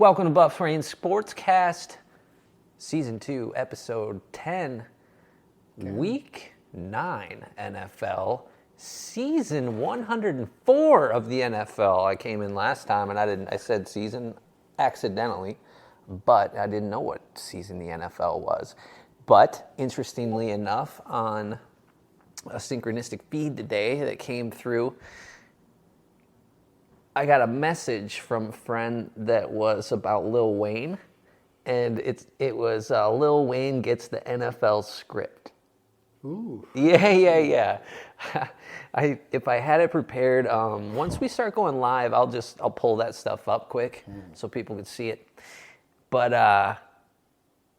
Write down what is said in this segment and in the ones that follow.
Welcome to Buff Rain Sportscast, Season 2, Episode 10, Week 9 NFL, Season 104 of the NFL. I came in last time and I said season accidentally, but I didn't know what season the NFL was. But interestingly enough, on a synchronistic feed today that came through, I got a message from a friend that was about Lil Wayne, and it was Lil Wayne gets the NFL script. Ooh. Yeah. If I had it prepared, once we start going live, I'll pull that stuff up quick so people can see it. But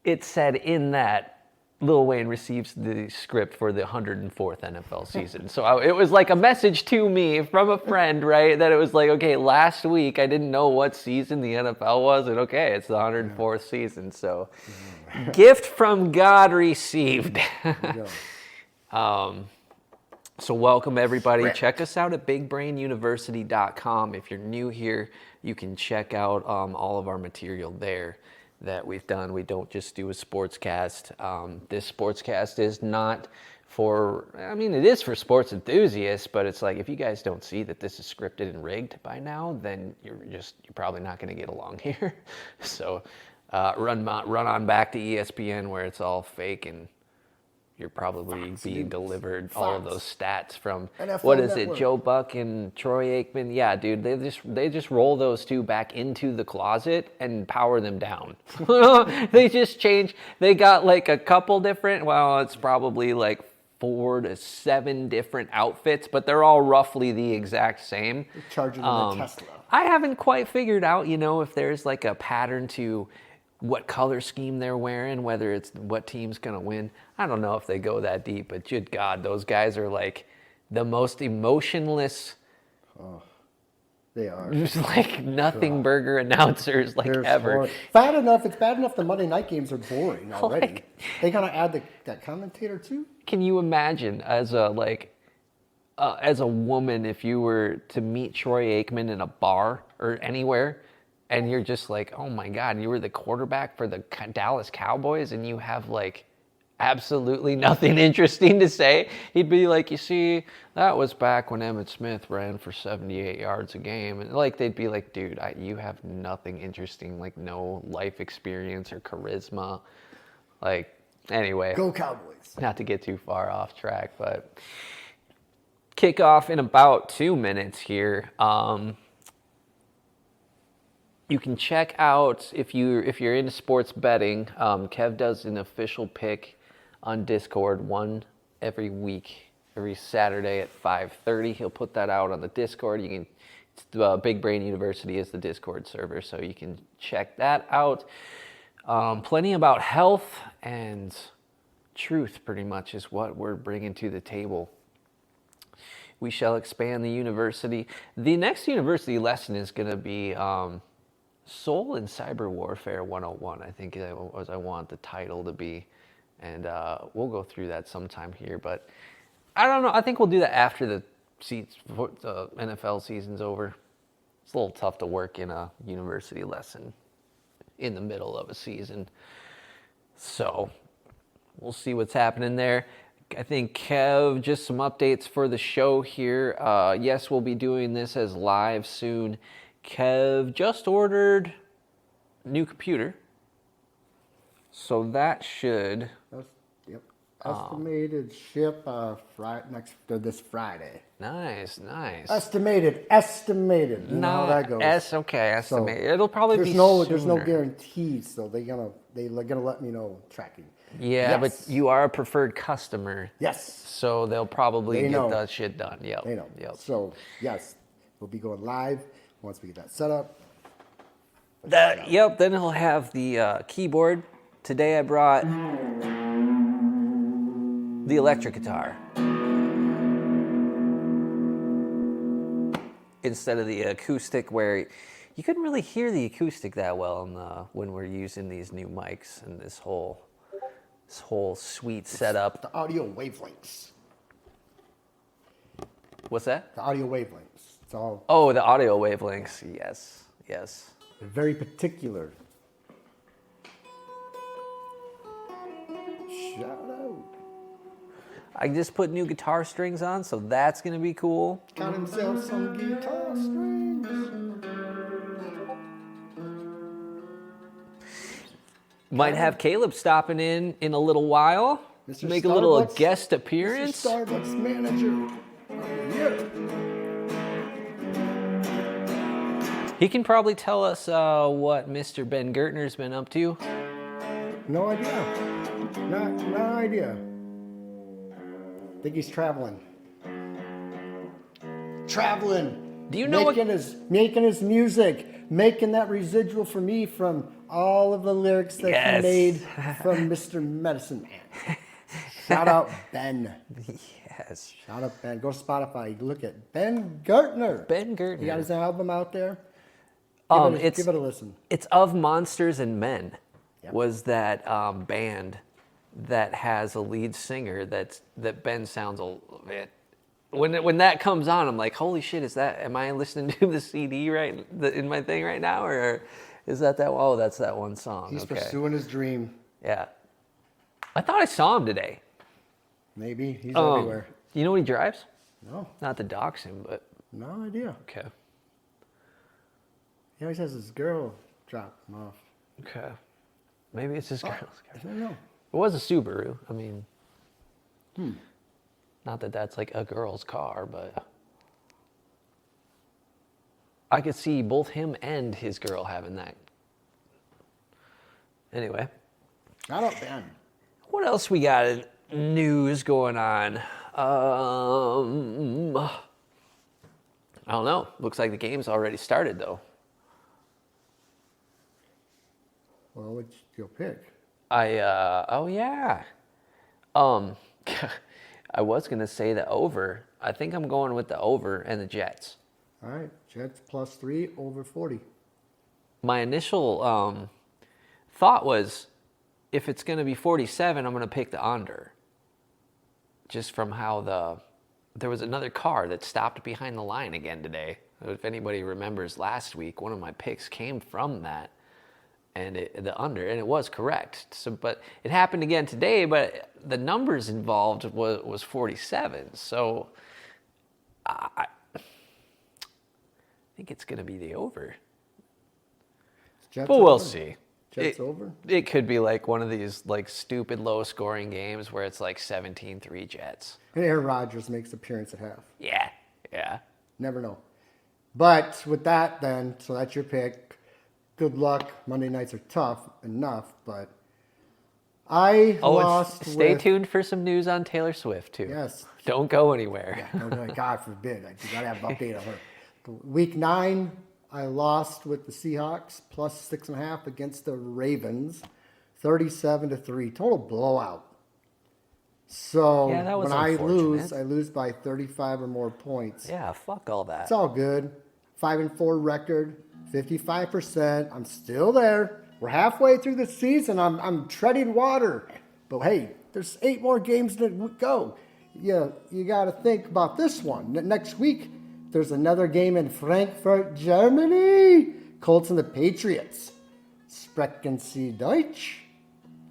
it said in that Lil Wayne receives the script for the 104th NFL season. So it was like a message to me from a friend, right? That it was like, okay, last week I didn't know what season the NFL was, and okay, it's the 104th season. So gift from God received. So welcome everybody. Check us out at bigbrainuniversity.com. If you're new here, you can check out all of our material there that we've done. We don't just do a sportscast. This sportscast is not for, it is for sports enthusiasts, but it's like, if you guys don't see that this is scripted and rigged by now, then you're probably not going to get along here. So run on back to ESPN where it's all fake and you're probably being delivered all of those stats from NFL what is Network. It, Joe Buck and Troy Aikman? Yeah, dude, they just roll those two back into the closet and power them down. They just change. They got like a couple different. Well, it's probably like 4 to 7 different outfits, but they're all roughly the exact same. They're charging them a Tesla. I haven't quite figured out, if there's like a pattern to what color scheme they're wearing, whether it's what team's going to win. I don't know if they go that deep, but good God, those guys are like the most emotionless. Oh, they are. Just like nothing burger announcers like They're ever. It's bad enough the Monday night games are boring already. They gotta add that commentator too? Can you imagine as a woman, if you were to meet Troy Aikman in a bar or anywhere, and you're just like, oh my God, you were the quarterback for the Dallas Cowboys and you have like absolutely nothing interesting to say. He'd be like, you see, that was back when Emmitt Smith ran for 78 yards a game. And like, they'd be like, dude, you have nothing interesting, like no life experience or charisma. Like, anyway. Go Cowboys. Not to get too far off track, but kickoff in about 2 minutes here. You can check out, if you're into sports betting, Kev does an official pick on Discord, one every week, every Saturday at 5:30. He'll put that out on the Discord. Big Brain University is the Discord server, so you can check that out. Plenty about health and truth, pretty much, is what we're bringing to the table. We shall expand the university. The next university lesson is going to be Soul and Cyber Warfare 101, I think I want the title to be. And we'll go through that sometime here. But I don't know. I think we'll do that after the NFL season's over. It's a little tough to work in a university lesson in the middle of a season. So we'll see what's happening there. I think, Kev, just some updates for the show here. Yes, we'll be doing this as live soon. Kev just ordered a new computer, so that should estimated ship this Friday. Nice. Estimated. You know how that goes. Estimated. So it'll probably be there's no guarantees, so they're gonna let me know tracking. Yeah, yes. But you are a preferred customer. Yes. So they'll probably get that shit done. Yep. They know. Yep. So yes, we'll be going live. Once we get that set up. Then he'll have the keyboard. Today I brought the electric guitar instead of the acoustic, where you couldn't really hear the acoustic that well when we're using these new mics and this whole sweet setup. The audio wavelengths. What's that? The audio wavelengths. It's all. Oh, the audio wavelengths. Yes. They're very particular. Shout out. I just put new guitar strings on, so that's going to be cool. Got himself some guitar strings. Might have Caleb stopping in a little while. Mr. Make a little Starbucks- guest appearance. Mr. Starbucks manager. Yeah. He can probably tell us what Mr. Ben Gertner's been up to. No idea. No idea. Think he's traveling. Do you know making his music, making that residual for me from all of the lyrics that Yes. he made from Mr. Medicine Man. Shout out Ben. Yes. Shout out Ben. Go to Spotify. Look at Ben Gertner. Ben Gertner. He got his album out there. It's Give it a listen. It's Of Monsters and Men. Yep. Was that band that has a lead singer that Ben sounds a little bit. When that comes on, I'm like, holy shit! Am I listening to the CD in my thing right now, or is that? Oh, that's that one song. He's okay. pursuing his dream. Yeah. I thought I saw him today. Maybe he's everywhere. You know what he drives? No, Not to dox him, but no idea. okay. He always has his girl drop him off. Okay. Maybe it's his girl's car. I don't know. It was a Subaru. I mean, not that that's like a girl's car, but I could see both him and his girl having that. Anyway, Shout out Ben. what else we got in news going on? I don't know. Looks like the game's already started, though. Well, what's your pick? Oh yeah. I was gonna say the over. I think I'm going with the over and the Jets. All right, Jets +3 over 40. My initial thought was, if it's gonna be 47, I'm gonna pick the under. Just from how there was another car that stopped behind the line again today. If anybody remembers last week, one of my picks came from that. And the under, and it was correct. So, but it happened again today. But the numbers involved was 47. So I think it's going to be the over. Jets But we'll over. see. Jets over. It could be like one of these like stupid low-scoring games where it's like 17-3 Jets. And Aaron Rodgers makes appearance at half. Yeah. Never know. But with that, then, so that's your pick. Good luck. Monday nights are tough enough, but I lost. Stay with, tuned for some news on Taylor Swift too. Yes. Don't go anywhere. Yeah, no, God forbid. You got to have an update on her. Week 9, I lost with the Seahawks +6.5 against the Ravens, 37-3, total blowout. So Yeah, that was when unfortunate. I lose by 35 or more points. Yeah, fuck all that. It's all good. 5-4 record, 55%. I'm still there. We're halfway through the season. I'm treading water. But hey, there's 8 more games to go. You got to think about this one. Next week, there's another game in Frankfurt, Germany. Colts and the Patriots. Sprechen Sie Deutsch?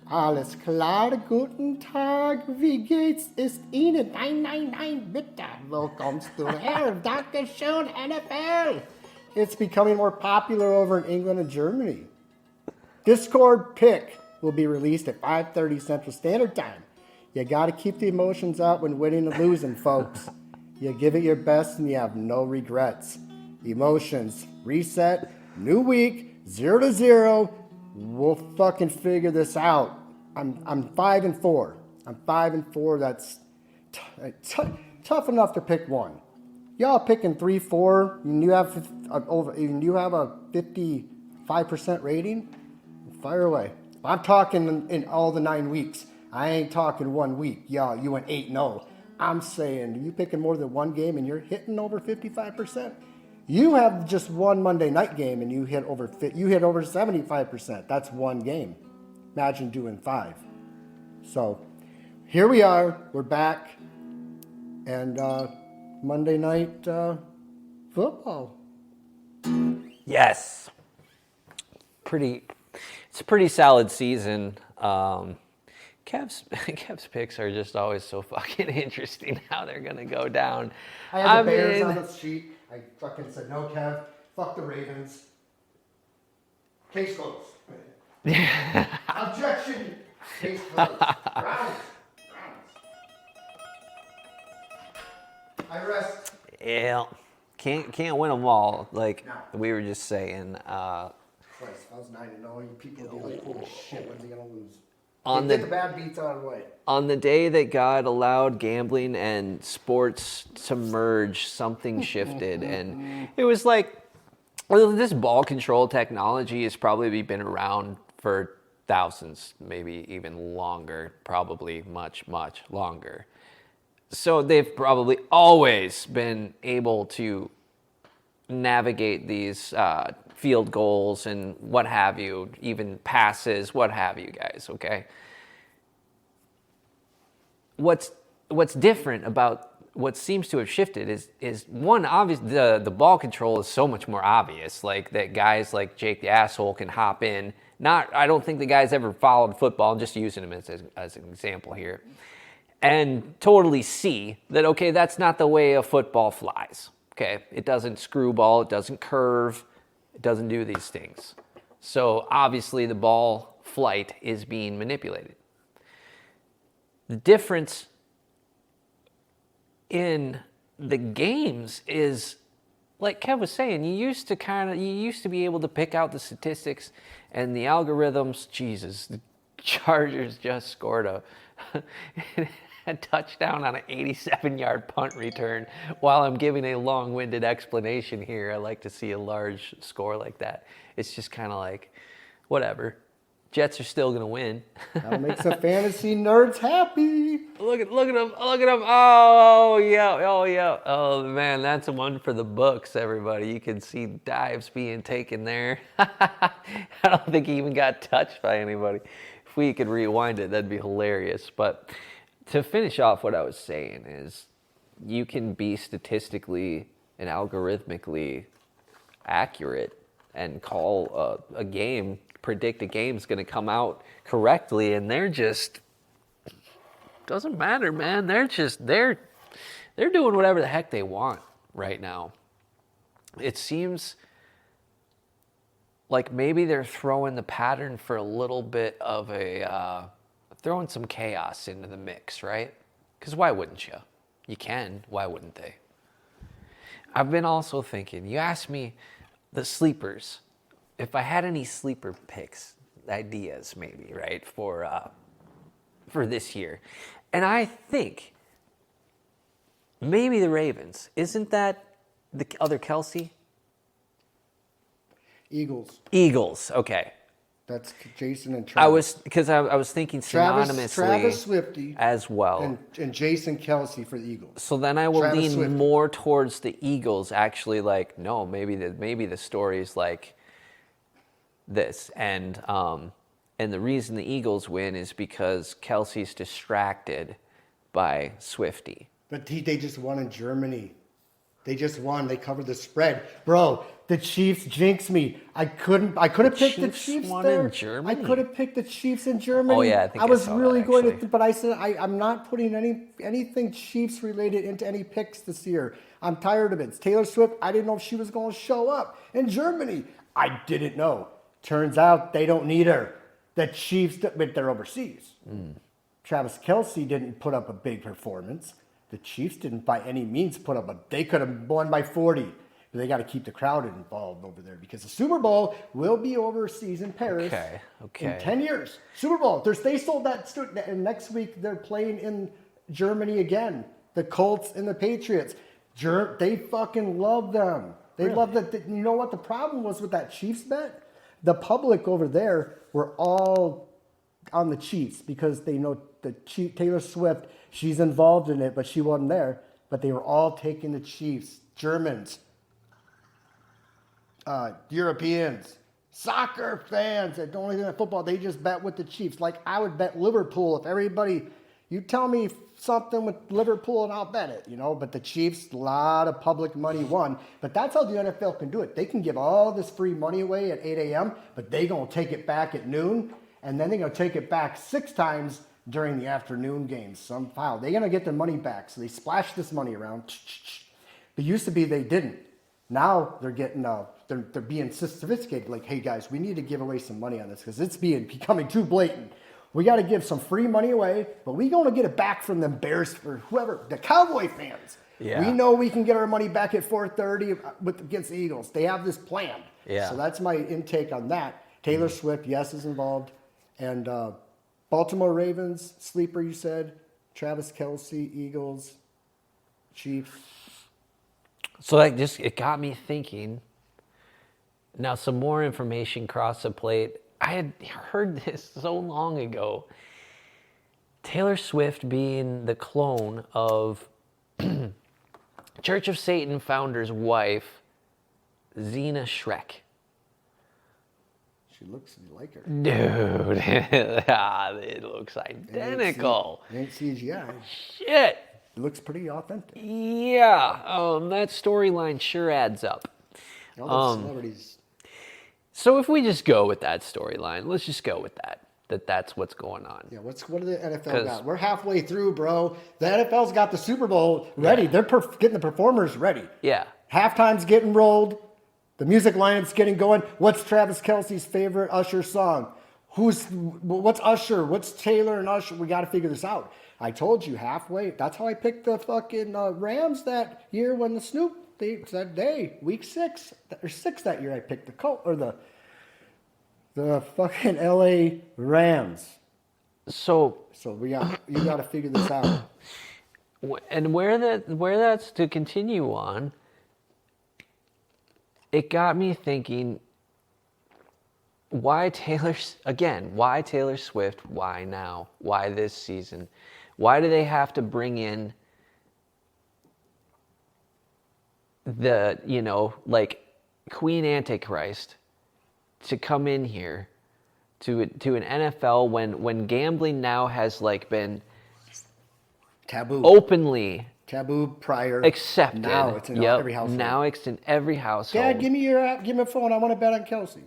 Alles klar, guten Tag, wie geht's ist Ihnen? Nein, bitte. Willkommen zu Herr, Dankeschön, NFL. It's becoming more popular over in England and Germany. Discord pick will be released at 5:30 Central Standard Time. You got to keep the emotions out when winning and losing, folks. You give it your best and you have no regrets. Emotions, reset, new week, 0-0. We'll fucking figure this out. I'm 5-4. I'm 5-4. That's tough enough to pick one. Y'all picking 3-4, and you have a 55% rating. Fire away. I'm talking in all the 9 weeks. I ain't talking 1 week. Y'all, you went 8-0. I'm saying you picking more than one game and you're hitting over 55%. You have just one Monday night game and you hit over 75%. That's one game. Imagine doing 5. So here we are. We're back. And Monday night football. Yes. a pretty solid season. Kev's picks are just always so fucking interesting how they're gonna go down. I had the Bears on the sheet. I fucking said, no, Kev, fuck the Ravens. Case closed. Objection. Case closed. Browns. I rest. Yeah, can't win them all. Like No. we were just saying. Christ, if I was 9-0, you people would be like, holy shit, when's he gonna lose? On Get the bad beats out of the way. On the day that God allowed gambling and sports to merge, something shifted. And it was like, well, this ball control technology has probably been around for thousands, maybe even longer, probably much, much longer. So they've probably always been able to navigate these field goals and what have you, even passes, what have you guys, okay? What's different about what seems to have shifted is one, obvious, the ball control is so much more obvious, like that guys like Jake the Asshole can hop in. I don't think the guy's ever followed football, I'm just using him as an example here, and totally see that, okay, that's not the way a football flies, okay? It doesn't screwball, it doesn't curve, it doesn't do these things. So obviously the ball flight is being manipulated. The difference in the games is, like Kev was saying, you used to be able to pick out the statistics and the algorithms. Jesus, the Chargers just scored a touchdown on an 87-yard punt return. While I'm giving a long-winded explanation here, I like to see a large score like that. It's just kind of like, whatever. Jets are still going to win. That'll make some fantasy nerds happy. Look at them. Oh, yeah. Oh, man, that's one for the books, everybody. You can see dives being taken there. I don't think he even got touched by anybody. If we could rewind it, that'd be hilarious. But to finish off what I was saying is you can be statistically and algorithmically accurate and call a game, predict a game's going to come out correctly, and they're just, doesn't matter, man. They're doing whatever the heck they want right now. It seems like maybe they're throwing the pattern for a little bit of throwing some chaos into the mix, right? Because why wouldn't you? You can. Why wouldn't they? I've been also thinking, you asked me the sleepers, if I had any sleeper picks, ideas maybe, right, for this year. And I think maybe the Ravens. Isn't that the other Kelsey? Eagles, okay. That's Jason and Travis. I was thinking synonymously Travis Swifty as well. And Jason Kelsey for the Eagles. So then I will lean Swifty. more towards the Eagles, actually, like, no, maybe the story's like this. And the reason the Eagles win is because Kelsey's distracted by Swifty. But they just won in Germany. They just won. They covered the spread. Bro, the Chiefs jinxed me. I couldn't pick the Chiefs won there. in Germany? I could have picked the Chiefs in Germany. Oh, yeah, I think I was saw really that, going actually. to, but I said I'm not putting anything Chiefs related into any picks this year. I'm tired of it. It's Taylor Swift. I didn't know if she was going to show up in Germany. I didn't know. Turns out they don't need her. The Chiefs, but they're overseas. Travis Kelsey didn't put up a big performance. The Chiefs didn't by any means they could have won by 40. But they got to keep the crowd involved over there because the Super Bowl will be overseas in Paris in 10 years. Super Bowl. They sold that, and next week they're playing in Germany again. The Colts and the Patriots. They fucking love them. They love that. You know what the problem was with that Chiefs bet? The public over there were all on the Chiefs because they know Taylor Swift, she's involved in it, but she wasn't there. But they were all taking the Chiefs. Germans, Europeans, soccer fans that don't even have football, they just bet with the Chiefs. Like I would bet Liverpool if everybody, You tell me something with Liverpool and I'll bet it, you know. But the Chiefs, a lot of public money won. But that's how the NFL can do it. They can give all this free money away at 8 a.m., but they're going to take it back at noon, and then they're going to take it back 6 times during the afternoon games. Somehow they're going to get their money back. So they splash this money around. It used to be they didn't. Now they're getting they're being sophisticated. Like, hey guys, we need to give away some money on this because it's becoming too blatant. We got to give some free money away, but we going to get it back from them Bears or whoever, the Cowboy fans. Yeah. We know we can get our money back at 4:30 against the Eagles. They have this planned. Yeah. So that's my intake on that. Taylor Swift, yes, is involved, and Baltimore Ravens sleeper. You said Travis Kelce, Eagles, Chiefs. So it got me thinking. Now, some more information crossed the plate. I had heard this so long ago. Taylor Swift being the clone of Church of Satan founder's wife, Zena Shrek. She looks like her. Dude, it looks identical. It ain't CGI. Shit. It looks pretty authentic. Yeah, that storyline sure adds up. All those celebrities. So if we just go with that storyline, let's just go with that. That's what's going on. Yeah, what do the NFL got? We're halfway through, bro. The NFL's got the Super Bowl ready. Yeah. They're getting the performers ready. Yeah. Halftime's getting rolled. The music lineup's getting going. What's Travis Kelce's favorite Usher song? What's Usher? What's Taylor and Usher? We got to figure this out. I told you halfway. That's how I picked the fucking Rams that year when the Snoop that day, week 6 or 6 that year. I picked the Colt or the fucking LA Rams. So you got to figure this out. And where that's to continue on, it got me thinking. Why Taylor Swift? Why now? Why this season? Why do they have to bring in the, like Queen Antichrist to come in here to an NFL when gambling now has like been taboo, openly taboo prior, accepted. Now it's in every household. Now it's in every household. Dad, give me your app, give me a phone. I want to bet on Kelce.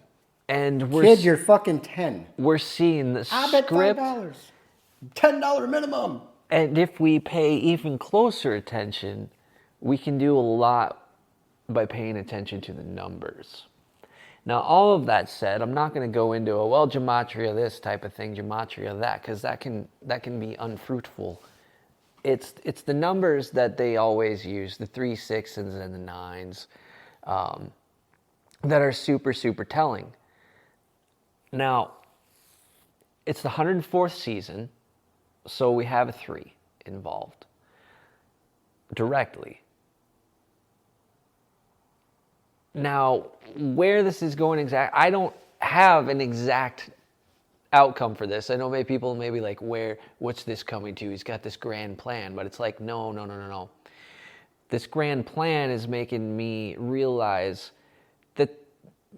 And kid, you're fucking 10. We're seeing the I script. bet $5. $10 minimum. And if we pay even closer attention, we can do a lot by paying attention to the numbers. Now, all of that said, I'm not going to go into gematria this type of thing, gematria that, because that can be unfruitful. It's the numbers that they always use, the 3, 6s, and the 9s, that are super, super telling. Now, it's the 104th season, so we have a 3 involved directly. Now, where this is going I don't have an exact outcome for this. I know maybe people may be like, what's this coming to? He's got this grand plan, but it's like, no. This grand plan is making me realize that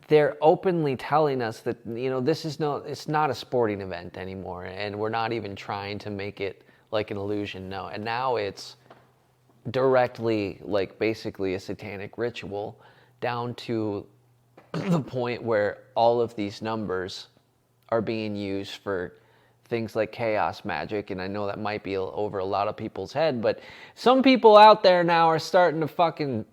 they're openly telling us that, it's not a sporting event anymore, and we're not even trying to make it like an illusion. No, and now it's directly like basically a satanic ritual, down to the point where all of these numbers are being used for things like chaos magic. And I know that might be over a lot of people's head, but some people out there now are starting to fucking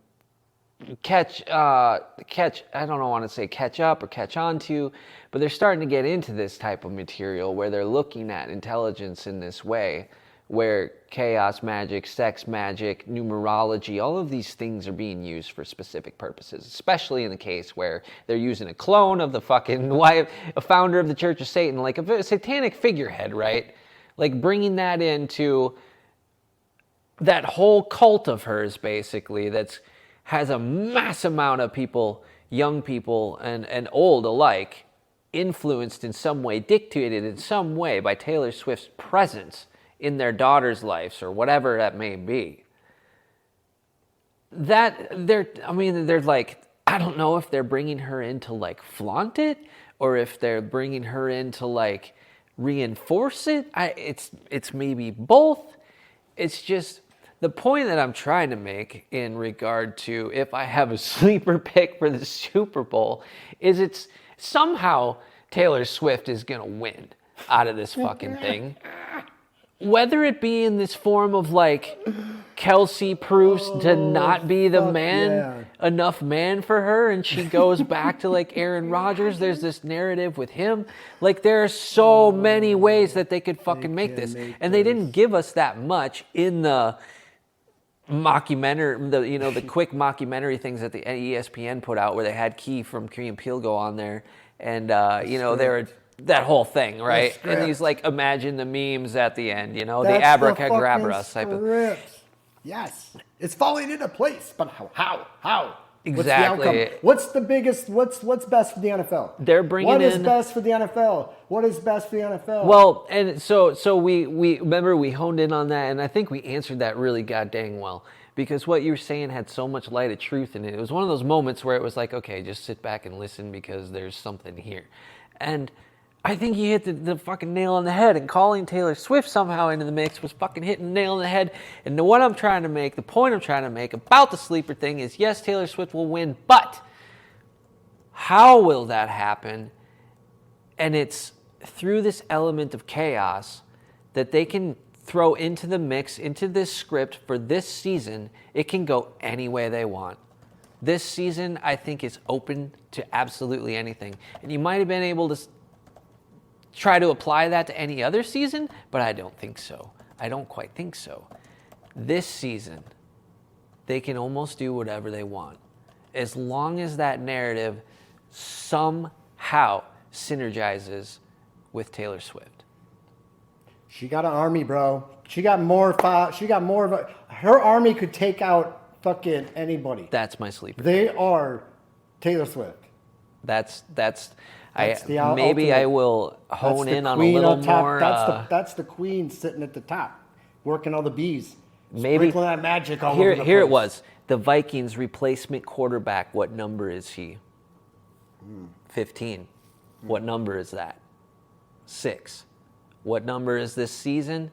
catch, I don't want to say catch up or catch on to, but they're starting to get into this type of material where they're looking at intelligence in this way, where chaos magic, sex magic, numerology, all of these things are being used for specific purposes, especially in the case where they're using a clone of the fucking wife, a founder of the Church of Satan, like a satanic figurehead, right? Like bringing that into that whole cult of hers, basically, has a mass amount of people, young people and old alike, influenced in some way, dictated in some way by Taylor Swift's presence in their daughters' lives or whatever that may be. They're like, I don't know if they're bringing her in to like flaunt it, or if they're bringing her in to like reinforce it. It's maybe both. It's just the point that I'm trying to make in regard to if I have a sleeper pick for the Super Bowl is it's somehow Taylor Swift is going to win out of this fucking thing. Whether it be in this form of like Kelsey proves to not be the man, enough man for her, and she goes back to like Aaron Rodgers. There's this narrative with him. Like there are so many ways that they could fucking make this. And they didn't give us that much in the mockumentary, the quick mockumentary things that the ESPN put out where they had Key from Key and Peele go on there. And, they were that whole thing, right? And he's like, imagine the memes at the end, the abracadabra type of. Yes, it's falling into place, but how? Exactly. What's the biggest? What's best for the NFL? They're bringing in. What is best for the NFL? What is best for the NFL? Well, and so we remember we honed in on that, and I think we answered that really goddamn well. Because what you were saying had so much light of truth in it. It was one of those moments where it was like, okay, just sit back and listen because there's something here. And I think he hit the fucking nail on the head, and calling Taylor Swift somehow into the mix was fucking hitting the nail on the head. And the point I'm trying to make about the sleeper thing is, yes, Taylor Swift will win, but how will that happen? And it's through this element of chaos that they can throw into the mix, into this script for this season. It can go any way they want. This season, I think, is open to absolutely anything. And you might have been able to try to apply that to any other season, but I don't think so. I don't quite think so. This season, they can almost do whatever they want, as long as that narrative somehow synergizes with Taylor Swift. She got an army, bro. She got more of a. Her army could take out fucking anybody. That's my sleeper. They are Taylor Swift. That's ultimate. I will hone in on a little more. That's the queen sitting at the top, working all the bees. Maybe sprinkling that magic all over the place. Here it was. The Vikings replacement quarterback. What number is he? 15. What number is that? 6. What number is this season?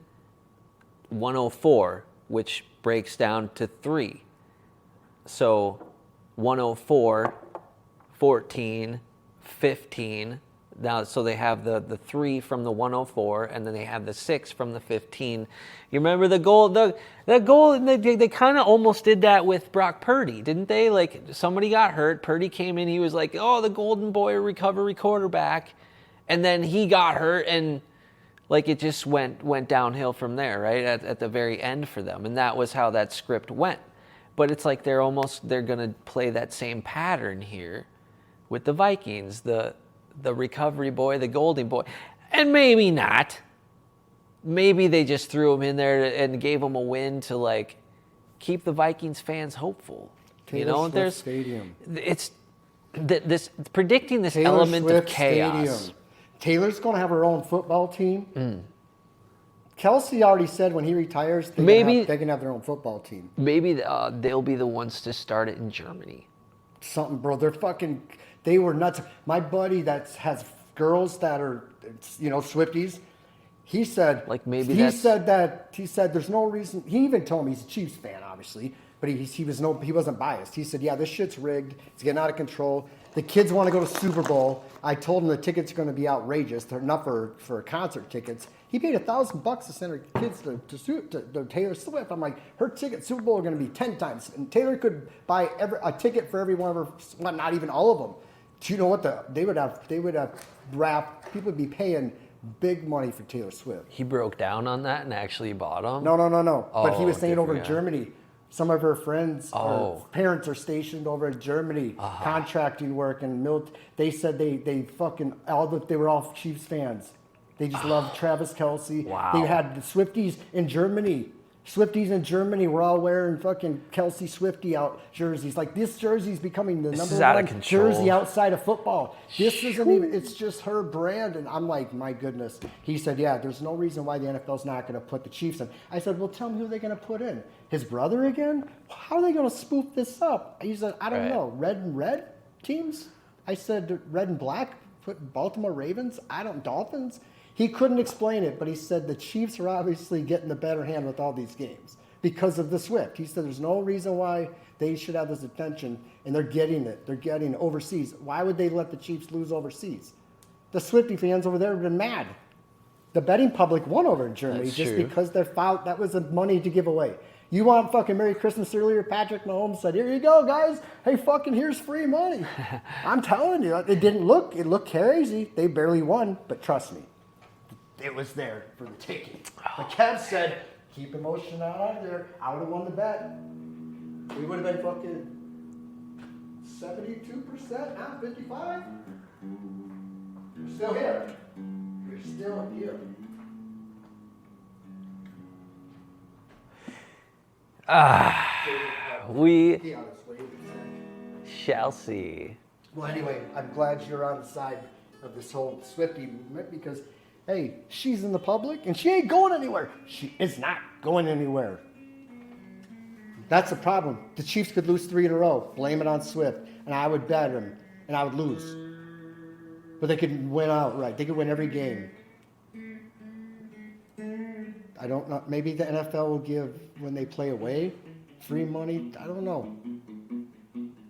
104, which breaks down to 3. So 104, 14, 15. Now, so they have the 3 from the 104, and then they have the 6 from the 15. You remember the goal? The goal, they kind of almost did that with Brock Purdy, didn't they? Like, somebody got hurt. Purdy came in. He was like, oh, the golden boy recovery quarterback. And then he got hurt, and like it just went downhill from there, right? At the very end for them. And that was how that script went. But it's like they're going to play that same pattern here with the Vikings, the recovery boy, the golden boy. And maybe not. Maybe they just threw him in there and gave him a win to like keep the Vikings fans hopeful. Taylor Swift Stadium. It's this predicting this Taylor element Swift of chaos. Stadium. Taylor's going to have her own football team. Kelsey already said when he retires, they can have their own football team. Maybe they'll be the ones to start it in Germany. Something, bro. They were nuts. My buddy that has girls that are, Swifties, he said, he said there's no reason. He even told me he's a Chiefs fan, obviously, but he wasn't biased. He said, yeah, this shit's rigged. It's getting out of control. The kids want to go to Super Bowl. I told him the tickets are going to be outrageous. They're not for concert tickets. He paid $1,000 to send her kids to Taylor Swift. I'm like, her ticket Super Bowl are going to be 10 times, and Taylor could buy a ticket for every one of her. Well, not even all of them. Do you know what they would have? They would have wrapped. People would be paying big money for Taylor Swift. He broke down on that and actually bought them? No. But he was saying over in Germany. Some of her friends or parents are stationed over in Germany, contracting work and they said they were all Chiefs fans. They just love Travis Kelce. Wow. They had the Swifties in Germany. Swifties in Germany were all wearing fucking Kelce Swiftie out jerseys. Like, this jersey's becoming the number one jersey outside of football. This isn't even, it's just her brand. And I'm like, my goodness. He said, yeah, there's no reason why the NFL's not going to put the Chiefs in. I said, well, tell me who they're going to put in. His brother again? How are they going to spoof this up? He said, I don't know. Red and red teams? I said, red and black put Baltimore Ravens? Dolphins? He couldn't explain it, but he said the Chiefs are obviously getting the better hand with all these games because of the Swift. He said there's no reason why they should have this attention, and they're getting it. They're getting it overseas. Why would they let the Chiefs lose overseas? The Swiftie fans over there have been mad. The betting public won over in Germany That's just true. because that was the money to give away. You want fucking Merry Christmas earlier? Patrick Mahomes said, "Here you go, guys. Hey, fucking here's free money." I'm telling you, it looked crazy. They barely won, but trust me, it was there for the taking. But Kev said, "Keep emotion out of there. I would have won the bet. We would have been fucking 72%, not 55. You're still here. You're still here." We shall see. Well, anyway, I'm glad you're on the side of this whole Swiftie movement because, hey, she's in the public and she ain't going anywhere. She is not going anywhere. That's the problem. The Chiefs could lose 3 in a row. Blame it on Swift. And I would bet them and I would lose. But they could win outright. They could win every game. I don't know. Maybe the NFL will give, when they play away, free money. I don't know.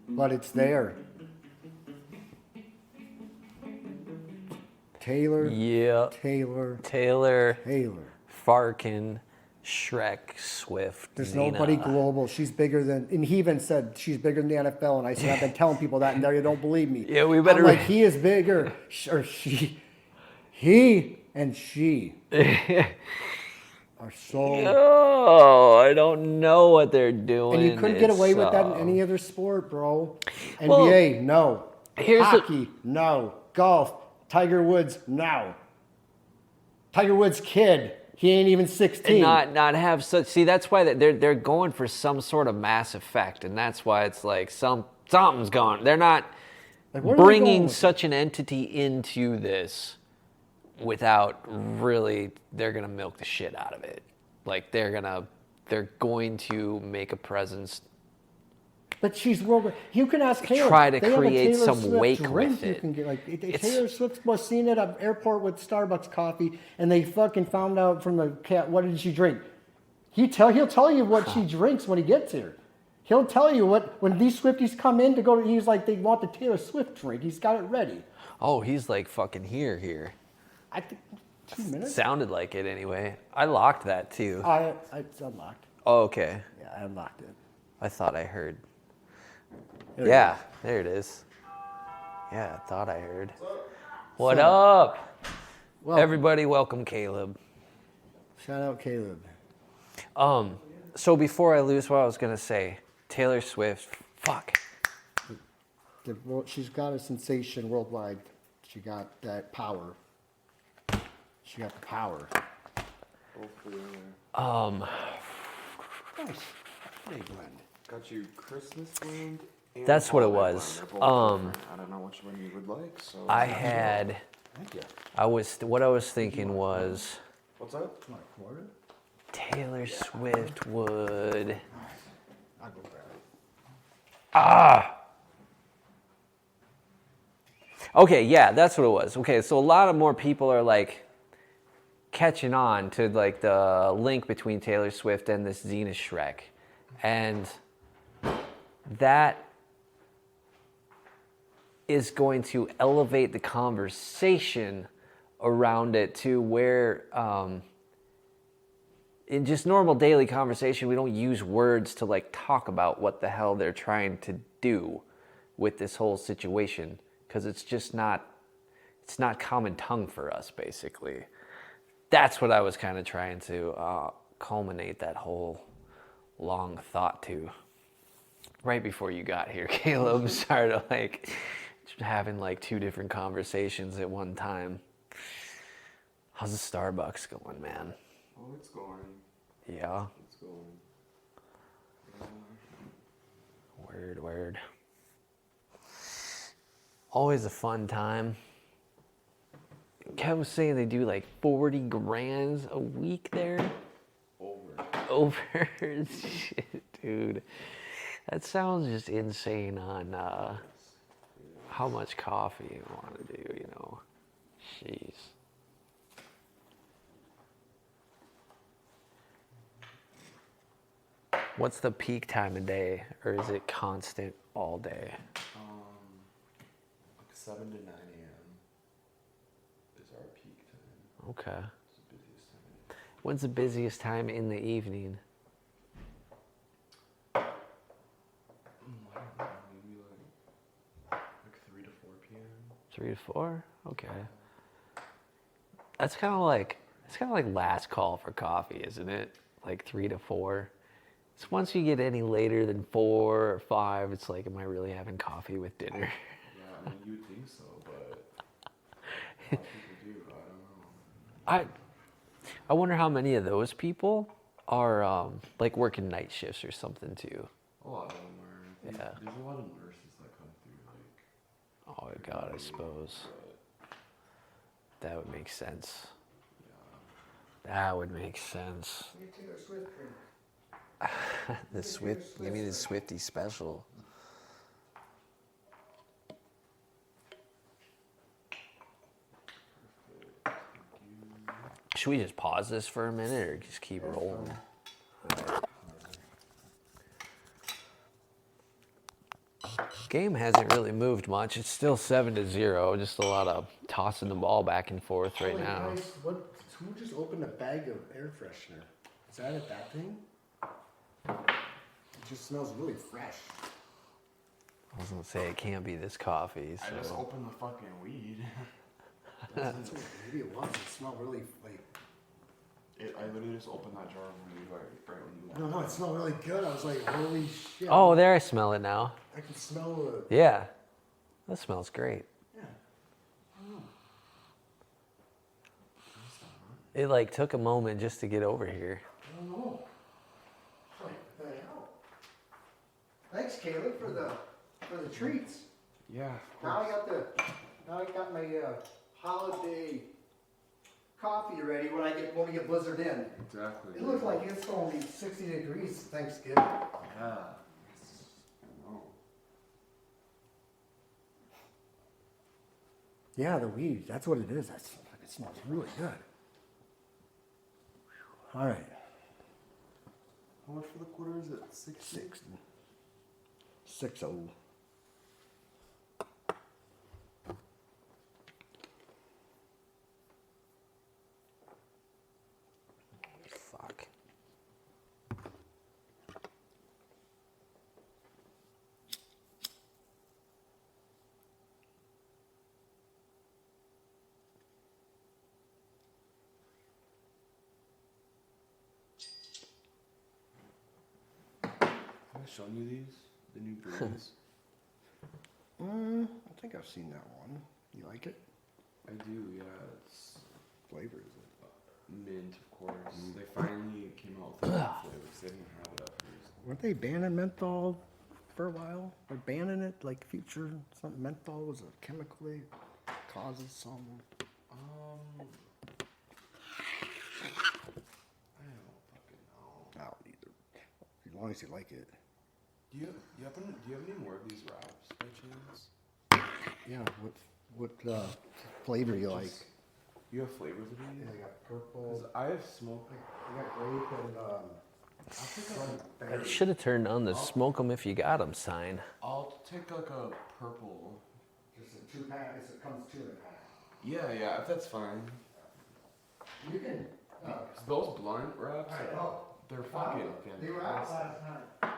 But it's there. Taylor. Yeah. Taylor. Taylor. Farkin. Shrek. Swift. There's Zena. nobody global. She's bigger than, and he even said she's bigger than the NFL. And I said, I've been telling people that, and they don't believe me. Yeah, we better. I'm like, he is bigger, or she. He and she are so. Oh, I don't know what they're doing. And you couldn't get away with that in any other sport, bro. Well, NBA, no. here's Hockey, no. Golf, Tiger Woods, no. Tiger Woods' kid, he ain't even 16. And not have such. See, that's why they're going for some sort of mass effect, and that's why it's like something's gone. They're not Like, where are they bringing going with such an entity into this without really. They're gonna milk the shit out of it. Like they're going to make a presence. But she's world. You can ask Taylor. Try to They have a create Taylor some Swift wake drink with you it. can get. Like Taylor Swift was seen at an airport with Starbucks coffee, and they fucking found out from the cat what did she drink. He'll tell you what she drinks when he gets here. He'll tell you when these Swifties come in to go. He's like they want the Taylor Swift drink. He's got it ready. Oh, he's like fucking here. I think 2 minutes. Sounded like it anyway. I locked that too. It's unlocked. Oh, okay. Yeah, I unlocked it. I thought I heard. There Yeah, there it is. Yeah, I thought I heard. What up? Well, Everybody, welcome Caleb. shout out Caleb. So before I lose what I was gonna say, Taylor Swift, fuck. She's got a sensation worldwide. She got that power. She got the power. Nice. Hey, Glenn. Got you Christmas blend. And That's what it holiday was. blend. They're both different. I don't know which one you would like. So I had, Thank you. what I was thinking was What's that? My quarter? Taylor Swift would. I'll go grab it. Okay, yeah, that's what it was. Okay, so a lot of more people are like catching on to like the link between Taylor Swift and this Xena Shrek. And that is going to elevate the conversation around it to where in just normal daily conversation, we don't use words to like talk about what the hell they're trying to do with this whole situation. Because it's just not common tongue for us, basically. That's what I was kind of trying to culminate that whole long thought to. Right before you got here, Caleb started like having like 2 different conversations at one time. How's the Starbucks going, man? Oh, it's going. Yeah. It's going. Word. Always a fun time. Kev was saying they do like 40 grand a week there. Over. Shit, dude. That sounds just insane on how much coffee you want to do, you know. Jeez. What's the peak time of day, or is it constant all day? Like 7 to 9 a.m. is our peak time. Okay. It's the busiest time of day. When's the busiest time in the evening? I don't know, maybe like 3 to 4 p.m. 3 to 4? Okay. That's kind of like last call for coffee, isn't it? Like 3 to 4. So once you get any later than 4 or 5, it's like, am I really having coffee with dinner? Yeah, I mean, you would think so, but a lot of people do. I don't know. I wonder how many of those people are like working night shifts or something too. A lot of them are. Yeah. There's a lot of nurses that come through, like. Oh God, I suppose But, that would make sense. yeah. That would make sense. The Swift, give me the Swifty special. Should we just pause this for a minute or just keep rolling? Game hasn't really moved much. It's still 7-0. Just a lot of tossing the ball back and forth right now. Guys, who just opened a bag of air freshener? Is that it, that thing? It just smells really fresh. I was gonna say it can't be this coffee. I just So opened the fucking weed. That's what maybe it was. It smelled really like. I literally just opened that jar of weed right when you No, it smelled really good. I was like, holy shit. oh, there I smell it now. I can smell the. Yeah, that smells great. Yeah. I don't know. It like took a moment just to get over here. I don't know. Like, what the hell? Thanks, Caleb, for the treats. Yeah, of Now course. I got my holiday coffee ready when we get Blizzard in. Exactly. It looks like it's going to be 60 degrees Thanksgiving. Yeah. I know. Yeah, the weed. That's what it is. It smells really good. All right. How much for the quarter is it? 60? 60. Fuck. Have I shown you these? The new breeds? I think I've seen that one. You like it? I do, yeah. It's Flavor is it? mint, of course. They finally came out with a new flavor 'cause they didn't have it up here. Weren't they banning menthol for a while? They're banning it like future something. Menthol was a chemical that causes something. I don't fucking know. I don't either. As long as you like it. Do you have any more of these wraps by chance? Yeah. What flavor you like? You have flavors of these? I got purple. 'Cause I have smoked. I got grape and I should have turned on the smoke 'em if you got 'em sign. I'll take like a purple. just a 2-pack. It comes 2 in a pack. Yeah, if that's fine. You can. 'Cause those blunt wraps, I know. they're fucking They were out fantastic. last night.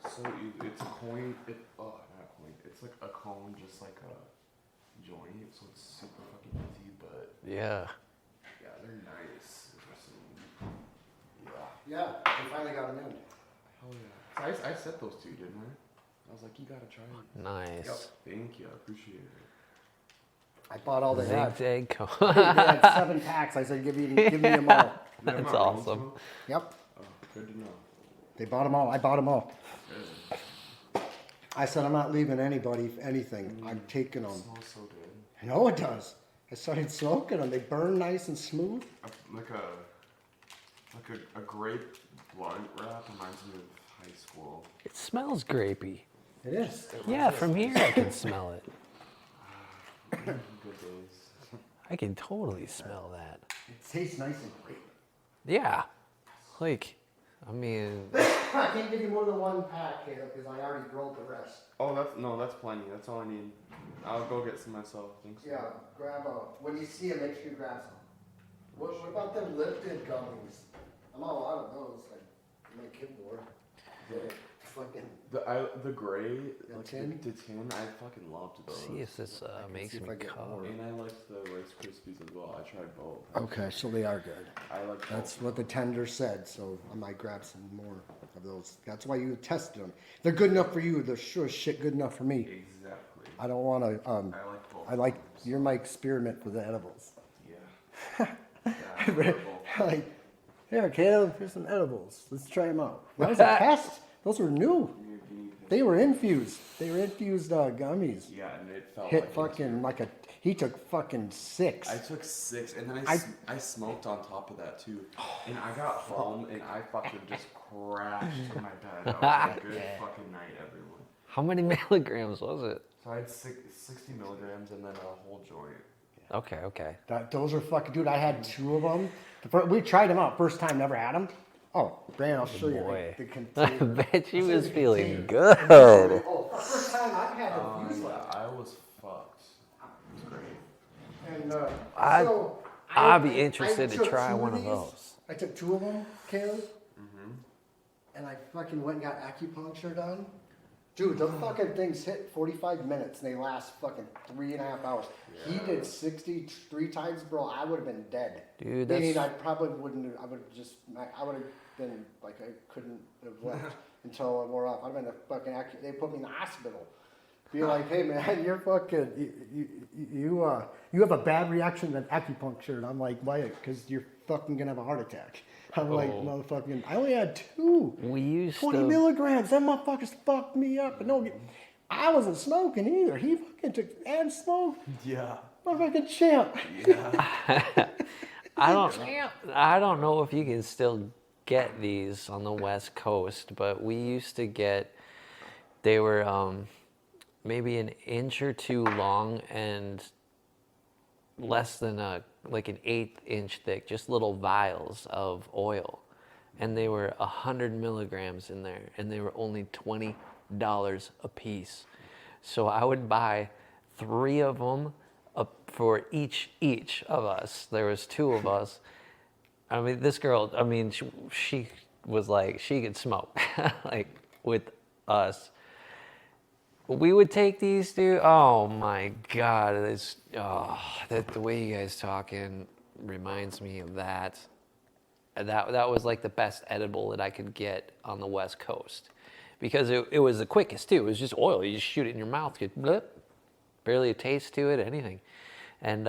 So it's a coin. Not a coin. It's like a cone, just like a joint. So it's super fucking easy, but Yeah. yeah, they're nice. Yeah. Yeah, we finally got them in. Hell yeah. So I said those two, didn't I? I was like, you gotta try it. Nice. Thank you. I appreciate it. I bought all they had. Zigzag. They had 7 packs. I said, give me them all. That's awesome. Yep. Oh, good to know. They bought them all. I bought them all. Good. I said, I'm not leaving anybody anything. I'm taking It them. smells so good. I know it does. I started smoking them. They burn nice and smooth. Like a grape blunt wrap reminds me of high school. It smells grapey. It is. Yeah, from here I can smell it. Good days. I can totally smell that. It tastes nice and great. Yeah. Like, I mean, I can't give you more than one pack, Caleb, because I already broke the rest. Oh, that's plenty. That's all I need. I'll go get some myself. Thanks. Yeah, grab a. When you see them, make sure you grab some. What about them lifted gummies? I'm all out of those. Like my kid wore. Fucking. The gray, The like tin? the tin, I fucking loved those. see if this makes see if me I get cough. more. And I liked the Rice Krispies as well. I tried both. Okay, so they are good. I like That's both. what the tender said. So I might grab some more of those. That's why you tested them. They're good enough for you. They're sure as shit good enough for me. Exactly. I don't want to. I like both. I like. You're my experiment for the edibles. Yeah. Yeah, Like, here, Caleb, here's some edibles. Let's try them out. That was a test. Those were new. They were infused. They were infused gummies. Yeah, and it felt Hit like fucking like a. He took fucking 6. I took 6, and then I- I smoked on top of that too. And I got home, and I fucking just crashed in my bed. That was a good fucking night, everyone. How many milligrams was it? So I had 60 milligrams and then a whole joint. Okay. Those are fucking, dude. I had 2 of them. We tried them out. First time, never had them. Oh, Brandon, I'll show you Boy. the I container. bet she I'll show you was the feeling container. good. Oh, first time I've had them used Yeah, like I was fucked. It was great. And I'd- I'd be interested to took try 2 one of these. those. I took 2 of them, Caleb. And I fucking went and got acupuncture done. Dude, those fucking things hit 45 minutes and they last fucking 3.5 hours. He did 63 times, bro. I would have been dead. Dude, Meaning that's- I probably wouldn't. I would have been like I couldn't have left until I wore off. I'd have been a fucking. They put me in the hospital. Be like, hey man, you're fucking. You have a bad reaction to acupuncture, and I'm like, why? Because you're fucking gonna have a heart attack. I'm like, motherfucking. I only had 2. We used 20 to. milligrams. That motherfuckers fucked me up. But no, I wasn't smoking either. He fucking took and smoked. Yeah. Motherfucking champ. Yeah. I don't know if you can still get these on the West Coast, but we used to get. They were maybe an inch or 2 long and less than an 1/8 inch thick, just little vials of oil, and they were 100 milligrams in there, and they were only $20 a piece. So I would buy 3 of them for each of us. There was 2 of us. I mean, this girl. I mean, she was like she could smoke, like with us. We would take these, dude. Oh my God, the way you guys talking reminds me of that. That was like the best edible that I could get on the West Coast, because it was the quickest too. It was just oil. You just shoot it in your mouth, get blip, barely a taste to it, anything. And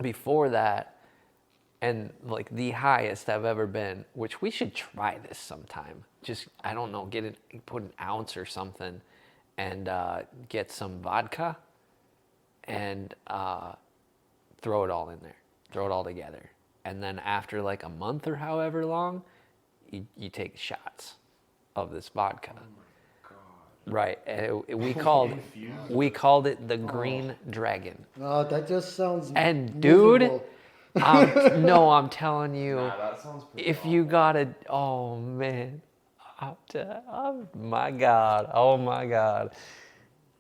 before that, and like the highest I've ever been, which we should try this sometime. Just I don't know, put an ounce or something. And get some vodka and throw it all in there. Throw it all together. And then after like a month or however long, you take shots of this vodka. Oh my God. Right. And we called it the Green Dragon. Oh, that just sounds. And dude, miserable. I'm telling you, Nah, that sounds pretty if you got it, oh man. Oh my God.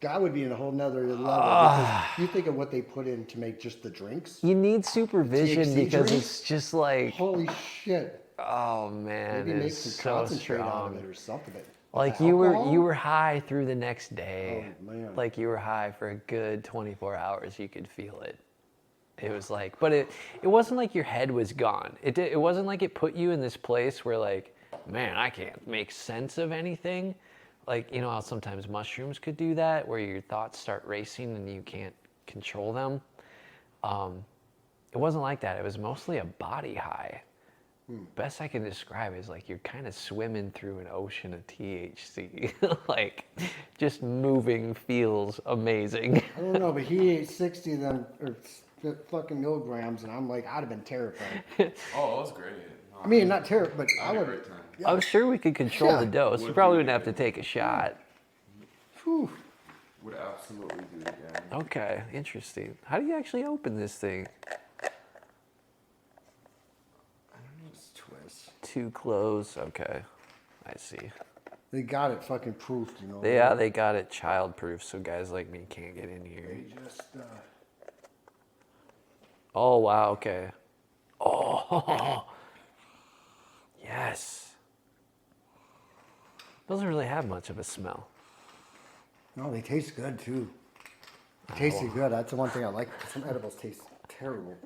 That would be in a whole nother level. Because you think of what they put in to make just the drinks. You need supervision THC because drinks? it's just like, Holy shit. oh man, Maybe make it's some so concentrate out strong. of it or something. Like The you alcohol? were high through the next day. Oh, man. Like you were high for a good 24 hours. You could feel it. It was like, but it wasn't like your head was gone. It wasn't like it put you in this place where like, man, I can't make sense of anything. Like, you know how sometimes mushrooms could do that, where your thoughts start racing and you can't control them. It wasn't like that. It was mostly a body high. Best I can describe is like you're kind of swimming through an ocean of THC. Like, just moving feels amazing. I don't know, but he ate 60 of them or fucking milligrams, and I'm like, I'd have been terrified. Oh, it was great. No, I mean, not terrified, but I I had a would. great time. I'm sure we could control Yeah. the dose. You probably wouldn't have to take a shot. Would absolutely do it again. Okay, interesting. How do you actually open this thing? Just twist. Too close. Okay, I see. They got it fucking proofed, you know. Yeah, they got it child-proof, so guys like me can't get in here. They just, Oh, wow, okay. Oh, yes. Doesn't really have much of a smell. no, they taste good too. They tasted good. That's the one thing I like. Some edibles taste terrible.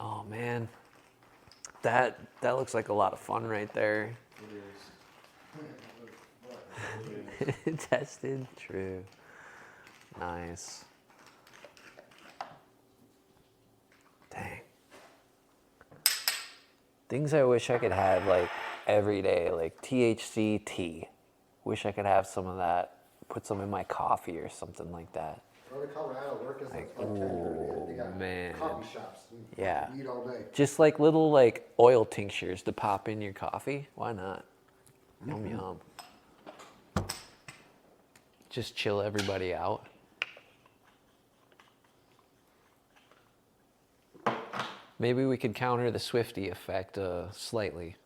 Oh, man. That looks like a lot of fun right there. It is. Tested, true. Nice. Dang. Things I wish I could have like every day, like THC tea. Wish I could have some of that. Put some in my coffee or something like that. Go to Colorado, work as Like, a bartender. They got man. coffee shops. Yeah. Eat all day. Just like little like oil tinctures to pop in your coffee. Why not? Yum yum. Just chill everybody out. Maybe we could counter the Swifty effect slightly.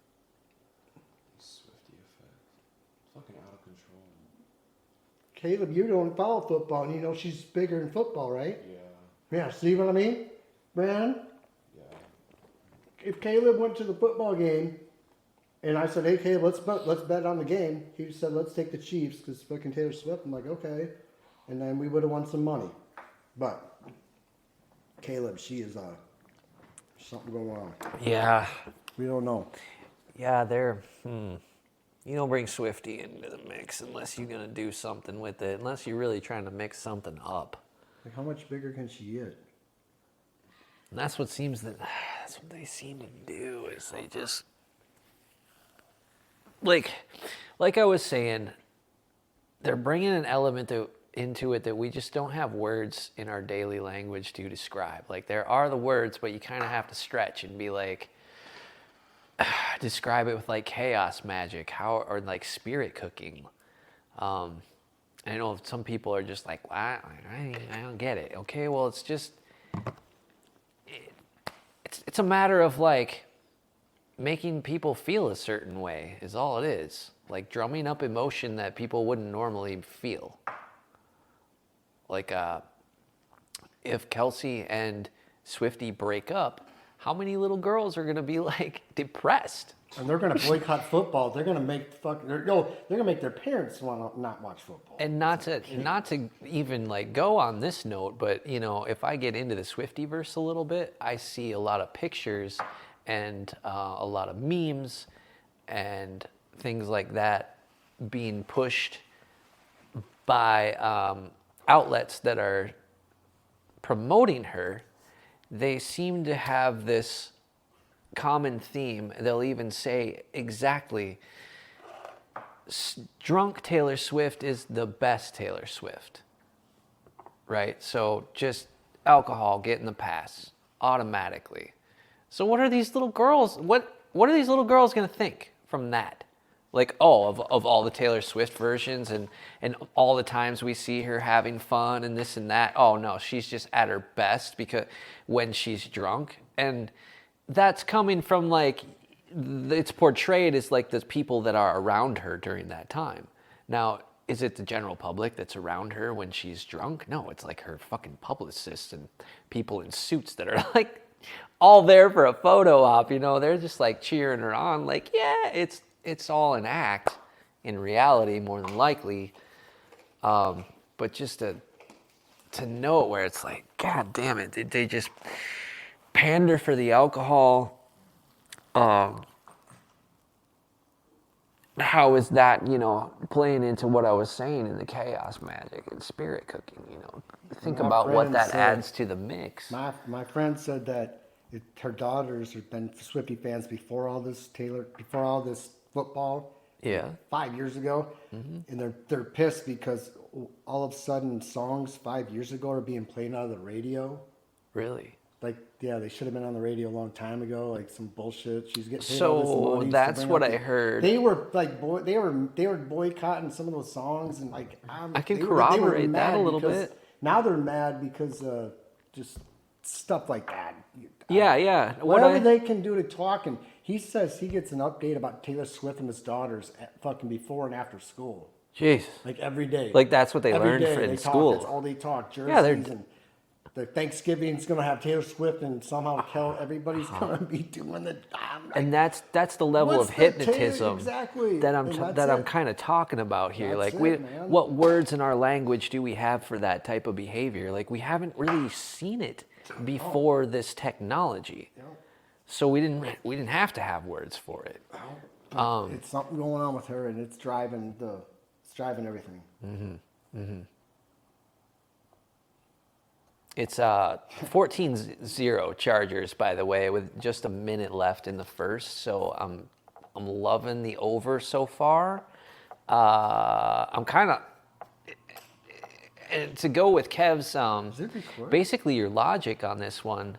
Swifty effect. Fucking out of control. Caleb, you don't follow football, and you know she's bigger in football, right? Yeah. Yeah, see what I mean? Brandon, Yeah. if Caleb went to the football game, and I said, hey, Caleb, let's bet on the game. He said, let's take the Chiefs because fucking Taylor Swift. I'm like, okay. And then we would have won some money. But Caleb, she is something going on. Yeah. We don't know. Yeah, they're. You don't bring Swifty into the mix unless you're gonna do something with it. Unless you're really trying to mix something up. Like, how much bigger can she get? And that's what that's what they seem to do is they just like I was saying, they're bringing an element into it that we just don't have words in our daily language to describe. Like there are the words, but you kind of have to stretch and be like, describe it with like chaos magic, or like spirit cooking. I know some people are just like, well, I don't get it. Okay, well it's just. It's a matter of like making people feel a certain way is all it is. Like drumming up emotion that people wouldn't normally feel. Like if Kelsey and Swifty break up, how many little girls are gonna be like depressed? And they're gonna boycott football. They're gonna make they're gonna make their parents want to not watch football. And not to even like go on this note, but you know, if I get into the Swiftyverse a little bit, I see a lot of pictures and a lot of memes and things like that being pushed by outlets that are promoting her. They seem to have this common theme. They'll even say exactly, drunk Taylor Swift is the best Taylor Swift, right? So just alcohol getting the pass automatically. So what are these little girls? What are these little girls gonna think from that? Like, oh, of all the Taylor Swift versions and all the times we see her having fun and this and that. Oh no, she's just at her best because when she's drunk. And that's coming from like, it's portrayed as like the people that are around her during that time. Now, is it the general public that's around her when she's drunk? No, it's like her fucking publicists and people in suits that are like all there for a photo op, you know? They're just like cheering her on like, yeah, it's all an act in reality, more than likely. But just to know it where it's like, God damn it, did they just pander for the alcohol? How is that, you know, playing into what I was saying in the chaos magic and spirit cooking, you know? Think about what that adds to the mix. My friend said that her daughters have been Swiftie fans before all this football. Yeah. 5 years ago, and they're pissed because all of a sudden songs 5 years ago are being played out of the radio. Really? Like, yeah, they should have been on the radio a long time ago. Like some bullshit. She's getting paid all this So money to that's bring what up I heard. They were like, they were boycotting some of those songs, and like, I can they corroborate were that a mad little because- bit. Now they're mad because just stuff like that. Yeah. Whatever they can do to talk, and he says he gets an update about Taylor Swift and his daughters at fucking before and after school. Jeez. Like every day. Like that's what they Every learned day in they school. Talk. That's all they talk. Jerseys Yeah, they're- and the Thanksgiving's gonna have Taylor Swift, and somehow everybody's gonna be doing the. And that's the level What's of the hypnotism exactly that And that's I'm it. kind of talking about here. That's Like it, man. what words in our language do we have for that type of behavior? Like we haven't really seen it before this technology. So we didn't have to have words for it. It's something going on with her, and it's driving everything. It's 14-0 Chargers, by the way, with just a minute left in the first. So I'm loving the over so far. I'm kind of, and to go with Kev's, basically your logic on this one.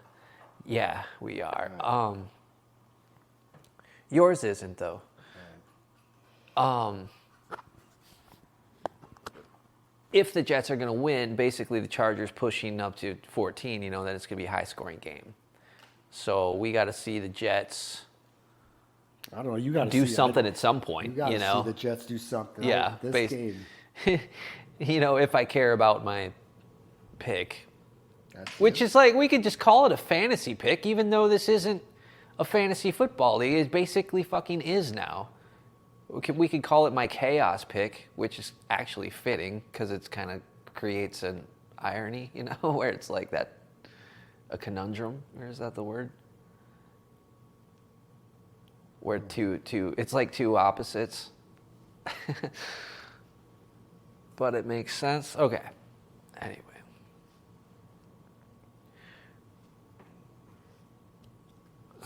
Yeah, we are. Yours isn't though. If the Jets are going to win, basically the Chargers pushing up to 14, then it's going to be a high-scoring game. So we got to see the Jets I don't know. You got to do something at some point. You got to see the Jets do something. Yeah, This game. if I care about my pick, That's which is like we could just call it a fantasy pick, even though this isn't a fantasy football league. It basically fucking is now. We could call it my chaos pick, which is actually fitting because it's kind of creates an irony, where it's like that, a conundrum, or is that the word? Where it's like two opposites. But it makes sense. Okay. Anyway.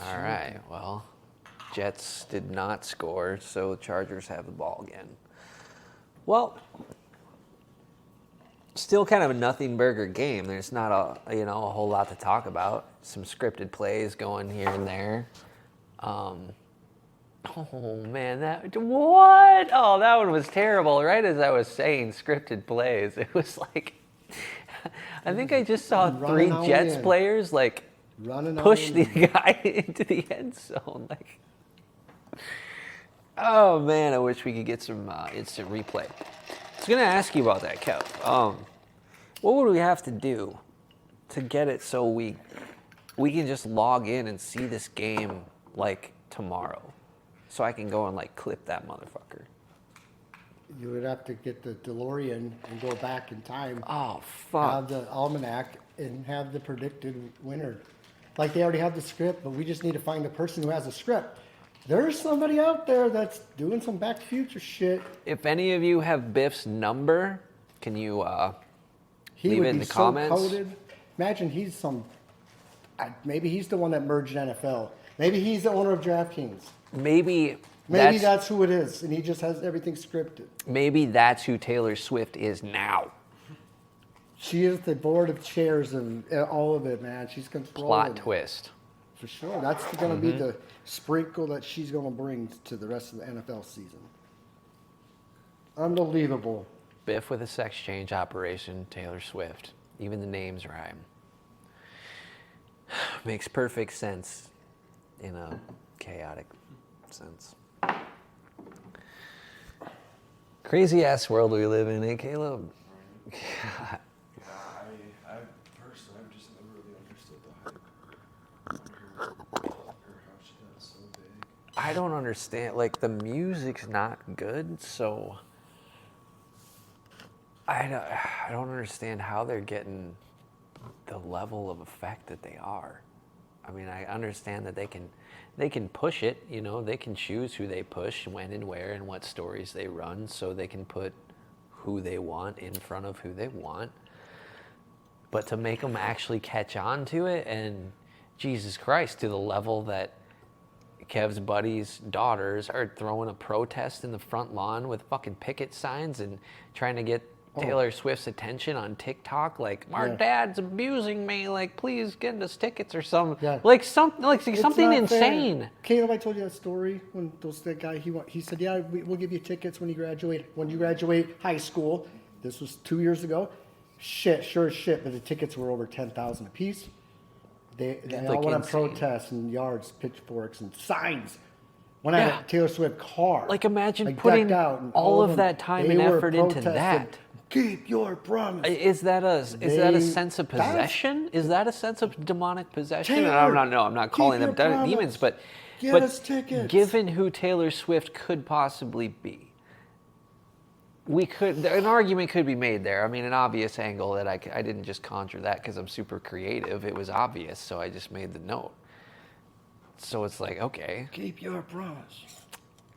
All right, well. Jets did not score, so the Chargers have the ball again. Well, still kind of a nothing burger game. There's not a whole lot to talk about. Some scripted plays going here and there. Oh man, what? Oh, that one was terrible. Right as I was saying scripted plays, it was like I think I just saw three Jets players push the guy into the end zone. Oh man, I wish we could get some instant replay. I was gonna ask you about that, Kev. What would we have to do to get it so we can just log in and see this game tomorrow, so I can go and clip that motherfucker? You would have to get the DeLorean and go back in time. Oh fuck! Have the almanac and have the predicted winner. They already have the script, but we just need to find the person who has the script. There's somebody out there that's doing some Back to the Future shit. If any of you have Biff's number, can you leave it in the comments? Coded. Imagine he's maybe he's the one that merged NFL. Maybe he's the owner of DraftKings. Maybe that's who it is, and he just has everything scripted. Maybe that's who Taylor Swift is now. She is the board of chairs of all of it, man. She's controlling. Plot twist. For sure. That's going to be the sprinkle that she's going to bring to the rest of the NFL season. Unbelievable. Biff with a sex change operation, Taylor Swift. Even the names rhyme. Makes perfect sense in a chaotic sense. Crazy ass world we live in, eh, Caleb? God. I personally, I've just never really understood the hype. Her how she got so big. I don't understand. The music's not good, so I don't understand how they're getting the level of effect that they are. I mean, I understand that they can push it, they can choose who they push, when and where, and what stories they run, so they can put who they want in front of who they want. But to make them actually catch on to it, and Jesus Christ, to the level that Kev's buddies' daughters are throwing a protest in the front lawn with fucking picket signs and trying to get Taylor Swift's attention on TikTok, like our Yeah. dad's abusing me, like please get us tickets or something, Yeah. like something It's something not insane. fair. Caleb, I told you that story when that guy he said, yeah, we'll give you tickets when you graduate high school. This was 2 years ago. Shit, sure as shit, but the tickets were over 10,000 a piece. They That's, all like, went on insane. protests and yards, pitchforks and signs. When I Yeah. had a Taylor Swift car, Like, imagine decked putting out, and all of them, that time they and were effort into protesting, that. Keep your promise. Is that a They- sense of that's- possession? Is that a sense of demonic possession? Taylor, I'm not calling keep them your promise. demons, but Get us tickets. given who Taylor Swift could possibly be, an argument could be made there. I mean, an obvious angle that I didn't just conjure that because I'm super creative. It was obvious, so I just made the note. So it's like, okay, Keep your promise.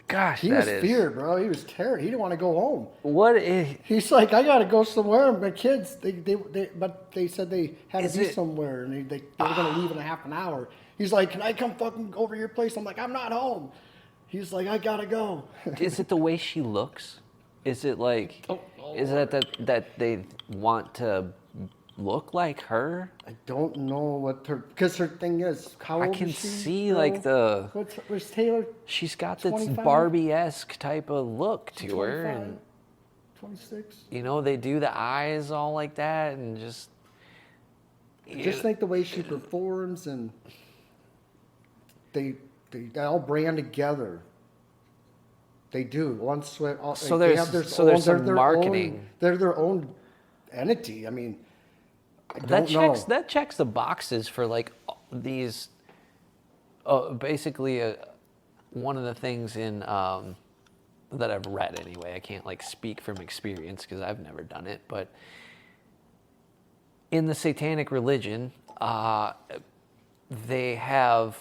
gosh, He was feared, bro. He was terrified. He didn't want to go home. What is? He's like, I gotta go somewhere. My kids, but they said they had Is to be it- somewhere, and they were gonna leave in a half an hour. He's like, can I come fucking over to your place? I'm like, I'm not home. He's like, I gotta go. Is it the way she looks? Is it like? Is that they want to look like her? I don't know what her, because her thing is, how I old can is she? see bro? like the. What's Taylor? She's got this 25? Barbie-esque type of look to her, 25, and 26. you know they do the eyes all like that, and just. Just like the way she performs, and they all brand together. They do. One Swift. So they there's- have their so there's some they're their marketing. They're their own entity. I mean, I That don't know. that checks the boxes for like these. Basically, one of the things in that I've read anyway. I can't like speak from experience because I've never done it, but in the Satanic religion, they have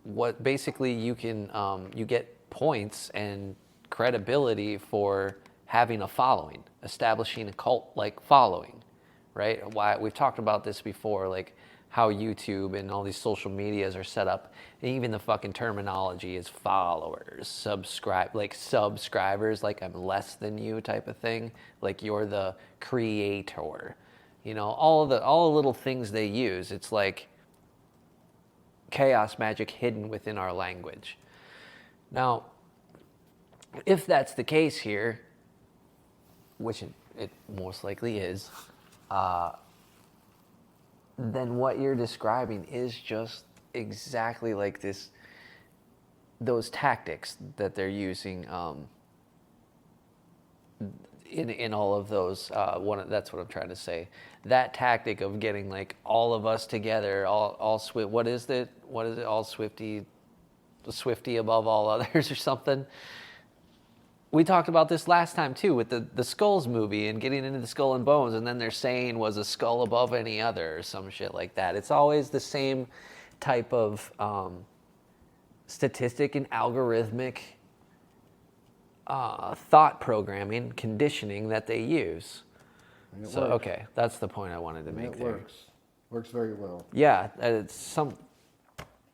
what basically you can you get points and credibility for having a following, establishing a cult-like following, right? Why we've talked about this before, like how YouTube and all these social medias are set up. And even the fucking terminology is followers, subscribers, like I'm less than you type of thing, like you're the creator. You know, all the little things they use. It's like chaos magic hidden within our language. Now, if that's the case here, which it most likely is, then what you're describing is just exactly like those tactics that they're using in all of those. That's what I'm trying to say. That tactic of getting like all of us together, all Swift. What is it? All Swifty above all others or something. We talked about this last time too with the Skulls movie and getting into the Skull and Bones, and then they're saying was a skull above any other or some shit like that. It's always the same type of statistic and algorithmic thought programming, conditioning that they use. And it So works. okay, that's the point I wanted to And make it there. Works very well. Yeah, it's some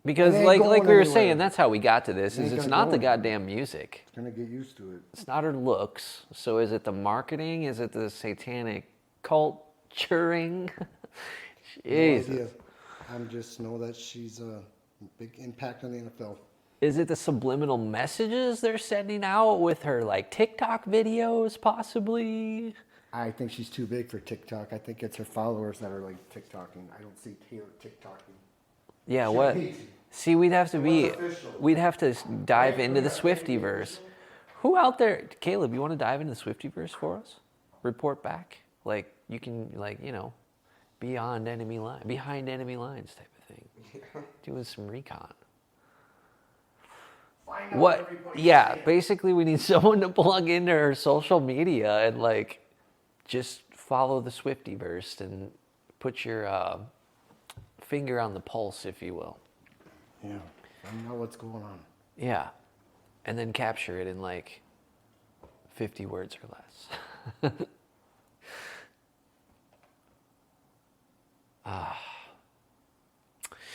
because It ain't like going we were anywhere. saying, that's how we got to this. It Is ain't it's gonna not go the anywhere. goddamn music. Gonna get used to it. It's not her looks. So is it the marketing? Is it the satanic culturing? No Jesus. idea. I just know that she's a big impact on the NFL. Is it the subliminal messages they're sending out with her like TikTok videos possibly? I think she's too big for TikTok. I think it's her followers that are like TikToking. I don't see Taylor TikToking. Yeah, She what? hates it. See, we'd have to be, official. we'd have to dive into the Swiftyverse. Who out there, Caleb, you want to dive into the Swiftyverse for us? Report back? Like, you can, like, you know, behind enemy lines type of thing. Doing some recon. What? Yeah, basically we need someone to plug into her social media and, like, just follow the Swiftyverse and put your finger on the pulse, if you will. Yeah, I know what's going on. Yeah. And then capture it in like 50 words or less.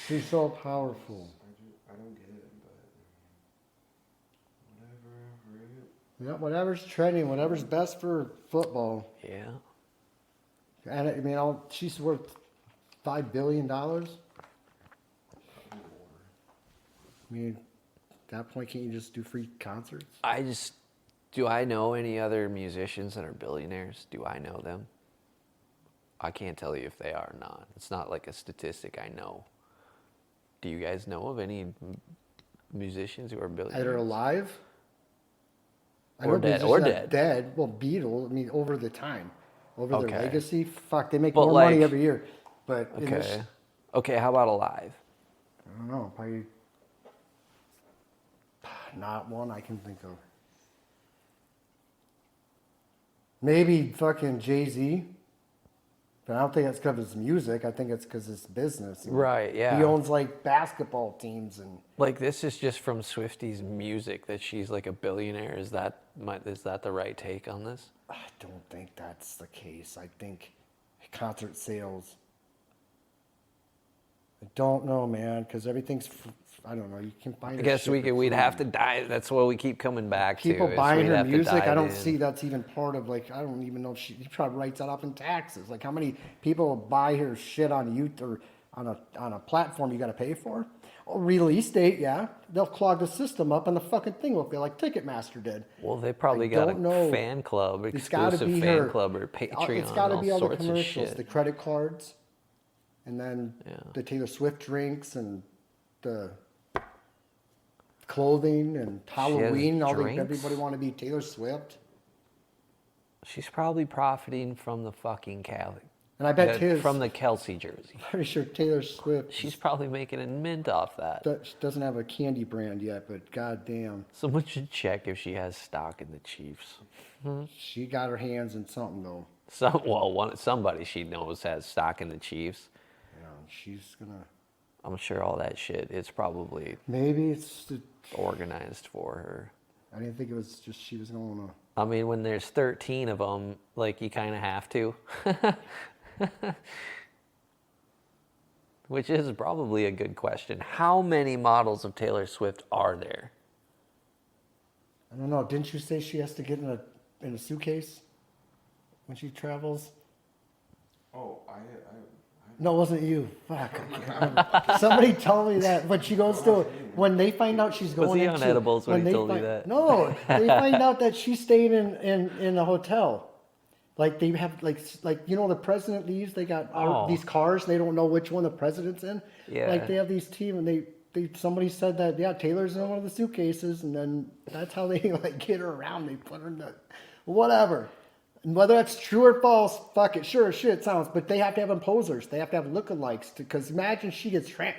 She's so powerful. I don't get it, but whatever, right? Yeah, whatever's trending, whatever's best for football. Yeah. And I mean, she's worth $5 billion. I mean, at that point, can't you just do free concerts? Do I know any other musicians that are billionaires? Do I know them? I can't tell you if they are or not. It's not like a statistic I know. Do you guys know of any musicians who are billionaires? Either alive Or dead, or dead. Dead. Well, Beatles. I mean, over the time, over their Okay. legacy. Fuck, they make But more like- money every year. But in Okay. this, Okay, how about alive? I don't know. Probably not one I can think of. Maybe fucking Jay-Z. But I don't think that's because of his music. I think it's because it's business. Right, yeah. He owns like basketball teams and. Like, this is just from Swifty's music that she's like a billionaire. Is that the right take on this? I don't think that's the case. I think concert sales. I don't know, man, because everything's. I don't know. You can find. I guess we'd have to dive. That's what we keep coming back People to. is buying we'd her have to music. I dive don't in. see that's even part of like. I don't even know if she probably writes that up in taxes. Like how many people buy her shit on YouTube or on a platform you got to pay for? Oh, release date, yeah. They'll clog the system up and the fucking thing will feel like Ticketmaster did. Well, they probably I got don't a know. fan club, It's got to exclusive be fan her club or Patreon, It's got to be all the sorts of commercials, shit. the credit cards, and then Yeah. the Taylor Swift drinks and the clothing and Halloween. drinks? Everybody want to be Taylor Swift. She's probably profiting from the fucking Cali. And I bet from the Kelsey jersey. pretty sure Taylor Swift She's probably making a mint off that. doesn't have a candy brand yet, but goddamn, Someone should check if she has stock in the Chiefs. she got her hands in something though. Somebody she knows has stock in the Chiefs. Yeah, she's gonna. I'm sure all that shit is probably Maybe it's. organized for her. I didn't think it was just she was going to. I mean, when there's 13 of them, like, you kind of have to. Which is probably a good question. How many models of Taylor Swift are there? I don't know. Didn't you say she has to get in a suitcase when she travels? Oh, No, it wasn't you. Fuck. I can't remember. Somebody told me that when she goes to when they find out she's going Was he into on edibles when he they told you find- that? No, they find out that she's staying in a hotel. Like they have like you know the president leaves. They got these cars. They don't know which one the president's in. Yeah. Like they have these team and they somebody said that Taylor's in one of the suitcases and then that's how they like get her around. They put her in the whatever. And whether that's true or false, fuck it, sure as shit sounds. But they have to have imposers. They have to have lookalikes. Because imagine she gets her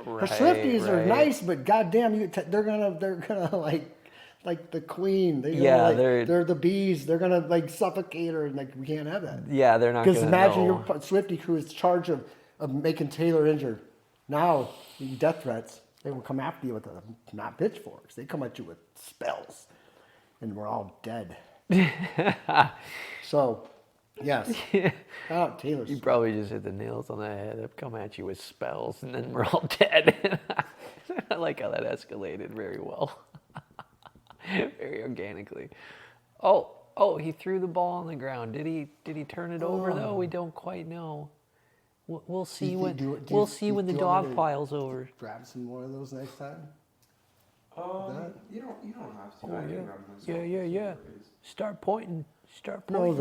Swifties are right. nice, but goddamn, they're gonna like the queen. They're the bees. They're gonna like suffocate her, and like we can't have that. Yeah, they're not going Because to imagine know. your Swiftie crew is in charge of making Taylor injured. Now, death threats. They will come after you with not pitchforks. They come at you with spells, and we're all dead. So, yes. Taylor You Swift. probably just hit the nails on the head. They've come at you with spells, and then we're all dead. I like how that escalated very well. Very organically. Oh, he threw the ball on the ground. Did he turn it over though? We don't quite know. We'll see when the dog piles over. Grab some more of those next time. you don't have to. I can grab myself. Yeah. Start pointing. No,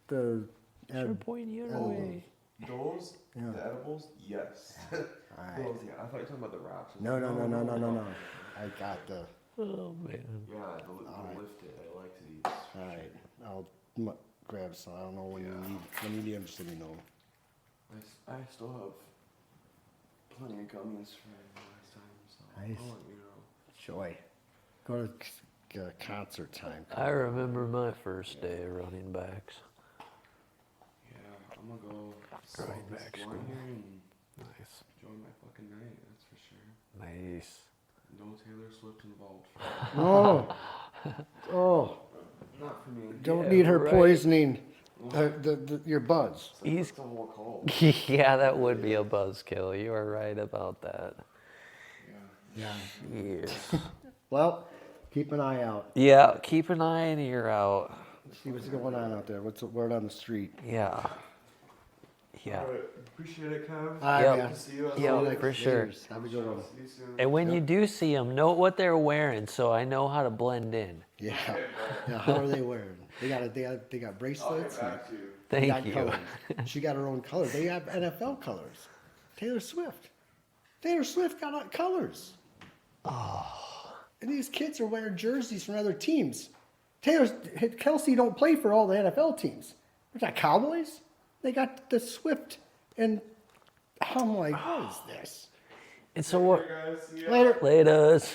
the Start pointing the other way. Those, Yeah. the edibles, yes. Alright. Those, yeah. I thought you were talking about the wraps. No. I got the. Oh man. Yeah, the lifted. I like these. All right, I'll grab some. I don't know when you need them, just let me know. I still have plenty of gummies from last time, so Nice. I'll let you know. Joy. Go to concert time. I remember my first day of running backs. Yeah, I'm gonna go smoke Right this back blunt school. here and Nice. enjoy my fucking night, that's for sure. Nice. No Taylor Swift involved. Oh, Not for me. don't Yeah, need her right. poisoning your buds. He's It's a whole cold. yeah, that would be a buzzkill. You are right about that. Yeah. Yeah. Yes. Well, Keep an eye out. Yeah, keep an eye and ear out. See what's going on out there. What's the word on the street? Yeah. Yeah. All right. Appreciate it, Kev. All right, Yep. man. Good to see you. As Yep, always. for sure. Have a good one. See you soon. And when you do see them, note what they're wearing so I know how to blend in. Yeah. Yeah. How are they wearing? They got bracelets. I'll get back to you. They Thank got you. colors. She got her own colors. They have NFL colors. Taylor Swift. Taylor Swift got colors. Oh. And these kids are wearing jerseys from other teams. Kelsey don't play for all the NFL teams. We got Cowboys. They got the Swift. And I'm like, what is this? And so what? Hey, guys. See ya. Later. Laters.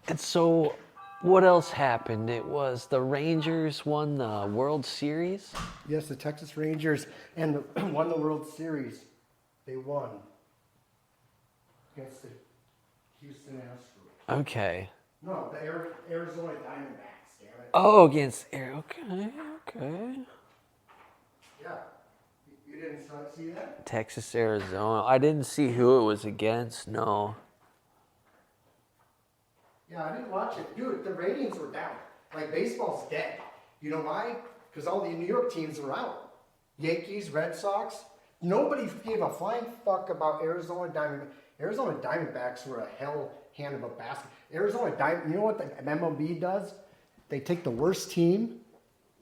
And so what else happened? It was the Rangers won the World Series. Yes, the Texas Rangers and won the World Series. They won against the Houston Astros. Okay. No, the Arizona Diamondbacks. Damn it. Oh, against Air. Okay. Yeah. You didn't see that? Texas, Arizona. I didn't see who it was against. No. Yeah, I didn't watch it. Dude, the ratings were down. Like, baseball's dead. You know why? Because all the New York teams were out. Yankees, Red Sox. Nobody gave a flying fuck about Arizona Diamondbacks. Arizona Diamondbacks were a hell hand of a basket. You know what the MLB does? They take the worst team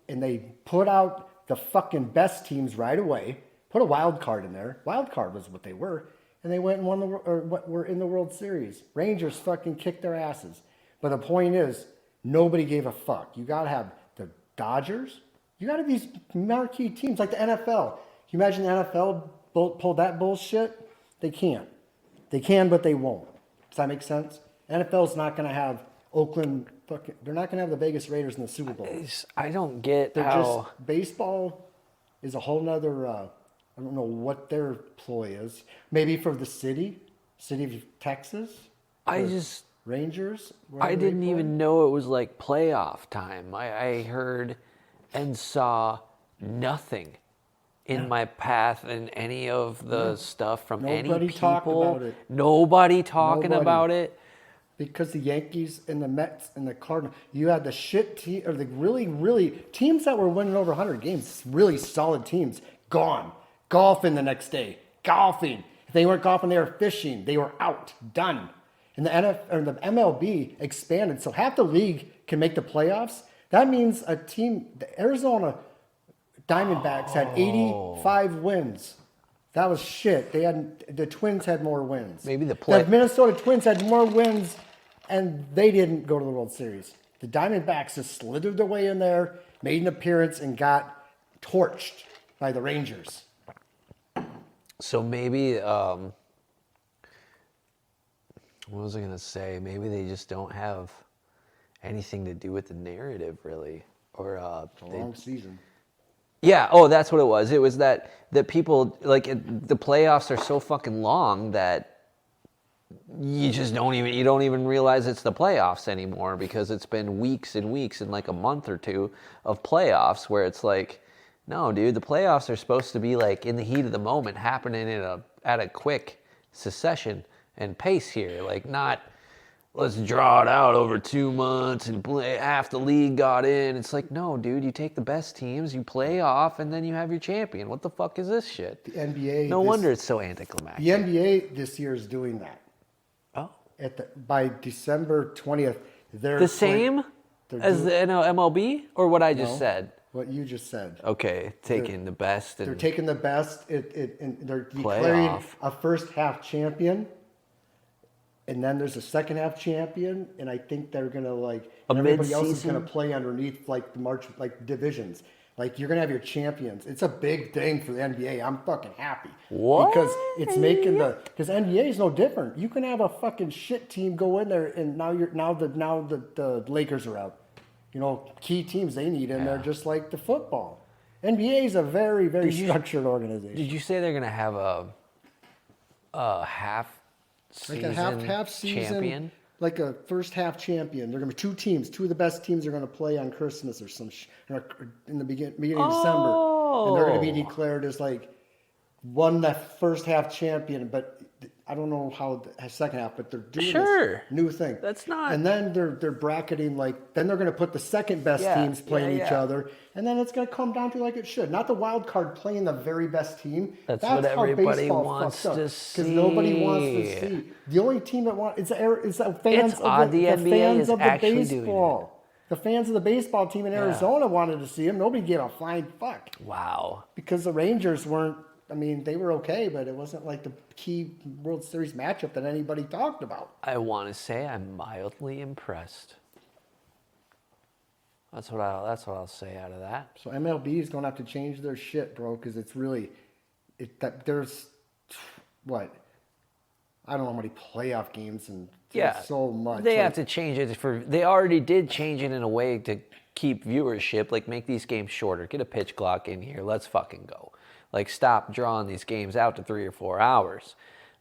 and they put out the fucking best teams right away. Put a wild card in there. Wild card was what they were. And they went and won were in the World Series. Rangers fucking kicked their asses. But the point is, nobody gave a fuck. You got to have the Dodgers. You got to have these marquee teams like the NFL. Can you imagine the NFL pulled that bullshit? They can't. They can, but they won't. Does that make sense? NFL's not going to have Oakland. They're not going to have the Vegas Raiders in the Super Bowl. I don't get They're how. just baseball is a whole nother. I don't know what their ploy is. Maybe for the city of Texas. I or just. Rangers. I didn't even know it was like playoff time. I heard and saw nothing in my path in any of the stuff from any Nobody people. talked about it. Nobody talking Nobody. about it. Because the Yankees and the Mets and the Cardinals, you had the shit team, or the really teams that were winning over 100 games, really solid teams, gone. Golfing the next day. Golfing. If they weren't golfing, they were fishing. They were out. Done. And the MLB expanded, so half the league can make the playoffs. That means a team, the Arizona Diamondbacks had 85 wins. That was shit. The Twins had more wins. Maybe the Minnesota Twins had more wins, and they didn't go to the World Series. The Diamondbacks just slithered their way in there, made an appearance, and got torched by the Rangers. So maybe, what was I going to say? Maybe they just don't have anything to do with the narrative, really. Or It's a long season. yeah, oh, that's what it was. It was that people, like, the playoffs are so fucking long that you just don't even realize it's the playoffs anymore, because it's been weeks and weeks and like a month or two of playoffs where it's like, no, dude, the playoffs are supposed to be like in the heat of the moment, happening at a quick succession and pace here, like not let's draw it out over 2 months and half the league got in. It's like, no, dude, you take the best teams, you play off, and then you have your champion. What the fuck is this shit? The NBA. No wonder it's so anticlimactic. The NBA this year is doing that. Oh, By December 20th, they're the same as the MLB, or what I just said? What you just said. Okay, taking the best. They're And taking the best. And they're declaring Playoff. a first half champion, and then there's a second half champion, and I think they're gonna and everybody else is gonna mid-season? play underneath the divisions. Like, you're gonna have your champions. It's a big thing for the NBA. I'm fucking happy. What? Because it's making because NBA is no different. You can have a fucking shit team go in there, and now the Lakers are out. You know, key teams they need in there, just like the football. NBA is a very, very structured organization. did you say they're gonna have a half Like season a half season, champion? like a first half champion. They're gonna be two teams. Two of the best teams are gonna play on Christmas or or in the beginning of December, and they're gonna be declared as like won the first half champion. But I don't know how the second half, but they're doing Sure. this new thing. That's not- And then they're bracketing then they're going to put the second best Yeah, teams playing yeah, each yeah. other, and then it's going to come down to like it should, not the wild card playing the very best team. That's what everybody baseball wants fucks up, to see. because nobody wants to see. The only team that wants is the fans It's of odd the NBA fans is of the actually doing baseball. The fans of the baseball team in Arizona wanted to see him. Nobody gave a flying fuck. Wow. Because the Rangers weren't, I mean, they were okay, but it wasn't like the key World Series matchup that anybody talked about. I want to say I'm mildly impressed. That's what I'll say out of that. So MLB is going to have to change their shit, bro, because it's really, there's, what? I don't know how many playoff games and Yeah, so much. They have to change it they already did change it in a way to keep viewership, like make these games shorter, get a pitch clock in here, let's fucking go. Like stop drawing these games out to 3 or 4 hours.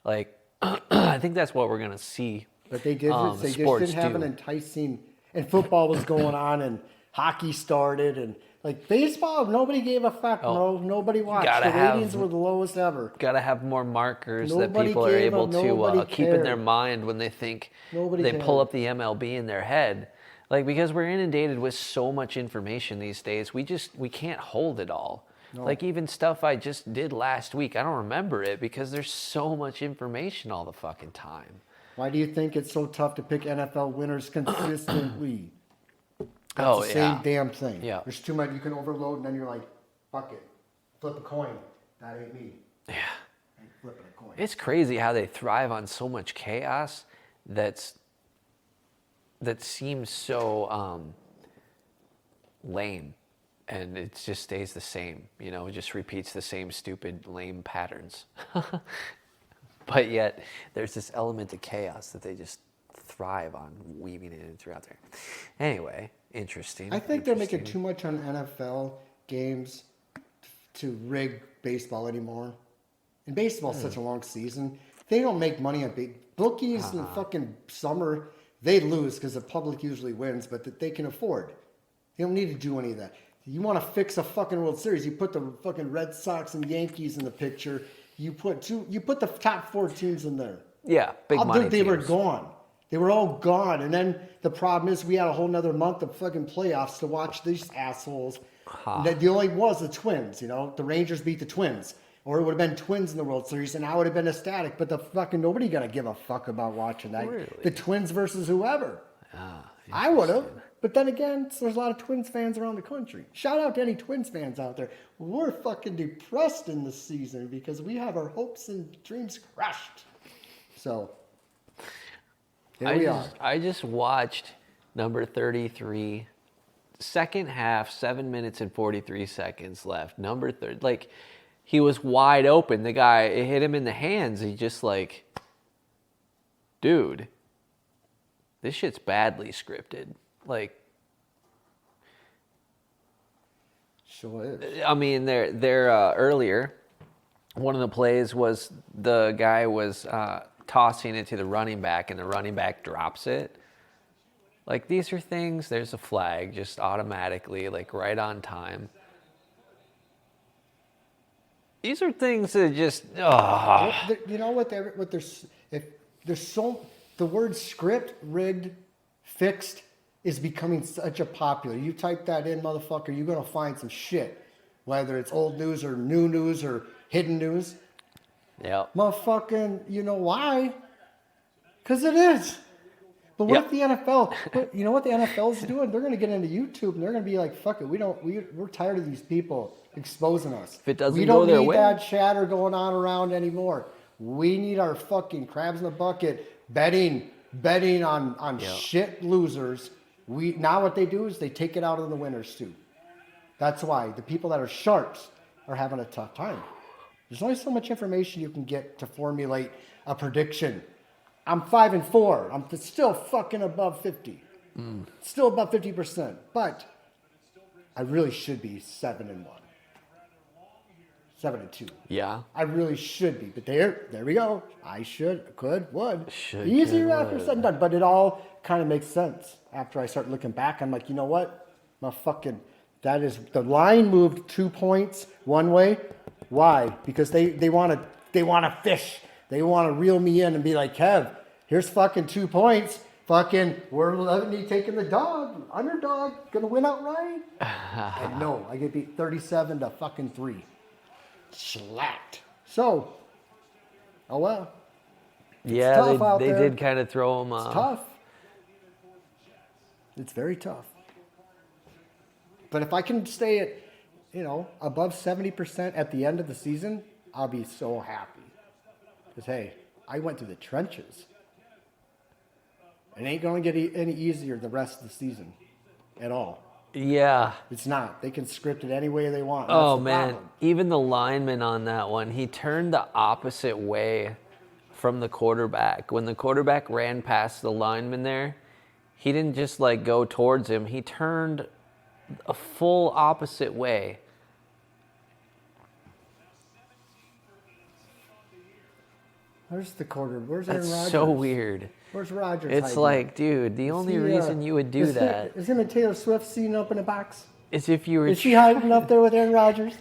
Like I think that's what we're gonna see. But they did. They just sports didn't have do. an enticing. And football was going on, and hockey started, and like baseball, nobody gave a fuck, bro. Nobody watched. gotta The ratings were the lowest ever. Gotta have more markers that Nobody people are gave able up, to nobody keep in their cared. mind when they think Nobody they pull cared. up the MLB in their head. Like because we're inundated with so much information these days, we can't hold it all. No. Like even stuff I just did last week, I don't remember it because there's so much information all the fucking time. Why do you think it's so tough to pick NFL winners consistently? That's Oh, the yeah. same damn thing. Yeah. There's too much. You can overload, and then you're like, fuck it. Flip a coin. That ain't me. Yeah. I ain't flipping a coin. It's crazy how they thrive on so much chaos that seems so lame, and it just stays the same. You know, it just repeats the same stupid, lame patterns. But yet, there's this element of chaos that they just thrive on weaving it in throughout there. Anyway, interesting. I think they're making too much on NFL games to rig baseball anymore. And baseball's such a long season. They don't make money on bookies in the fucking summer. They lose because the public usually wins, but that they can afford. They don't need to do any of that. You want to fix a fucking World Series? You put the fucking Red Sox and Yankees in the picture. You put the top 4 teams in there. Yeah, big money They were teams. gone. They were all gone. And then the problem is we had a whole nother month of fucking playoffs to watch these assholes. The only was the Twins, you know. The Rangers beat the Twins. Or it would have been Twins in the World Series, and I would have been ecstatic. But the fucking nobody gonna give a fuck about watching that. Really? The Twins versus whoever. I would have. But then again, there's a lot of Twins fans around the country. Shout out to any Twins fans out there. We're fucking depressed in this season because we have our hopes and dreams crushed. So, here we are. I just watched number 33, second half, 7 minutes and 43 seconds left. Number 30, like he was wide open. The guy, it hit him in the hands. He just like, dude, this shit's badly scripted. Like, Sure is. I mean, they're earlier, one of the plays was the guy was tossing it to the running back, and the running back drops it. Like, these are things, there's a flag just automatically, like right on time. These are things that just, You know what? The word script, rigged, fixed is becoming such a popular. You type that in, motherfucker, you're gonna find some shit, whether it's old news or new news or hidden news. yeah. Motherfucking, you know why? Because it is. But what if the NFL? You know what the NFL is doing? They're gonna get into YouTube and they're gonna be like, "Fuck it, we're tired of these people exposing us. If it doesn't we go don't their need way." that chatter going on around anymore. We need our fucking crabs in the bucket betting on shit losers. Now what they do is they take it out on the winners too. That's why the people that are sharps are having a tough time. There's only so much information you can get to formulate a prediction. I'm 5-4. I'm still fucking above 50. Still above 50%. But I really should be 7-1. 7-2. Yeah. I really should be. But there we go. I would. Should, Easier could, after would. said and done. But it all kind of makes sense after I start looking back. I'm like, you know what? That is, the line moved 2 points one way. Why? Because they want to fish They want to reel me in and be like, Kev, here's fucking 2 points. Fucking, we're letting me taking the dog, underdog, gonna win outright. And no, I get beat 37 to fucking 3. Slapped. So, oh well. Yeah, tough out they there. did kind of throw him. It's tough. It's very tough. But if I can stay at, above 70% at the end of the season, I'll be so happy. Because, hey, I went through the trenches. It ain't going to get any easier the rest of the season at all. Yeah. It's not. They can script it any way they want. Oh, That's the man. problem. Even the lineman on that one, he turned the opposite way from the quarterback. When the quarterback ran past the lineman there, he didn't just go towards him. He turned a full opposite way. Where's the quarter? Where's Aaron That's Rodgers? so weird. Where's Rodgers? It's hiding? dude, the only Is he, reason you would do is that Is him and Taylor Swift sitting up in a box? is if you were Is she hiding up there with Aaron Rodgers?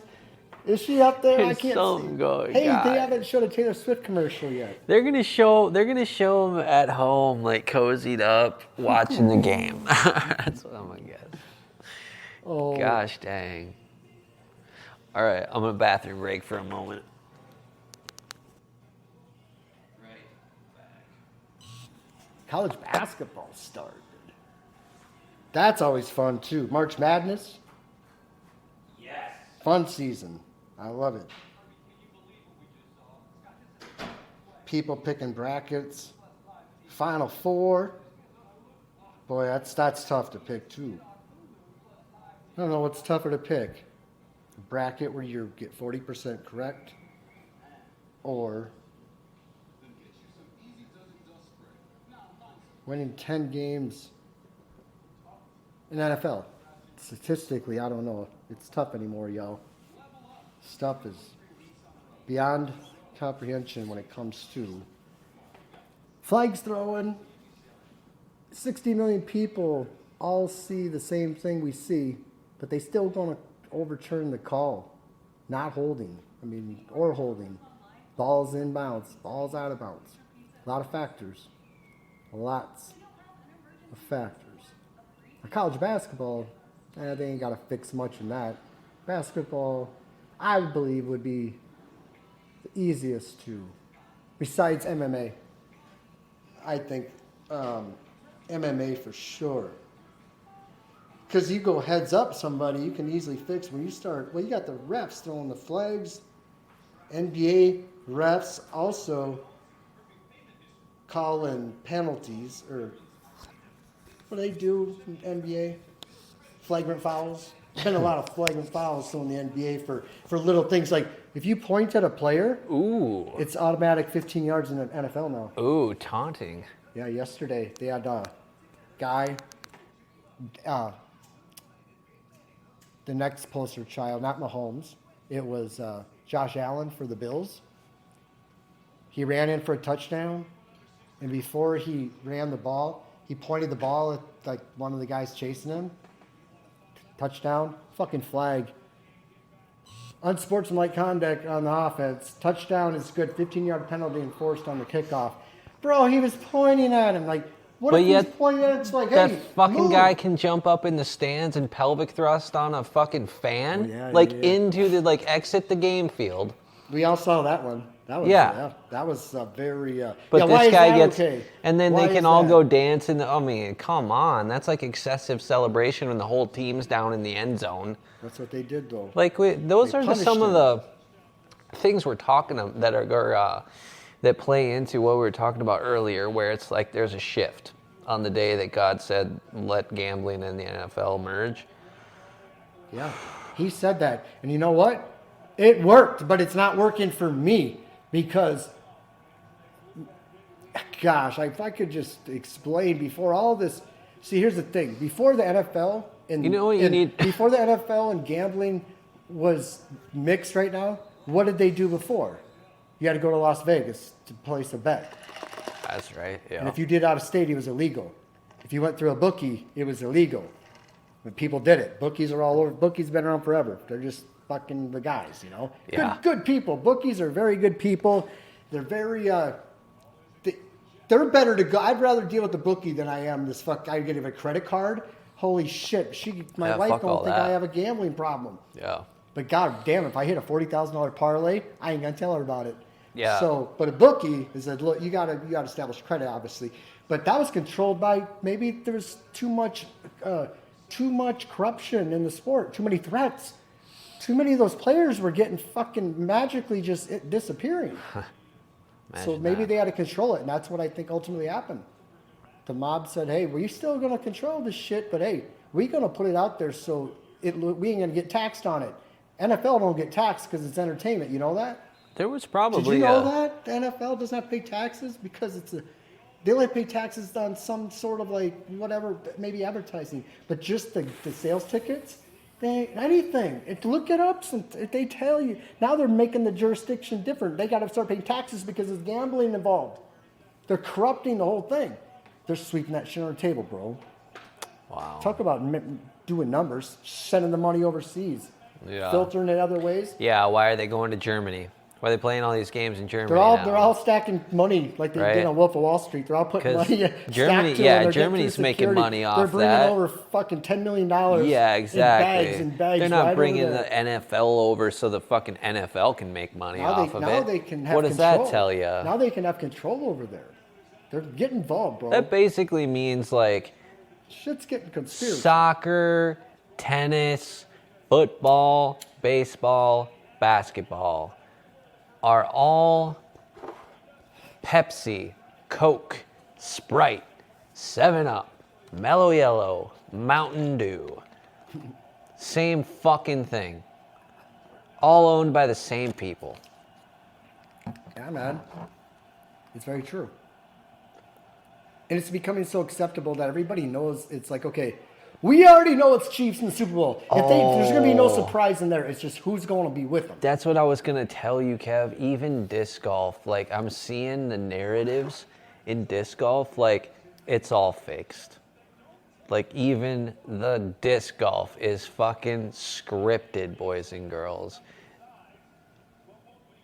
Is she up there? I There's can't something see. going Hey, on. they haven't showed a Taylor Swift commercial yet. They're gonna show him at home, cozied up, watching the game. That's what I'm gonna guess. Oh, Gosh dang. All right, I'm gonna bathroom break for a moment. college basketball started. That's always fun too. March Madness. Yes. Fun season. I love it. People picking brackets. Final Four. Boy, that's tough to pick too. I don't know what's tougher to pick. A bracket where you get 40% correct, or winning 10 games in NFL. Statistically, I don't know. It's tough anymore, yo. Stuff is beyond comprehension when it comes to flags throwing. 60 million people all see the same thing we see, but they still going to overturn the call. Not holding. Or holding. Balls in bounds. Balls out of bounds. A lot of factors. Lots of factors. College basketball, they ain't got to fix much in that. Basketball, I believe, would be the easiest to, besides MMA. I think MMA for sure. Because you go heads up somebody, you can easily fix. When you start, you got the refs throwing the flags. NBA refs also calling penalties, or what do they do in NBA? Flagrant fouls. There's been a lot of flagrant fouls thrown in the NBA for little things like if you point at a player, Ooh. it's automatic 15 yards in the NFL now. Ooh, taunting. Yeah, yesterday they had a guy, the next poster child, not Mahomes. It was Josh Allen for the Bills. He ran in for a touchdown, and before he ran the ball, he pointed the ball at one of the guys chasing him. Touchdown, fucking flag. Unsportsmanlike conduct on the offense. Touchdown is good. 15-yard penalty enforced on the kickoff. Bro, he was pointing at him. What But if yet, he's pointing at him? It's like, That hey, fucking move. guy can jump up in the stands and pelvic thrust on a fucking fan, Oh, yeah. into the exit the game field. We all saw that one. That was Yeah. That was very. But why this is guy that gets, okay? and then Why they can is all that? go dance in the. Come on, that's excessive celebration when the whole team's down in the end zone. That's what they did, though. Those They are punished some of him. the things we're talking of that are that play into what we were talking about earlier, where it's there's a shift on the day that God said, "Let gambling and the NFL merge." Yeah, he said that, and you know what? It worked, but it's not working for me because, gosh, if I could just explain before all this. See, here's the thing: before the NFL and You know what you need? before the NFL and gambling was mixed right now. What did they do before? You had to go to Las Vegas to place a bet. That's right. Yeah. And if you did out of state, it was illegal. If you went through a bookie, it was illegal. But people did it. Bookies are all over. Bookies been around forever. They're just fucking the guys, Yeah. Good people. Bookies are very good people. They're very they're better to go. I'd rather deal with the bookie than I am this fuck. I get a credit card. Holy shit! My Yeah, wife fuck all don't think that. I have a gambling problem. Yeah. But god damn, if I hit a $40,000 parlay, I ain't gonna tell her about it. Yeah. So, but a bookie is that look, you gotta establish credit, obviously. But that was controlled by maybe there's too much corruption in the sport, too many threats. Too many of those players were getting fucking magically just disappearing. So maybe they had to control it, and that's what I think ultimately happened. The mob said, "Hey, we're still going to control this shit, but hey, we're going to put it out there so we ain't going to get taxed on it." NFL don't get taxed because it's entertainment. You know that? There was probably. Did you know that the NFL does not pay taxes because they only pay taxes on some sort of like whatever, maybe advertising, but just the sales tickets. Anything. Look it up. They tell you. Now they're making the jurisdiction different. They got to start paying taxes because there's gambling involved. They're corrupting the whole thing. They're sweeping that shit on the table, bro. Wow. Talk about doing numbers, sending the money overseas, filtering it other ways. Yeah, why are they going to Germany? Why are they playing all these games in Germany? They're all stacking money like they did on Wolf of Wall Street. They're all putting money. Germany, Germany's making money off that. They're bringing over fucking $10 million. Yeah, exactly. In bags They're not right bringing over the NFL over so the fucking NFL can make money off of now it. they can have What does control. that tell you? Now they can have control over there. They're getting involved, bro. That basically means like Shit's getting conspiracy. soccer, tennis, football, baseball, basketball are all Pepsi, Coke, Sprite, 7-Up, Mellow Yellow, Mountain Dew. Same fucking thing. All owned by the same people. Yeah, man. It's very true. And it's becoming so acceptable that everybody knows it's like, okay, we already know it's Chiefs in the Super Bowl. There's going to be no surprise in there. It's just who's going to be with them. That's what I was going to tell you, Kev. Even disc golf, like I'm seeing the narratives in disc golf, like it's all fixed. Like even the disc golf is fucking scripted, boys and girls.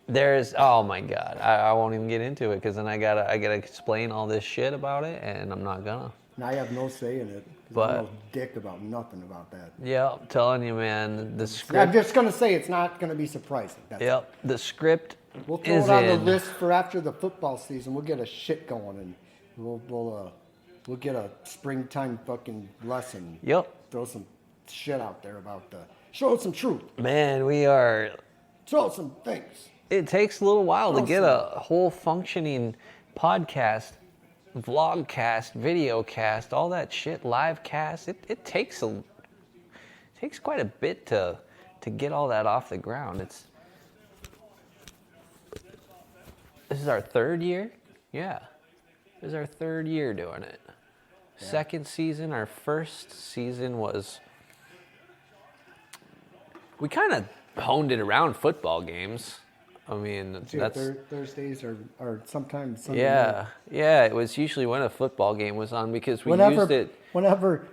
Oh my God, I won't even get into it because then I gotta explain all this shit about it, and I'm not gonna. Now I have no say in it. But I'm no dick about nothing about that. Yeah, I'm telling you, man, the Yeah, script. I'm just gonna say it's not gonna be surprising. Yep, the script We'll throw is it on the in. list for after the football season. We'll get a shit going and we'll get a springtime fucking lesson. Yep, Throw some shit out there about show some truth. man, we are. Throw some things. It takes a little while to Awesome. get a whole functioning podcast, vlogcast, videocast, all that shit, live cast. It takes quite a bit to get all that off the ground. This is our third year? Yeah. This is our third year doing it. Yeah. Second season, our first season was, we kind of honed it around football games. I mean, that's Thursdays or sometimes Sunday yeah, night. yeah. It was usually when a football game was on because we used it. Whenever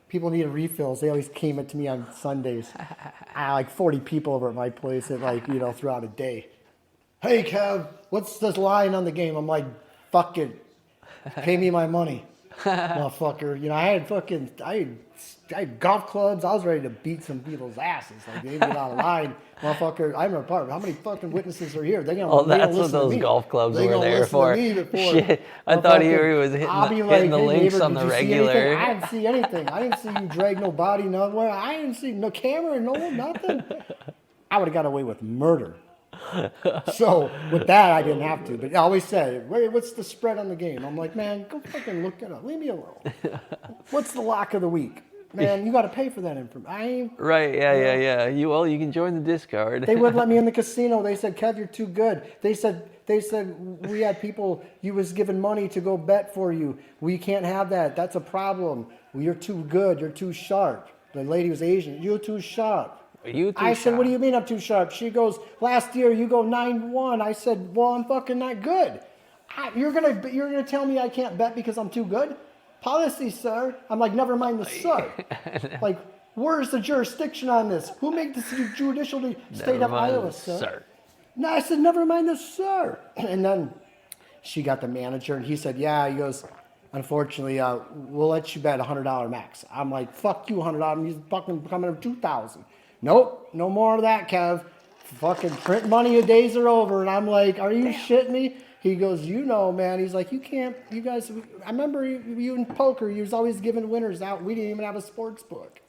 people needed refills, they always came up to me on Sundays. I had like 40 people over at my place at throughout a day. Hey Kev, what's this line on the game? I'm like, fuck it, pay me my money, motherfucker. I had golf clubs. I was ready to beat some people's asses. Like they get out of line, motherfucker. I'm a part. How many fucking witnesses are here? They gonna. That's what those golf clubs were there for. Shit, I thought he was hitting the links on the regular. I didn't see anything. I didn't see you drag no body nowhere. I didn't see no camera, nothing. I would have got away with murder. So with that, I didn't have to. But I always said, what's the spread on the game? I'm like, man, go fucking look it up. Leave me alone. What's the lock of the week? Man, you got to pay for that information. Right, yeah. You can join the Discord. They wouldn't let me in the casino. They said, Kev, you're too good. They said we had people, you was giving money to go bet for you. We can't have that. That's a problem. Well, you're too good. You're too sharp. The lady was Asian. You're too sharp. I said, what do you mean I'm too sharp? She goes, last year you go 9-1. I said, well, I'm fucking not good. You're gonna tell me I can't bet because I'm too good? Policy, sir. I'm like, never mind the sir. Like, where's the jurisdiction on this? Who made this judicial state of Iowa, sir? No, I said, never mind this, sir. And then she got the manager, and he said, yeah, he goes, unfortunately, we'll let you bet $100 max. I'm like, fuck you, $100. He's fucking coming to 2,000. Nope, no more of that, Kev. Fucking print money, your days are over. And I'm like, are you shitting me? He goes, you know, man. He's like, you can't, you guys, I remember you in poker, you was always giving winners out. We didn't even have a sports book.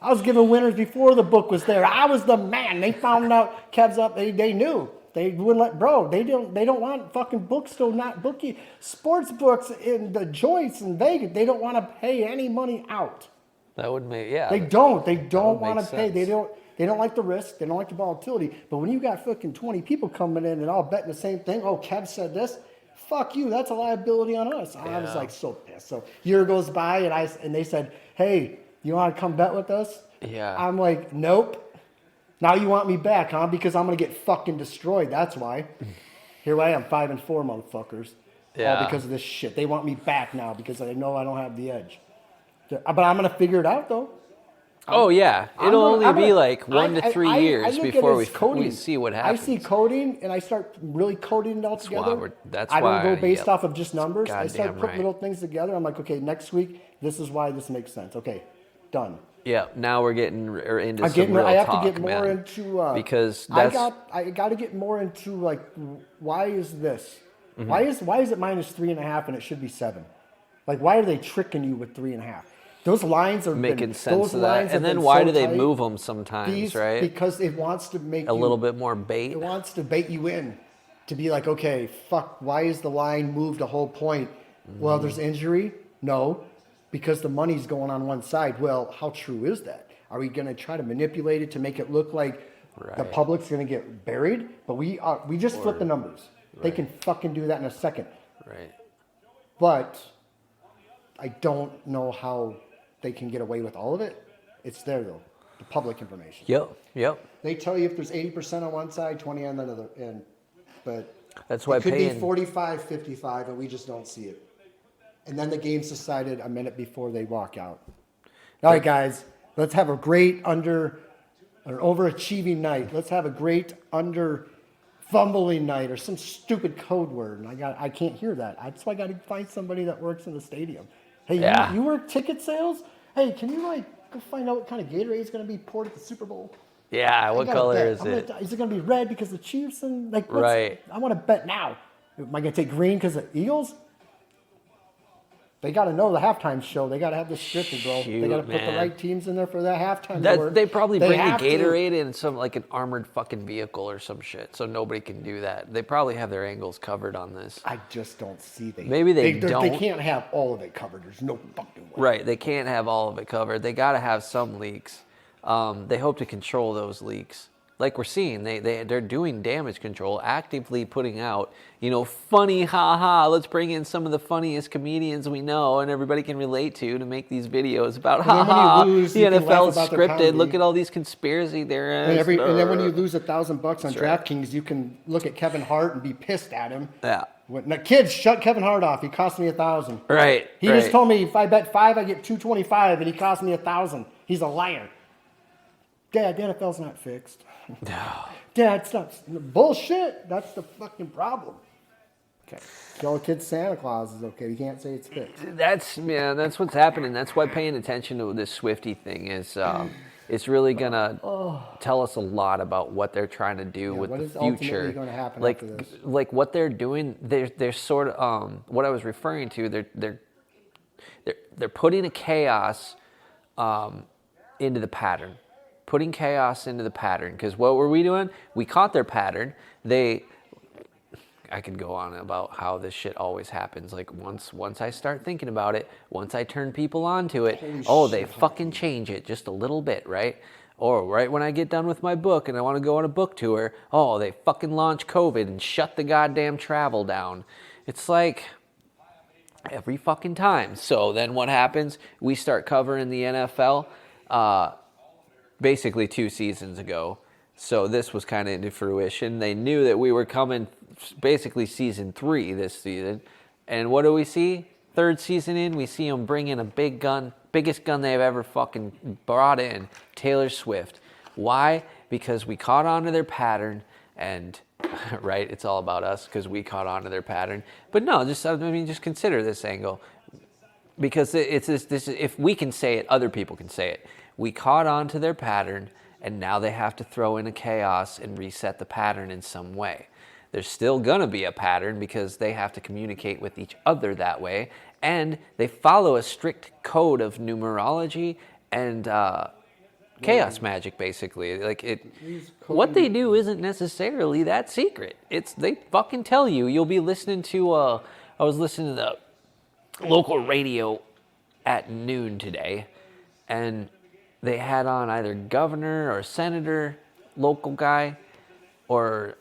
I was giving winners before the book was there. I was the man. They found out Kev's up. They knew. They wouldn't let, bro. They don't want fucking books still not bookie. Sports books in the joints in Vegas. They don't want to pay any money out. That would make, yeah. They don't. They don't would want make to pay. sense. They don't like the risk. They don't like the volatility. But when you got fucking 20 people coming in and all betting the same thing, oh, Kev said this. Fuck you. That's a liability on us. I was like so pissed. So year goes by and they said, hey, you want to come bet with us? Yeah. I'm like, nope. Now you want me back, huh? Because I'm gonna get fucking destroyed. That's why. Here I am, 5-4, motherfuckers. Yeah. All because of this shit. They want me back now because they know I don't have the edge. But I'm gonna figure it out though. Oh yeah, it'll only be like 1 to 3 years I look before at it as coding. we see what happens. I see coding and I start really coding it all together. That's I why, don't go based yep. off of just numbers. I start Goddamn putting right. little things together. I'm like, okay, next week, this is why this makes sense. Okay, done. Yeah, now we're getting into I some real I have talk, to get more man. into because that's I got to get more into like why is this? Mm-hmm. Why is it minus 3.5 and it should be 7? Like why are they tricking you with 3.5? Those lines are making sense of that. And then why do they move them sometimes, right? Because it wants to make a little bit more bait. It wants to bait you in to be like, okay, fuck, why is the line moved a whole point? Well, there's injury? No. Because the money's going on one side. Well, how true is that? Are we going to try to manipulate it to make it look like the public's going to get buried? But we just flip the numbers. They can fucking do that in a second. Right. But I don't know how they can get away with all of it. It's there though, the public information. Yep. They tell you if there's 80% on one side, 20 on the other end. But that's why it could be 45-55 and we just don't see it. And then the game's decided a minute before they walk out. All right, guys, let's have a great overachieving night. Let's have a great fumbling night or some stupid code word. And I can't hear that. That's why I got to find somebody that works in the stadium. Hey, you work ticket sales? Hey, can you go find out what kind of Gatorade is going to be poured at the Super Bowl? Yeah, what color is it? Is it going to be red because the Chiefs and right? I want to bet now. Am I going to take green because of Eagles? They got to know the halftime show. They got to have this scripted, bro. They got to put the right teams in there for that halftime. They probably bring the Gatorade in some like an armored fucking vehicle or some shit, so nobody can do that. They probably have their angles covered on this. I just don't see that. Maybe they don't. They can't have all of it covered. There's no fucking way. Right, they can't have all of it covered. They got to have some leaks. They hope to control those leaks. Like we're seeing, they're doing damage control, actively putting out, funny, haha, let's bring in some of the funniest comedians we know and everybody can relate to make these videos about, haha, the NFL's scripted, look at all these conspiracy theorists. And then when you lose $1,000 on DraftKings, you can look at Kevin Hart and be pissed at him. Yeah. Now, kids, shut Kevin Hart off. He cost me $1,000. Right. He just told me if I bet 5, I get $225, and he cost me $1,000. He's a liar. Dad, the NFL's not fixed. No. Dad, it's not bullshit. That's the fucking problem. Okay. Tell a kid Santa Claus is okay. You can't say it's fixed. That's what's happening. That's why paying attention to this Swifty thing is it's really gonna tell us a lot about what they're trying to do with the future. Going to happen like after this? like what they're doing. They're sort of what I was referring to. They're putting a chaos into the pattern. Putting chaos into the pattern. Because what were we doing? We caught their pattern. I could go on about how this shit always happens. Like once I start thinking about it, once I turn people onto it, they fucking change it just a little bit, right? Or right when I get done with my book and I want to go on a book tour, they fucking launch COVID and shut the goddamn travel down. It's like every fucking time. So then what happens? We start covering the NFL. Basically 2 seasons ago. So this was kind of into fruition. They knew that we were coming basically season 3 this season. And what do we see? 3rd season in, we see them bring in a big gun, biggest gun they've ever fucking brought in, Taylor Swift. Why? Because we caught on to their pattern. and right, it's all about us because we caught on to their pattern. But no, just consider this angle, because it's this. If we can say it, other people can say it. We caught on to their pattern, and now they have to throw in a chaos and reset the pattern in some way. There's still gonna be a pattern because they have to communicate with each other that way, and they follow a strict code of numerology and chaos magic, basically. What they do isn't necessarily that secret. They fucking tell you. You'll be listening to. I was listening to the local radio at noon today, and they had on either governor or senator, local guy, or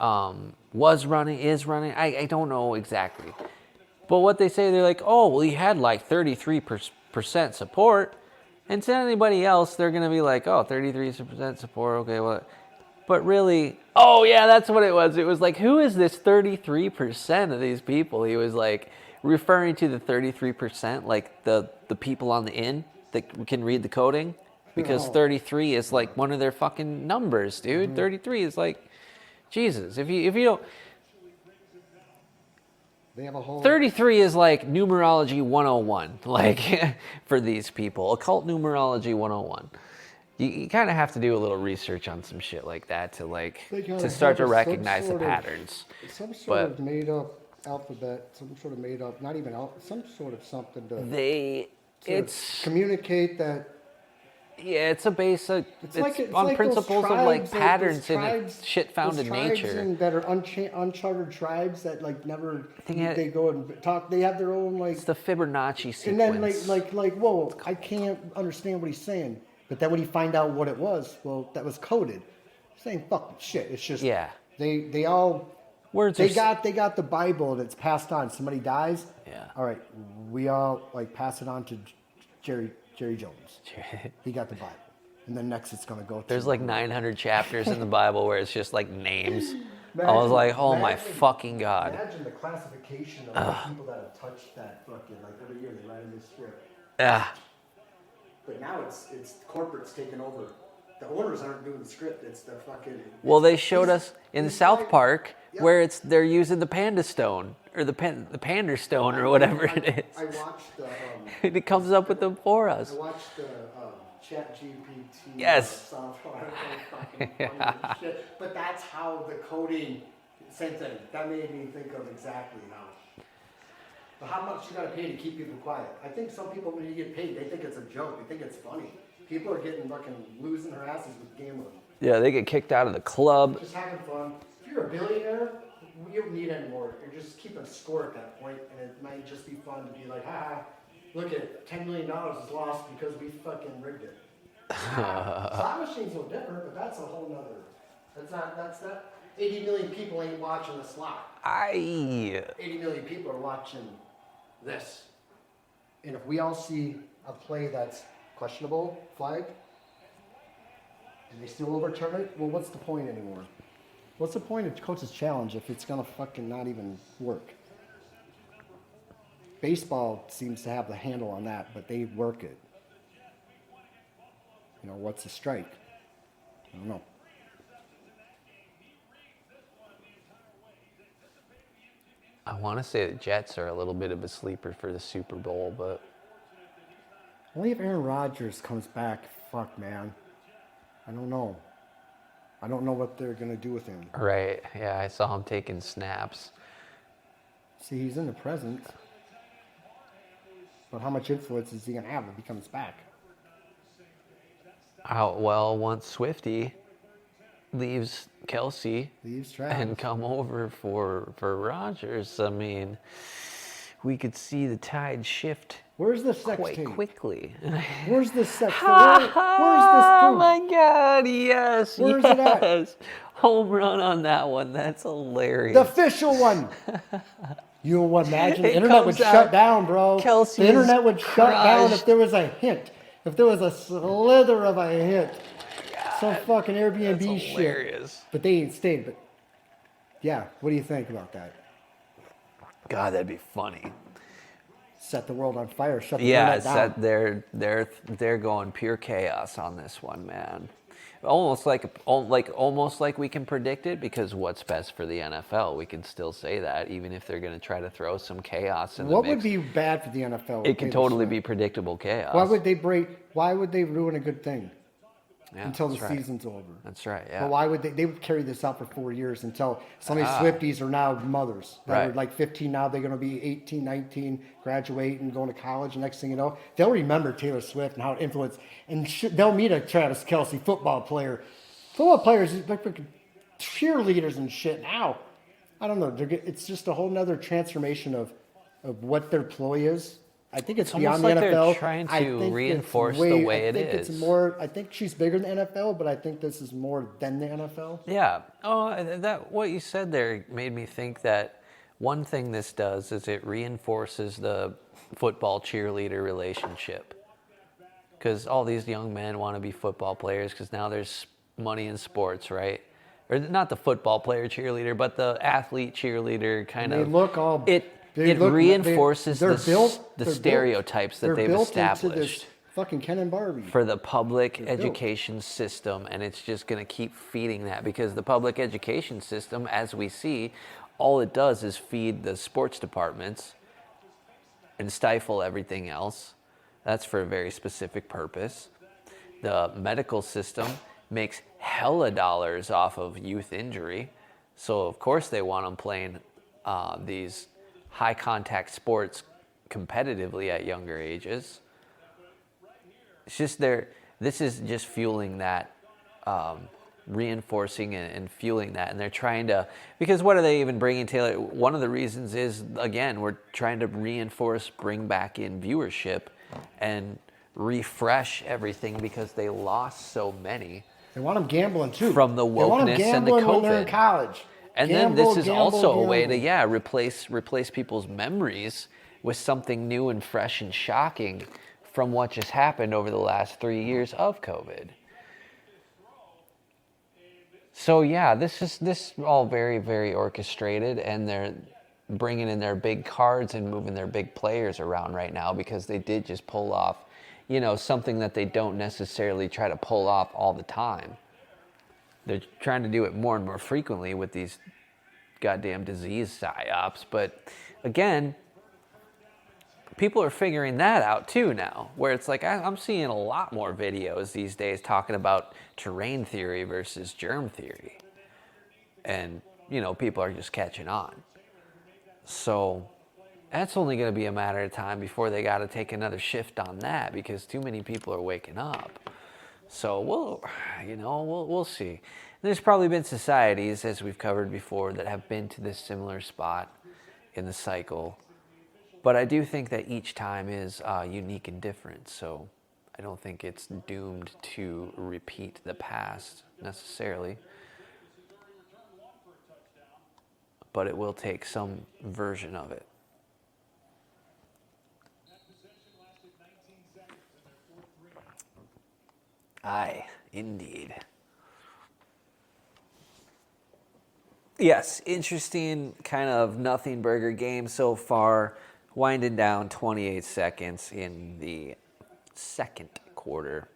is running. I don't know exactly. But what they say, they're like, oh, well, he had like 33% support. And to anybody else, they're going to be like, oh, 33% support, okay, what? But really, oh, yeah, that's what it was. It was like, who is this 33% of these people? He was like referring to the 33%, like the people on the inn that can read the coding. Because 33 is like one of their fucking numbers, dude. Mm-hmm. 33 is like, Jesus, if you don't... They have a whole... 33 is like numerology 101, like for these people. Occult numerology 101. You kind of have to do a little research on some shit like that to start to recognize the patterns. Some sort of made up alphabet, some sort of made up, not even some sort of something to communicate that. Yeah, it's a base. It's on like principles of like patterns and shit found in nature. That are uncharted tribes that like never they go and talk. They have their own like. It's the Fibonacci sequence. And then like whoa, I can't understand what he's saying. But then when you find out what it was, well, that was coded. Saying fucking shit. It's just They all words. They got the Bible that's passed on. Somebody dies. Yeah. All right, we all like pass it on to Jerry Jones. He got the Bible. And then next it's going to go to... There's like 900 chapters in the Bible where it's just like names. I was like, oh my fucking God. Imagine the classification of the people that have touched that fucking... Like every year they write a new script. Yeah. But now it's corporate's taking over. The owners aren't doing the script. It's the fucking... Well, they showed us in South Park where they're using the panda stone. Or the pander stone or whatever it is. I watched the... it comes up with them for us. I watched the ChatGPT. Yes. Software. Shit. But that's how the coding... Same thing. That made me think of exactly how... But how much you got to pay to keep people quiet? I think some people, when you get paid, they think it's a joke. They think it's funny. People are getting fucking losing their asses with gambling. Yeah, they get kicked out of the club. Just having fun. If you're a billionaire... You don't need any more. You're just keeping score at that point, and it might just be fun to be like, haha, look at $10 million is lost because we fucking rigged it. Slot machine's no different, but that's a whole nother. That's not 80 million people ain't watching the slot. 80 million people are watching this. And if we all see a play that's questionable, flag, and they still overturn it, well, what's the point anymore? What's the point of coach's challenge if it's gonna fucking not even work? Baseball seems to have the handle on that, but they work it. You know, what's a strike? I don't know. I want to say the Jets are a little bit of a sleeper for the Super Bowl, but... Only if Aaron Rodgers comes back, fuck, man. I don't know. I don't know what they're going to do with him. Right, yeah, I saw him taking snaps. See, he's in the present. But how much influence is he going to have if he comes back? Well, once Swifty leaves Kelsey and come over for Rodgers, I mean, we could see the tide shift. Where's the sex quite tape? Quickly. Where's the sex tape? Where's this proof? Oh my God! Yes. Where's it at? Home run on that one. That's hilarious. The official one. You know what? Imagine the internet would shut down, bro. The internet would shut down if there was a hint. If there was a slither of a hint. God, some fucking Airbnb shit. Hilarious. But they ain't stayed. But yeah, what do you think about that? God, that'd be funny. Set the world on fire. Shut the internet down. They're going pure chaos on this one, man. almost like we can predict it, because what's best for the NFL, we can still say that, even if they're going to try to throw some chaos in the What mix. would be bad for the NFL? It can totally be predictable chaos. Why would they ruin a good thing Yeah, until the that's right. season's over? That's right. Yeah. But why would they would carry this out for 4 years until some of these Swifties are now mothers that Right. are like 15 now, they're going to be 18, 19, graduate and going to college. And next thing you know, they'll remember Taylor Swift and how it influenced. And they'll meet a Travis Kelce football player. Football players, like freaking cheerleaders and shit now. I don't know. It's just a whole nother transformation of what their ploy is. I think it's beyond almost the like NFL. they're trying to reinforce the way it is. It's more. I think she's bigger than the NFL, but I think this is more than the NFL. Yeah. Oh, that what you said there made me think that one thing this does is it reinforces the football cheerleader relationship. Because all these young men want to be football players, because now there's money in sports, right? Or not the football player cheerleader, but the athlete cheerleader kind of. They look all. It reinforces they're the built, stereotypes that they've established into this fucking Ken and Barbie. for the public education system, and it's just going to keep feeding that, because the public education system, as we see, all it does is feed the sports departments and stifle everything else. That's for a very specific purpose. The medical system makes hella dollars off of youth injury, so of course they want them playing these high contact sports competitively at younger ages. It's just this is just fueling that, reinforcing and fueling that. And they're trying to, because what are they even bringing Taylor? One of the reasons is, again, we're trying to bring back in viewership and refresh everything, because they lost so many. They want them gambling too. From the They want them wokeness and the gambling when they're in COVID. college. And then this is also a way to, replace people's memories with something new and fresh and shocking from what just happened over the last 3 years of COVID. So yeah, this is all very, very orchestrated, and they're bringing in their big cards and moving their big players around right now, because they did just pull off, something that they don't necessarily try to pull off all the time. They're trying to do it more and more frequently with these goddamn disease psyops. But again, people are figuring that out too now, where it's like I'm seeing a lot more videos these days talking about terrain theory versus germ theory. And, people are just catching on. So that's only going to be a matter of time before they got to take another shift on that, because too many people are waking up. So we'll see. There's probably been societies, as we've covered before, that have been to this similar spot in the cycle. But I do think that each time is unique and different. So I don't think it's doomed to repeat the past necessarily. But it will take some version of it. Aye, indeed. Yes, interesting kind of nothing burger game so far. Winding down 28 seconds in the second quarter.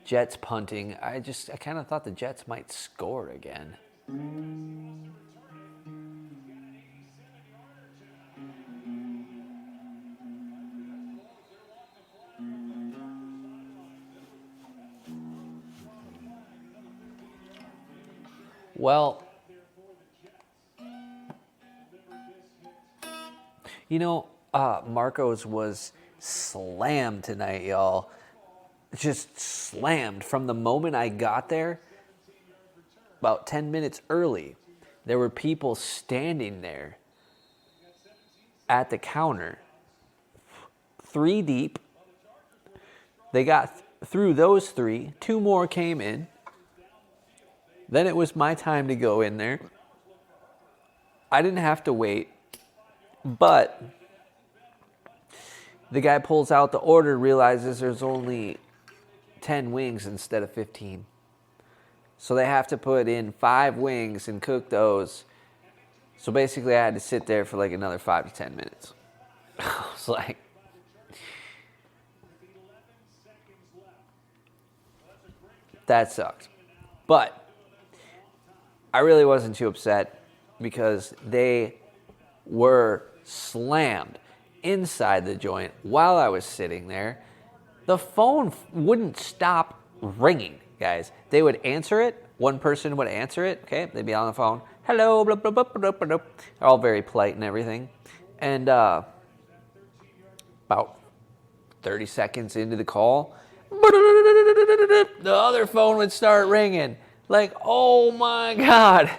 Jets punting. I kind of thought the Jets might score again. Well, Marcos was slammed tonight, y'all. Just slammed. From the moment I got there, about 10 minutes early, there were people standing there at the counter, 3 deep. They got through those 3. 2 more came in. Then it was my time to go in there. I didn't have to wait, but the guy pulls out the order, realizes there's only 10 wings instead of 15. So they have to put in 5 wings and cook those. So basically I had to sit there for like another 5 to 10 minutes. I was like, that sucked. But I really wasn't too upset because they were slammed inside the joint while I was sitting there. The phone wouldn't stop ringing, guys. They would answer it. One person would answer it, okay? They'd be on the phone. Hello, blah, blah, blah, blah, blah, blah. They're all very polite and everything. And about 30 seconds into the call, the other phone would start ringing. Like, oh my God.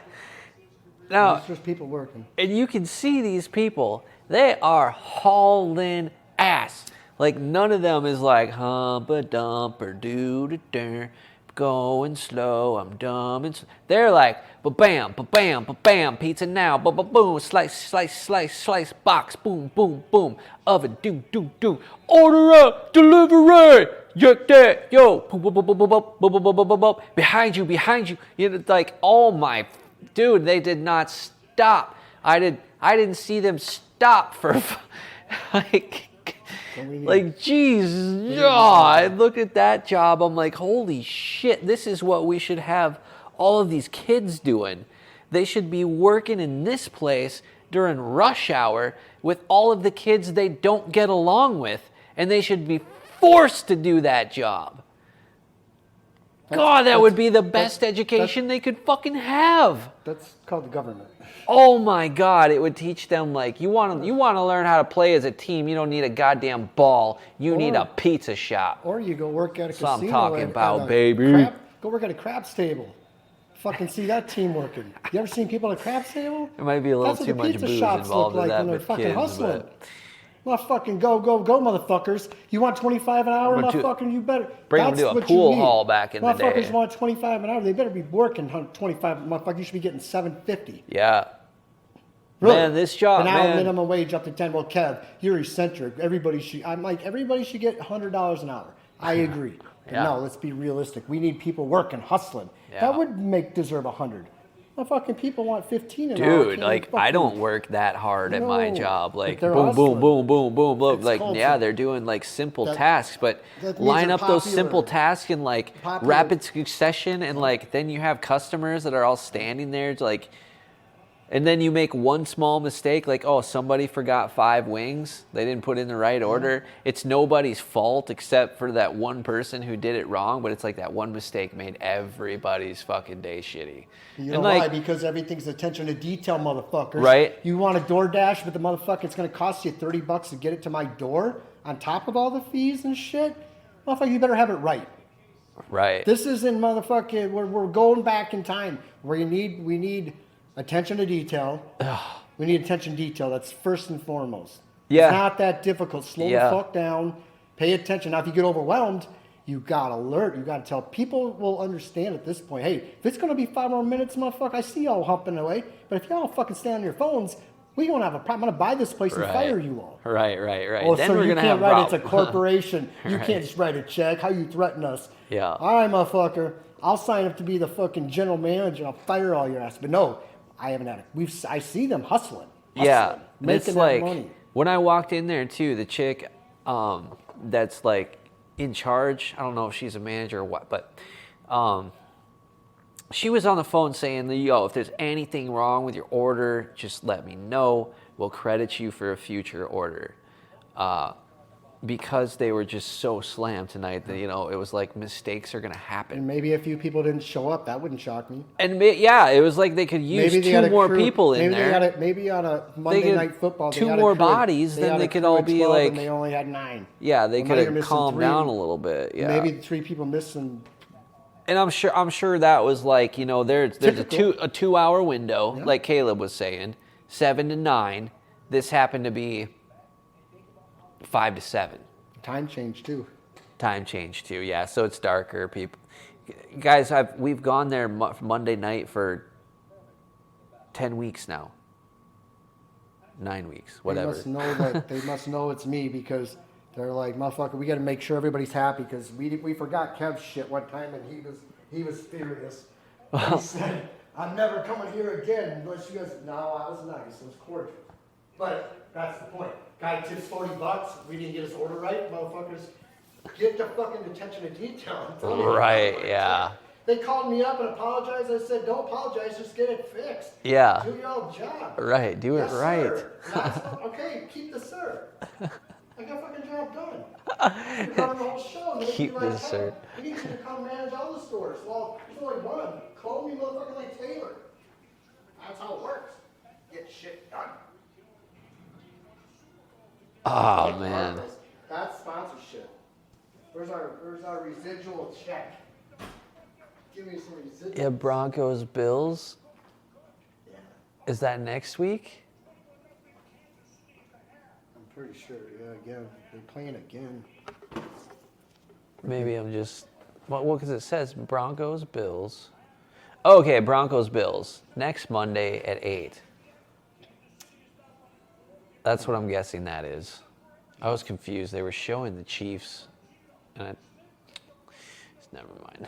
Now, There's just people working. and you can see these people, they are hauling ass. Like, none of them is like, hump-a-dump-a-doo-da-dur, going slow, I'm dumb. And they're like, ba-bam, ba-bam, ba-bam, pizza now, ba-ba-boom, slice, slice, slice, slice, box, boom, boom, boom, oven, doom, doom, doom, order up, delivery, yuck that, yo, boom, boom, boom, boom, boom, boom, boom, boom, boom, boom, boom, behind you, you know, like, oh my, dude, they did not stop. I didn't see them stop for, like, geez, I look at that job, I'm like, holy shit, this is what we should have all of these kids doing. They should be working in this place during rush hour with all of the kids they don't get along with, and they should be forced to do that job. God, that would be the best education they could fucking have. That's called the government. Oh my God, it would teach them, like, you want to learn how to play as a team, you don't need a goddamn ball, you need a pizza shop. Or you go work at a That's what I'm casino. talking about, a baby. Go work at a craps table. Fucking see that team working. You ever seen people at a craps table? There might be a little That's what too the much pizza booze shops involved look in like that when they're with fucking kids, hustling. but Motherfucking go, motherfuckers. You want 25 an hour, motherfucking, you better. bring them That's to a what pool you need. hall back in the day. Motherfuckers want 25 an hour. They better be working 25. Motherfucker, you should be getting $7.50. yeah. Really? Man, this job, and now man. minimum wage up to 10. Well, Kev, you're eccentric. Everybody should get $100 an hour. I agree. But Yeah. no, let's be realistic. We need people working, hustling. Yeah. That would deserve 100. Motherfucking people want 15 an hour. Dude, like, I don't work that hard at my No, job. but Like, they're boom, boom, hustling. boom, boom, boom, boom. It's Like, culture. yeah, they're doing, like, simple tasks, but that means line they're up those popular. simple tasks in, like, Popular. rapid succession, and, like, then you have customers that are all standing there, to, like, and then you make one small mistake, like, oh, somebody forgot 5 wings. They didn't put in the right order. It's nobody's fault except for that one person who did it wrong, but it's like that one mistake made everybody's fucking day shitty. You know and why? like, Because everything's attention to detail, motherfuckers. Right. You want a DoorDash, but the motherfucker, it's going to cost you $30 to get it to my door on top of all the fees and shit? Motherfucker, you better have it right. right. This isn't motherfucking, we're going back in time where we need attention to detail. We need attention to detail. That's first and foremost. Yeah. It's not that difficult. Slow Yeah. the fuck down. Pay attention. Now, if you get overwhelmed, you got to alert. You got to tell. People will understand at this point, hey, if it's going to be 5 more minutes, motherfucker, I see y'all humping away. But if y'all fucking stay on your phones, we don't have a problem. I'm going to buy this place and Right. fire you all. Right. Oh, Then so we're you gonna can't have write it's a problems. corporation. You Right. can't just write a check. How you threaten us? Yeah. All right, motherfucker. I'll sign up to be the fucking general manager. I'll fire all your ass. But no, I haven't had it. I see them hustling. Yeah, making it's that like money. when I walked in there too, the chick that's like in charge, I don't know if she's a manager or what, but she was on the phone saying, yo, if there's anything wrong with your order, just let me know. We'll credit you for a future order. Because they were just so slammed tonight that, you know, it was like mistakes are going to happen. And maybe a few people didn't show up. That wouldn't shock me. And yeah, it was like they could use Maybe they had 2 a more crew- people in there. Maybe on a Monday could- night football, they 2 had a more crew of- bodies, then had they a could crew all of be 12 like- and they only had 9. Yeah, they Well, now could you're have missing calmed 3. down a little bit. Yeah. Maybe 3 people missing. And I'm sure that was like, you know, there's Typical. a 2-hour window, Yeah. like Caleb was saying, 7 to 9. This happened to be 5 to 7. Time change too. Time change too, yeah. So it's darker. People, guys, we've gone there Monday night for 10 weeks now. 9 weeks, whatever. They must know it's me because they're like, motherfucker, we got to make sure everybody's happy because we forgot Kev's shit one time and he was furious. He said, I'm never coming here again unless you guys. No, I was nice. It was cordial. But that's the point. Guy tips $40. We didn't get his order right, motherfuckers. get the fucking attention to detail. I'm telling you. Right, yeah. They called me up and apologized. I said, don't apologize, just get it fixed. Yeah. Do your old job. Right, do it Yes, right. Sir. Okay, keep the sir. I got fucking job done. You're running the whole show. And Keep you're like, the sir. "Hey, we need you to come manage all the stores." Well, there's only one. Call me motherfucker like Taylor. That's how it works. Get shit done. Oh, Like man. Marcos. That's sponsorship. Where's our residual check? Give me some residual. Yeah, Broncos, Bills. Yeah, Is that next week? I'm pretty sure. Yeah, again, they're playing again. Maybe I'm just... Well, because it says Broncos, Bills. Okay, Broncos, Bills. Next Monday at 8. That's what I'm guessing that is. I was confused. They were showing the Chiefs. And never mind.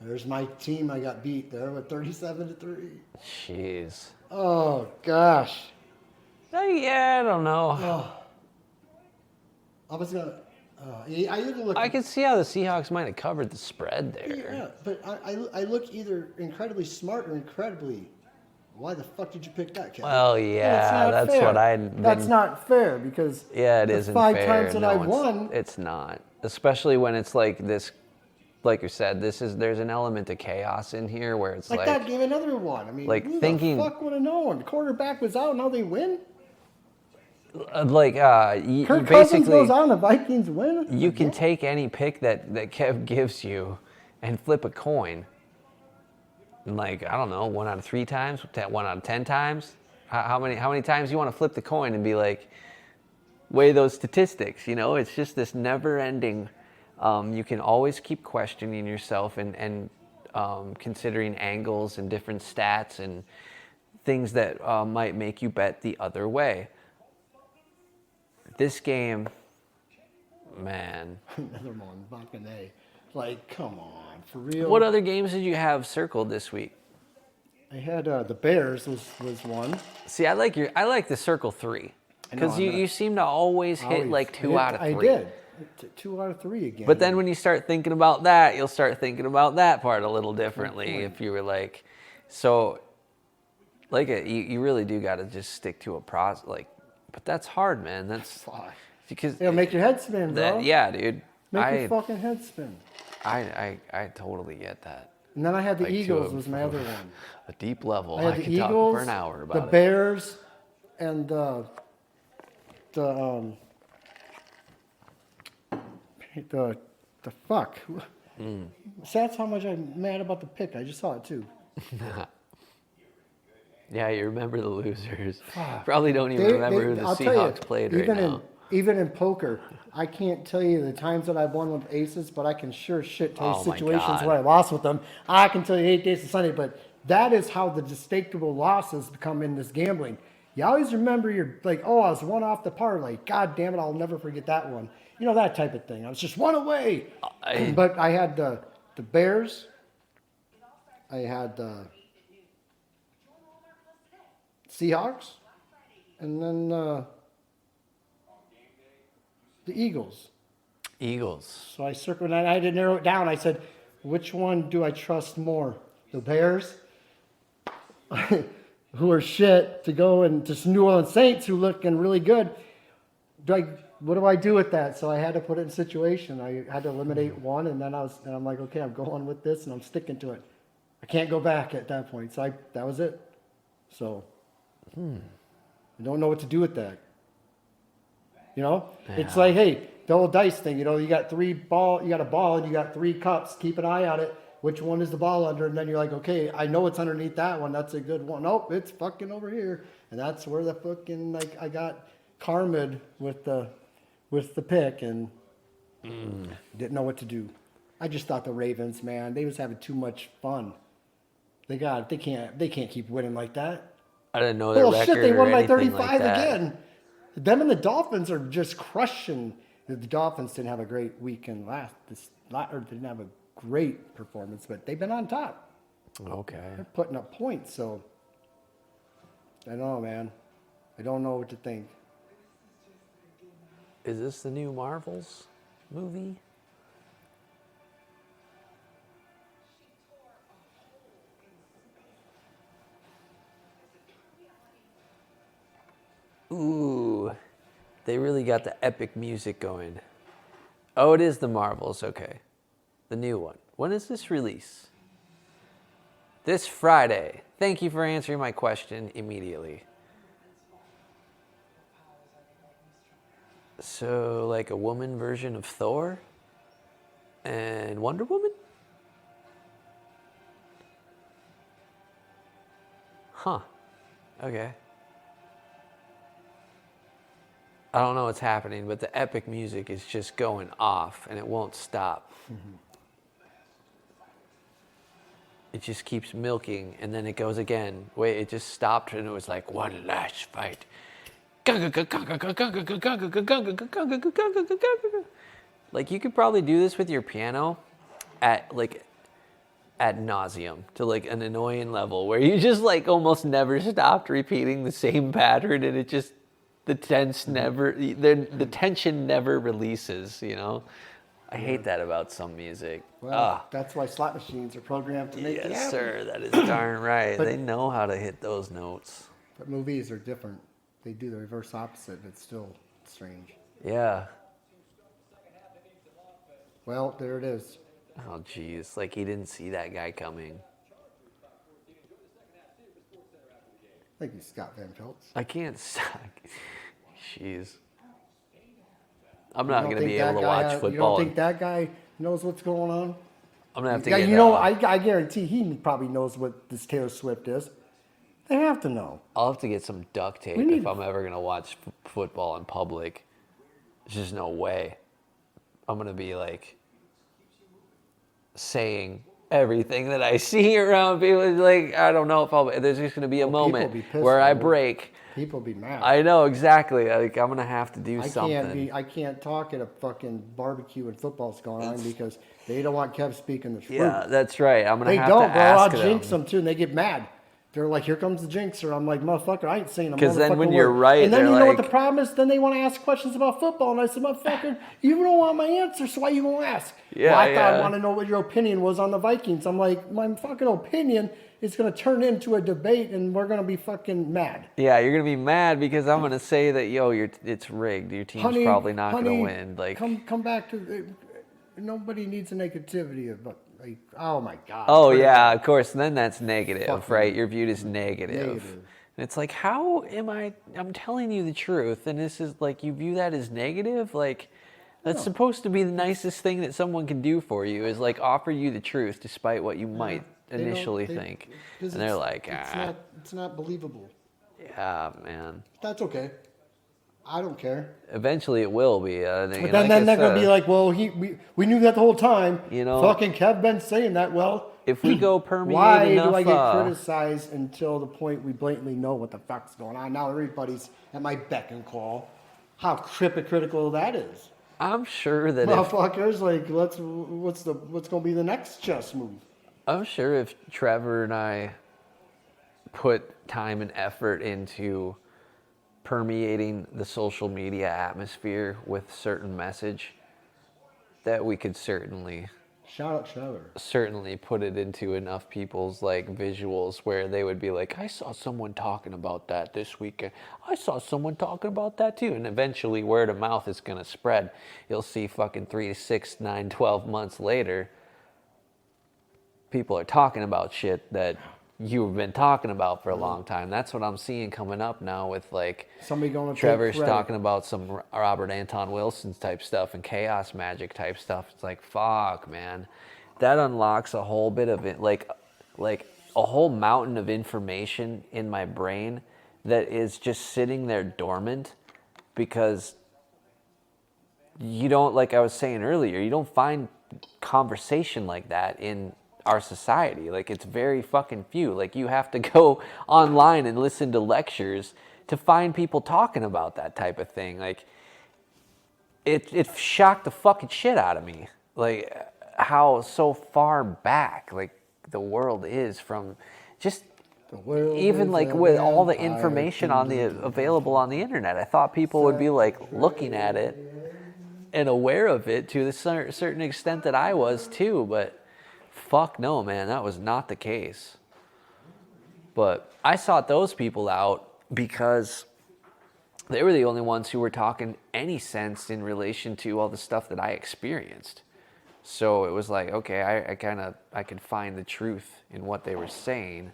There's my team. I got beat there with 37-3. Jeez. Oh gosh. Yeah, I don't know. Oh. I was gonna. I either look. I could see how the Seahawks might have covered the spread there. Yeah, but I look either incredibly smart or incredibly. Why the fuck did you pick that, Kevin? Well, yeah, that's fair. what I'd been... That's not fair because. Yeah, it the isn't 5 fair. times that No, I it's- won. It's not. Especially when it's like this, like you said, there's an element of chaos in here where it's Like like... that game, another one. I mean, like who thinking- the fuck would have known? The quarterback was out, now they win. you Kirk Cousins basically... goes out, and the Vikings win. You can take any pick that Kev gives you and flip a coin. And like, I don't know, 1 out of 3 times, 1 out of 10 times. How many times you want to flip the coin and be like, weigh those statistics? You know, it's just this never-ending. You can always keep questioning yourself and considering angles and different stats and things that might make you bet the other way. This game, man. Another one, fucking A. Like, come on, for real. What other games did you have circled this week? I had the Bears was one. See, I like the circle 3 I know, because I'm gonna- you seem to always hit like 2 out of 3. I did. 2 out of 3 again. But then when you start thinking about that, you'll start thinking about that part a little differently. If you were like, so, like you really do got to just stick to a process. Like, but that's hard, man. That's Fuck. because It'll make your head spin, bro. yeah, dude. Make your fucking head spin. I totally get that. And then I had the Like, to Eagles a- was my other one. A deep level. I had I the could Eagles, talk for an hour about the it. Bears, and the fuck. So that's how much I'm mad about the pick. I just saw it too. Yeah, you remember the losers. Probably don't even remember who the I'll tell Seahawks you, played right even now. Even in poker, I can't tell you the times that I've won with aces, but I can sure shit tell you Oh my situations God. where I lost with them. I can tell you 8 days to Sunday, but that is how the despicable losses become in this gambling. You always remember you're like, oh, I was one off the parlay. God damn it, I'll never forget that one. You know, that type of thing. I was just one away. But I had the Bears. I had the Seahawks. And then the Eagles. Eagles. So I circled and I had to narrow it down. I said, which one do I trust more? The Bears, who are shit, to go and just New Orleans Saints, who looking really good. What do I do with that? So I had to put it in situation. I had to eliminate one, and then I'm like, okay, I'm going with this, and I'm sticking to it. I can't go back at that point. So that was it. So I don't know what to do with that. You know, it's like, hey, the old dice thing. You know, you got a ball, and you got 3 cups. Keep an eye on it. Which one is the ball under? And then you're like, okay, I know it's underneath that one. That's a good one. Nope, it's fucking over here. And that's where the fucking I got karma'd with the pick and didn't know what to do. I just thought the Ravens, man, they was having too much fun. They can't keep winning like that. I didn't know their Oh record shit, they or won by anything 35 like that. again. Them and the Dolphins are just crushing. The Dolphins didn't have a great weekend or didn't have a great performance, but they've been on top. Okay. They're putting up points, so I don't know, man. I don't know what to think. Is this the new Marvels movie? Ooh, they really got the epic music going. Oh, it is the Marvels, okay. The new one. When is this release? This Friday. Thank you for answering my question immediately. So, like a woman version of Thor and Wonder Woman? Huh. Okay. I don't know what's happening, but the epic music is just going off and it won't stop. It just keeps milking and then it goes again. Wait, it just stopped and it was like one last fight. Like you could probably do this with your piano at nauseum to like an annoying level where you just like almost never stopped repeating the same pattern and it just the tension never releases, you know? I hate that about some music. Well, that's why slot machines are programmed to make it happen. Yes, sir. That is darn right. They know how to hit those notes. But movies are different. They do the reverse opposite. It's still strange. Yeah. Well, there it is. Oh, geez. Like he didn't see that guy coming. Thank you, Scott Van Peltz. I can't stop. Jeez. I'm not going to be able to watch football. You don't think that guy knows what's going on? I'm going to have to Yeah, get... you know, I guarantee he probably knows what this Taylor Swift is. They have to know. I'll have to get some duct tape if I'm ever going to watch football in public. There's just no way. I'm going to be like saying everything that I see around people. Like, I don't know if there's just going to be a moment where I break. People be mad. I know, exactly. Like, I'm going to have to do something. I can't talk at a fucking barbecue and football's going on because they don't want Kev speaking the truth. Yeah, that's right. I'm going to have to ask them. They don't, bro. I'll jinx them too, and they get mad. They're like, here comes the jinxer. I'm like, motherfucker, I ain't saying a motherfucking Because then when you're right, and then you know like, what the problem is? Then they want to ask questions about football. And I said, motherfucker, you don't want my answer, so why you going to ask? Yeah, well, I thought I want to know what your opinion was on the Vikings. I'm like, my fucking opinion is going to turn into a debate, and we're going to be fucking mad. Yeah, you're going to be mad because I'm going to say that, it's rigged. Your team's probably not going to win. Like, come back to nobody needs a negativity of like, oh my God. Oh yeah, of course. And then that's negative, right? You're viewed as negative. And it's like, how am I'm telling you the truth, and this is like, you view that as negative? Like, that's supposed to be the nicest thing that someone can do for you, is like offer you the truth despite what you might initially think. And they're like, it's not believable. Yeah, man. That's okay. I don't care. Eventually it will be. But then they're going to be like, well, we knew that the whole time. You know, fucking Kev been saying that. Well, if we go permeate why enough, do I get criticized until the point we blatantly know what the fuck's going on? Now everybody's at my beck and call. How hypocritical that is. I'm sure that motherfuckers, like, what's going to be the next chess move? I'm sure if Trevor and I put time and effort into permeating the social media atmosphere with certain message, that we could certainly put it into enough people's like visuals where they would be like, I saw someone talking about that this weekend. I saw someone talking about that too. And eventually word of mouth is going to spread. You'll see fucking 3, 6, 9, 12 months later, people are talking about shit that you've been talking about for a long time. That's what I'm seeing coming up now with like somebody going to Trevor's talking about some Robert Anton Wilson's type stuff and chaos magic type stuff. It's like, fuck, man. That unlocks a whole bit of it, like a whole mountain of information in my brain that is just sitting there dormant because you don't, like I was saying earlier, you don't find conversation like that in our society. Like, it's very fucking few. Like, you have to go online and listen to lectures to find people talking about that type of thing. Like, it shocked the fucking shit out of me. Like, how so far back, like, the world is from just even like with all the information on the available on the internet. I thought people would be like looking at it and aware of it to the certain extent that I was too, but fuck no, man, that was not the case. But I sought those people out because they were the only ones who were talking any sense in relation to all the stuff that I experienced. So it was like, okay, I could find the truth in what they were saying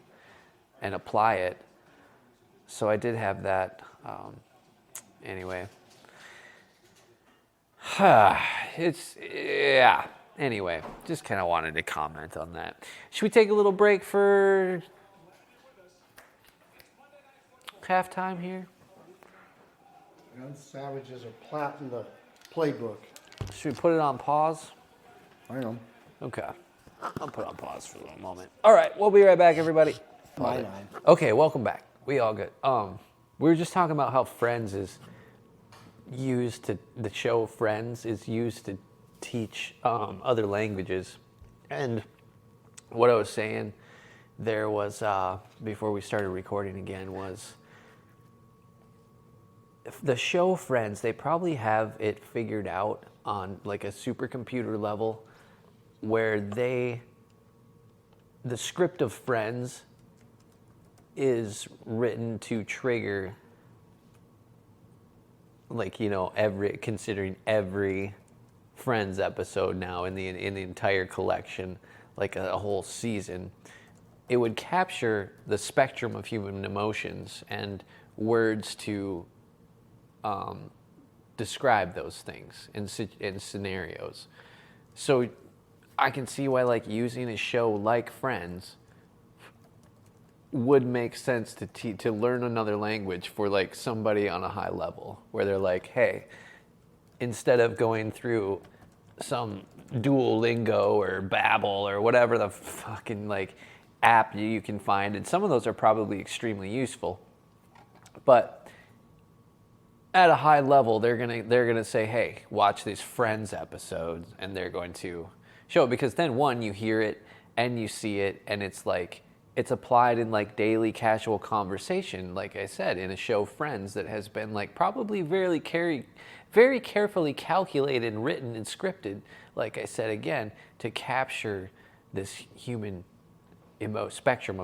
and apply it. So I did have that. Anyway. Anyway, just kind of wanted to comment on that. Should we take a little break for halftime here? Savages are plotting the playbook. Should we put it on pause? I know. Okay. I'll put it on pause for a moment. All right, we'll be right back, everybody. Nine. Okay, welcome back. We all good. We were just talking about how Friends is used to, the show Friends is used to teach other languages. And what I was saying there was, before we started recording again, was the show Friends, they probably have it figured out on like a supercomputer level where the script of Friends is written to trigger, like, you know, considering every Friends episode now in the entire collection, like a whole season, it would capture the spectrum of human emotions and words to describe those things in scenarios. So I can see why, like, using a show like Friends would make sense to learn another language for like somebody on a high level, where they're like, hey, instead of going through some Duolingo or Babbel or whatever the fucking like app you can find, and some of those are probably extremely useful, but at a high level, they're gonna say, hey, watch these Friends episodes, and they're going to show it, because then one, you hear it and you see it, and it's like, it's applied in like daily casual conversation, like I said, in a show Friends that has been like probably very carefully calculated and written and scripted, like I said again, to capture this human emotional spectrum,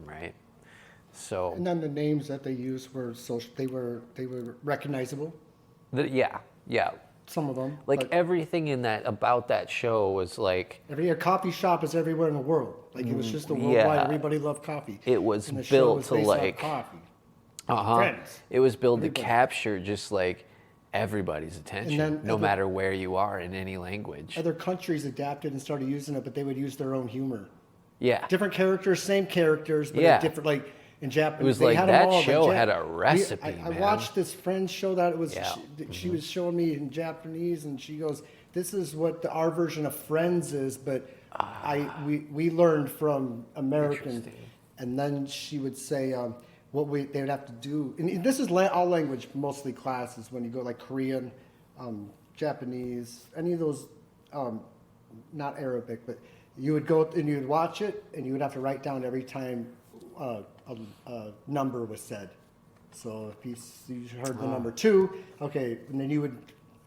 right? So, And then the names that they used were they were recognizable. Yeah. Some of them. Like but everything about that show was like, a coffee shop is everywhere in the world. Like it was just a worldwide. Everybody loved coffee. It was and the show built was to based on like coffee. Friends. It was built Everybody. to capture just like everybody's attention, then no matter where you are in any language. Other countries adapted and started using it, but they would use their own humor. Yeah. Different characters, same characters, but Yeah. different. Like in Japanese, It was they like had that them all, show had a recipe, I man. watched this Friends show that it was. Yeah. She was showing me in Japanese, and she goes, "This is what our version of Friends is," but we learned from American. Interesting. And then she would say they would have to do. And this is all language, mostly classes. When you go like Korean, Japanese, any of those, not Arabic, but you would go and you would watch it, and you would have to write down every time a number was said. So if you heard the number 2, okay, and then you would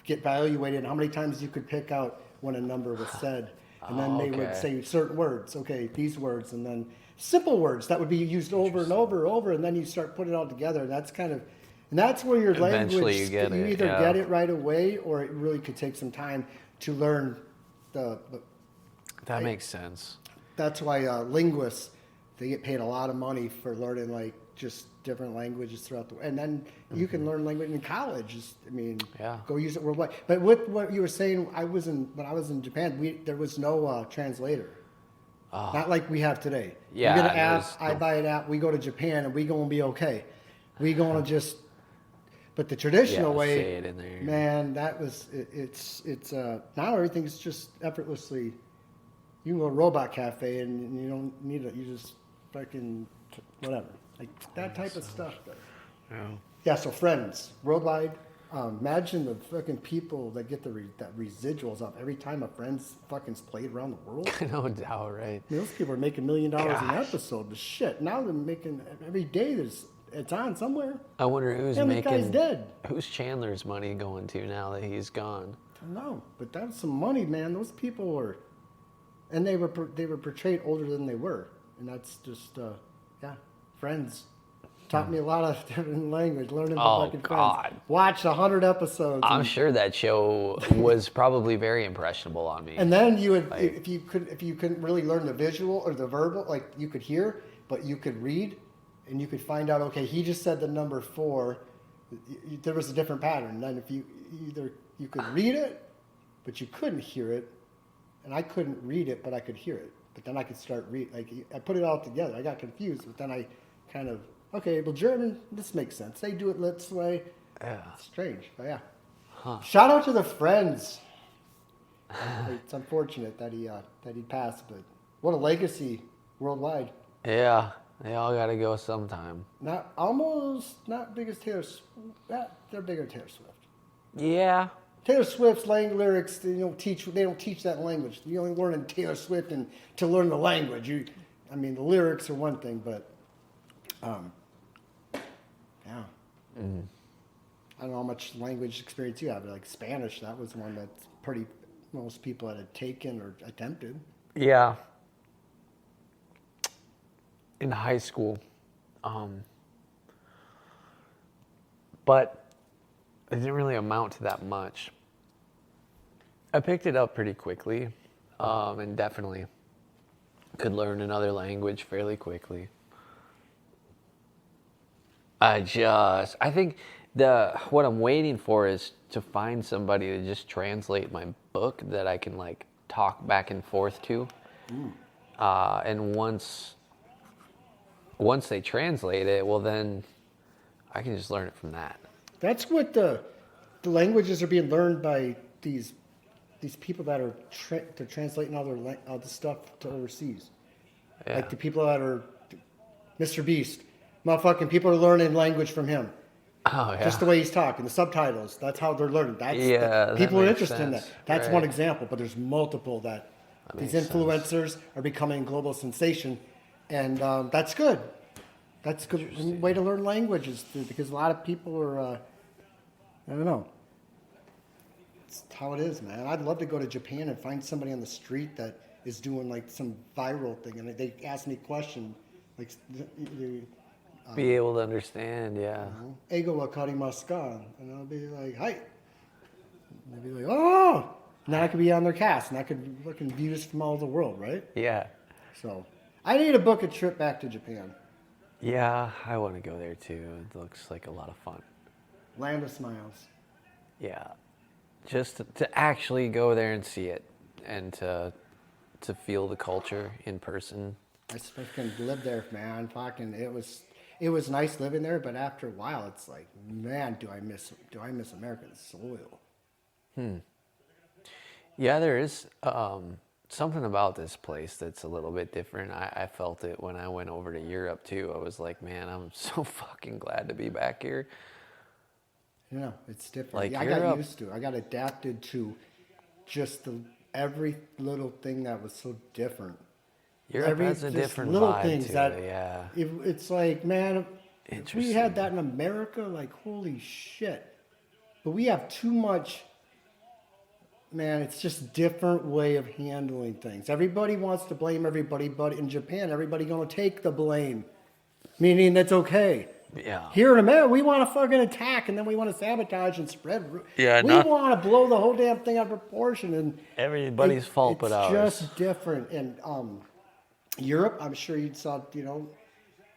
get evaluated on how many times you could pick out when a number was said. And then they would say certain words, okay, these words, and then simple words that would be used over and over and over, and then you start putting it all together. And that's where your Eventually language, you get it, either yeah. get it right away, or it really could take some time to learn That makes sense. That's why linguists, they get paid a lot of money for learning like just different languages throughout and then you can learn language in college. Go use it worldwide. But with what you were saying, when I was in Japan, there was no translator. Not like we have today. Yeah, you get an app, I buy an app, we go to Japan, and we gonna be okay. We gonna just. But the traditional way, say it in there. man, that was it's now everything's just effortlessly. You can go to a robot cafe and you don't need it. You just fucking whatever, like that type of stuff. Yeah. So Friends worldwide. Imagine the fucking people that get that residuals up every time a Friends fucking's played around the world. No doubt, right? I mean, those people are making $1 million an episode. The shit. Now they're making every day. There's it's on somewhere. I wonder who's And the making. guy's dead. Who's Chandler's money going to now that he's gone? I don't know, but that's some money, man. Those people were, and they were portrayed older than they were, and that's just Friends taught me a lot of different language. Learning from fucking God. Friends. Watched 100 episodes. I'm sure that show was probably very impressionable on me. And then you would, if you couldn't really learn the visual or the verbal, like you could hear, but you could read, and you could find out. Okay, he just said the number 4. There was a different pattern. Then if you could read it, but you couldn't hear it, and I couldn't read it, but I could hear it. But then I could start read. Like I put it all together. I got confused, but then I kind of well, German. This makes sense. They do it this way. Yeah. It's strange, but yeah. Shout out to the Friends. It's unfortunate that he passed, but what a legacy worldwide. Yeah, they all got to go sometime. Not big as Taylor Swift. They're bigger than Taylor Swift. Yeah. Taylor Swift's lyrics, they don't teach that language. You only learn in Taylor Swift and to learn the language. The lyrics are one thing, but yeah. Mm. I don't know how much language experience you have. Like Spanish, that was one that most people had taken or attempted. Yeah. In high school. But it didn't really amount to that much. I picked it up pretty quickly, and definitely could learn another language fairly quickly. I think what I'm waiting for is to find somebody to just translate my book that I can like talk back and forth to. And once they translate it, well then I can just learn it from that. That's what the languages are being learned by these people that are they're translating all the stuff to overseas. Yeah. Like the people that are Mr. Beast, motherfucking people are learning language from him. Oh yeah. Just the way he's talking, the subtitles. That's how they're learning. People are interested in that. That's one example, but there's multiple that these influencers are becoming a global sensation, and that's good. That's a good way to learn languages because a lot of people are, I don't know. It's how it is, man. I'd love to go to Japan and find somebody on the street that is doing like some viral thing, and they ask me a question, like, be able to understand, yeah. Ego wa karimasu ka? And I'll be like, hi. And they'll be like, oh! Now I could be on their cast, and I could fucking views from all over the world, right? Yeah. So, I need to book a trip back to Japan. Yeah, I want to go there too. It looks like a lot of fun. Land of Smiles. Yeah. Just to actually go there and see it, and to feel the culture in person. I fucking lived there, man. Fucking, it was nice living there, but after a while, it's like, man, do I miss American soil? Yeah, there is something about this place that's a little bit different. I felt it when I went over to Europe too. I was like, man, I'm so fucking glad to be back here. You know, it's different. Like I got used to it. I got adapted to just every little thing that was so different. Europe has a different little vibe things to that, it, yeah. It's like, man, if we had that in America, like, holy shit. But we have too much, man, it's just different way of handling things. Everybody wants to blame everybody, but in Japan, everybody going to take the blame, meaning that's okay. Yeah. Here in America, we want to fucking attack, and then we want to sabotage and spread. Yeah, we want to blow the whole damn thing out of proportion, and everybody's fault but ours. It's just different. And Europe, I'm sure you saw. You know,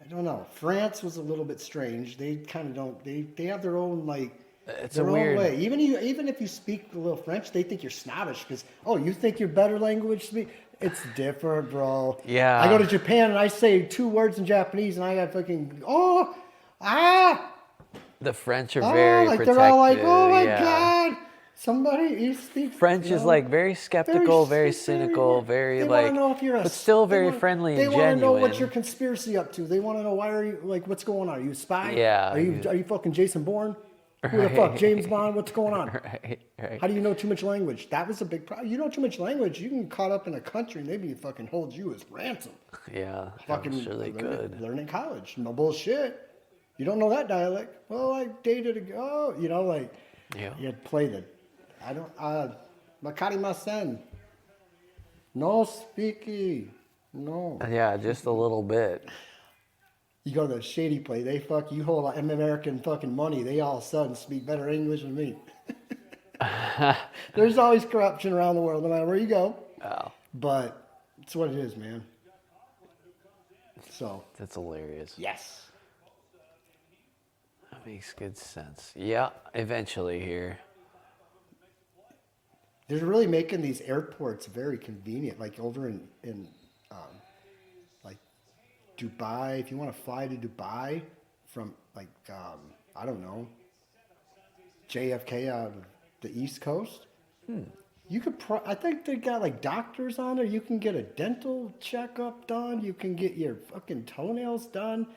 I don't know. France was a little bit strange. They kind of don't. They have their own like. It's their a weird own way. Even if you speak a little French, they think you're snobbish because you think you're better language to me. It's different, bro. Yeah. I go to Japan and I say 2 words in Japanese and I got fucking The French are very like protective. they're all like, oh my god, somebody you speak French is like very skeptical, very cynical, very they like, want to know if you're but still very friendly and genuine. They want to know what your conspiracy up to. They want to know why are you like, what's going on? Are you a spy? Yeah. Are you fucking Jason Bourne? Who the fuck, James Bond? What's going on? Right. How do you know too much language? That was a big problem. You know too much language, you can get caught up in a country and maybe fucking hold you as ransom. Yeah, Fucking that's really good. Learn in college. No bullshit. You don't know that dialect? Well, I dated a girl. You know, like, Yeah. you play the, Makari Masen. No speaky. No. Yeah, just a little bit. You go to the shady place, they fuck you hold American fucking money. They all of a sudden speak better English than me. There's always corruption around the world, no matter where you go. Oh, But it's what it is, man. So, that's hilarious. yes. That makes good sense. Yeah, eventually here. They're really making these airports very convenient. Like over in like Dubai, if you want to fly to Dubai from like I don't know, JFK out of the East Coast, you could. I think they got like doctors on there. You can get a dental checkup done. You can get your fucking toenails done.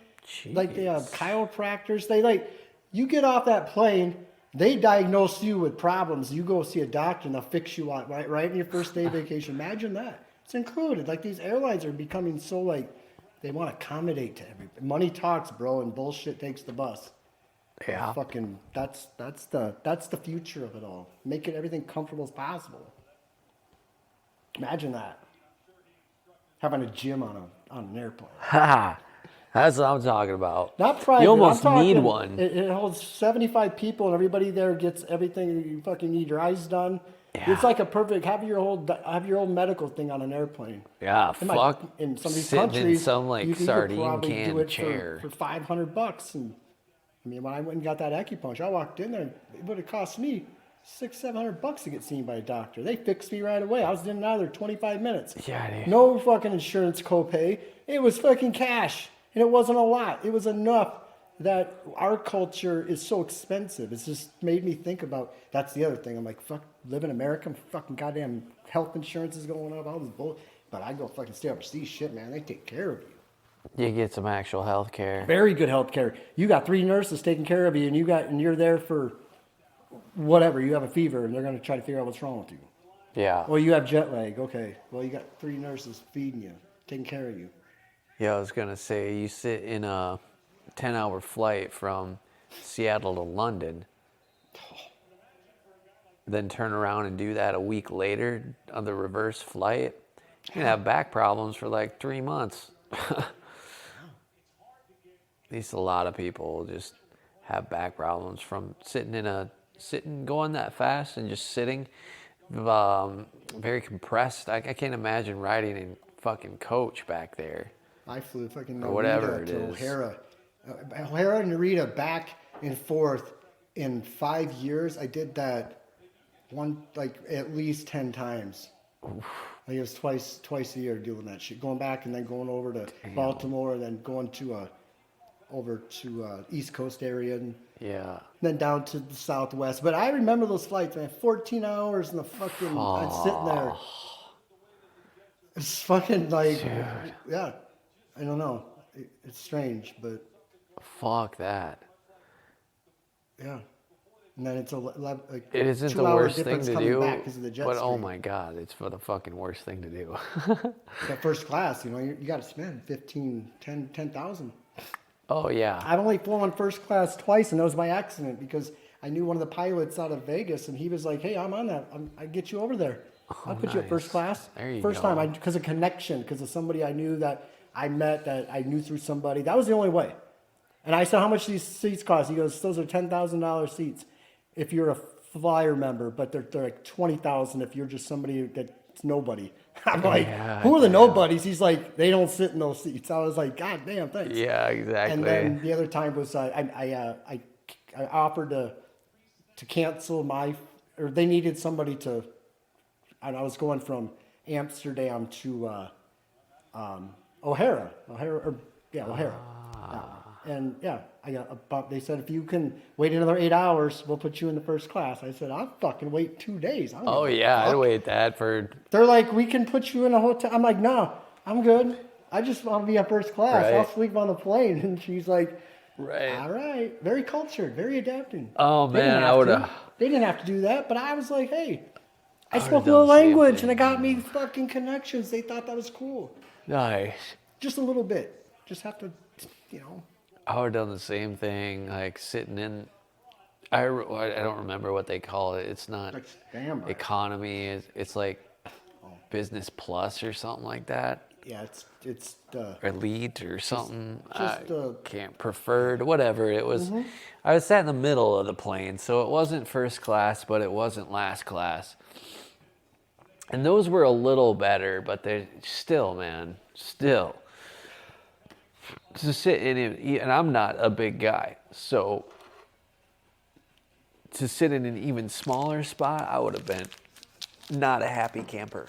Like they have chiropractors. They like you get off that plane. They diagnose you with problems. You go see a doctor and they'll fix you out right in your first day vacation. Imagine that. It's included. Like these airlines are becoming so like they want to accommodate to everybody. Money talks, bro, and bullshit takes the bus. Yeah. Fucking that's the future of it all. Make it everything comfortable as possible. Imagine that. Having a gym on an airplane. Ha! That's what I'm talking about. Not private. You almost I'm talking, need one. It holds 75 people, and everybody there gets everything you fucking need. Your eyes done. Yeah. It's like a perfect. Have your whole medical thing on an airplane. Yeah, In fuck. in some of these sitting countries, in some like you could sardine probably can do it chair. for $500. And I mean, when I went and got that acupuncture, I walked in there. It would have cost me $600-700 to get seen by a doctor. They fixed me right away. I was in and out of there 25 minutes. Yeah, dude. No fucking insurance copay. It was fucking cash. And it wasn't a lot. It was enough that our culture is so expensive. It's just made me think about, that's the other thing. I'm like, fuck, live in America, fucking goddamn health insurance is going up, all this bull. But I go fucking stay overseas, shit, man. They take care of you. You get some actual health care. Very good health care. You got 3 nurses taking care of you, and you're there for whatever. You have a fever, and they're going to try to figure out what's wrong with you. Yeah. Well, you have jet lag. Okay. Well, you got 3 nurses feeding you, taking care of you. Yeah, I was going to say, you sit in a 10-hour flight from Seattle to London, then turn around and do that a week later on the reverse flight. You're going to have back problems for like 3 months. At least a lot of people just have back problems from going that fast and just sitting very compressed. I can't imagine riding in fucking coach back there. I flew fucking Or whatever Narita it to is. O'Hara. O'Hara and Narita back and forth in 5 years. I did that at least 10 times. Like it was twice a year doing that shit. Going back and then going over to Baltimore and then going to over to East Coast area and Yeah. then down to the Southwest. But I remember those flights, man. 14 hours in the fucking, I'm sitting there. It's fucking like, yeah. I don't know. It's strange, but Fuck that. yeah. And then it's like It isn't the 2 hour worst thing difference to coming do, back 'cause of the jet but oh stream. my God, it's for the fucking worst thing to do. That first class, you got to spend 10,000. Oh yeah. I've only flown first class twice, and that was by accident because I knew one of the pilots out of Vegas, and he was like, "Hey, I'm on that. I get you over there. I'll put you at first nice. class." There you first go. time, because of connection, because of somebody I knew that I met that I knew through somebody. That was the only way. And I said, "How much these seats cost?" He goes, "Those are $10,000 seats if you're a flyer member, but they're like 20,000 if you're just somebody that's nobody." I'm like, Yeah, "Who are the nobodies?" He's like, "They don't sit in those seats." I was like, "God damn, thanks." Yeah, exactly. And then the other time was I offered to cancel or they needed somebody to, and I was going from Amsterdam to O'Hara. O'Hara. Yeah. And yeah, I got a bump. They said, if you can wait another 8 hours, we'll put you in the first class. I said, I'll fucking wait 2 days. I don't Oh give a yeah, I'd fuck. wait that for. They're like, we can put you in a hotel. I'm like, no, I'm good. I just want to be at first class. Right. I'll sleep on the plane. And she's like, Right. all right. Very cultured, very adapting. Oh They didn't man, I have would to. have. They didn't have to do that, but I was like, hey, I would've spoke a done little the same language thing. and it got me fucking connections. They thought that was cool. Nice. Just a little bit. Just have to, I would have done the same thing, like sitting in. I don't remember what they call it. It's not Like standby. economy. It's like business plus or something like that. Yeah, it's Elite or something. just, I can't preferred, whatever it was. I was sat in the middle of the plane, so it wasn't first class, but it wasn't last class. And those were a little better, but they're still, man, still. To sit in it, and I'm not a big guy, so to sit in an even smaller spot, I would have been not a happy camper.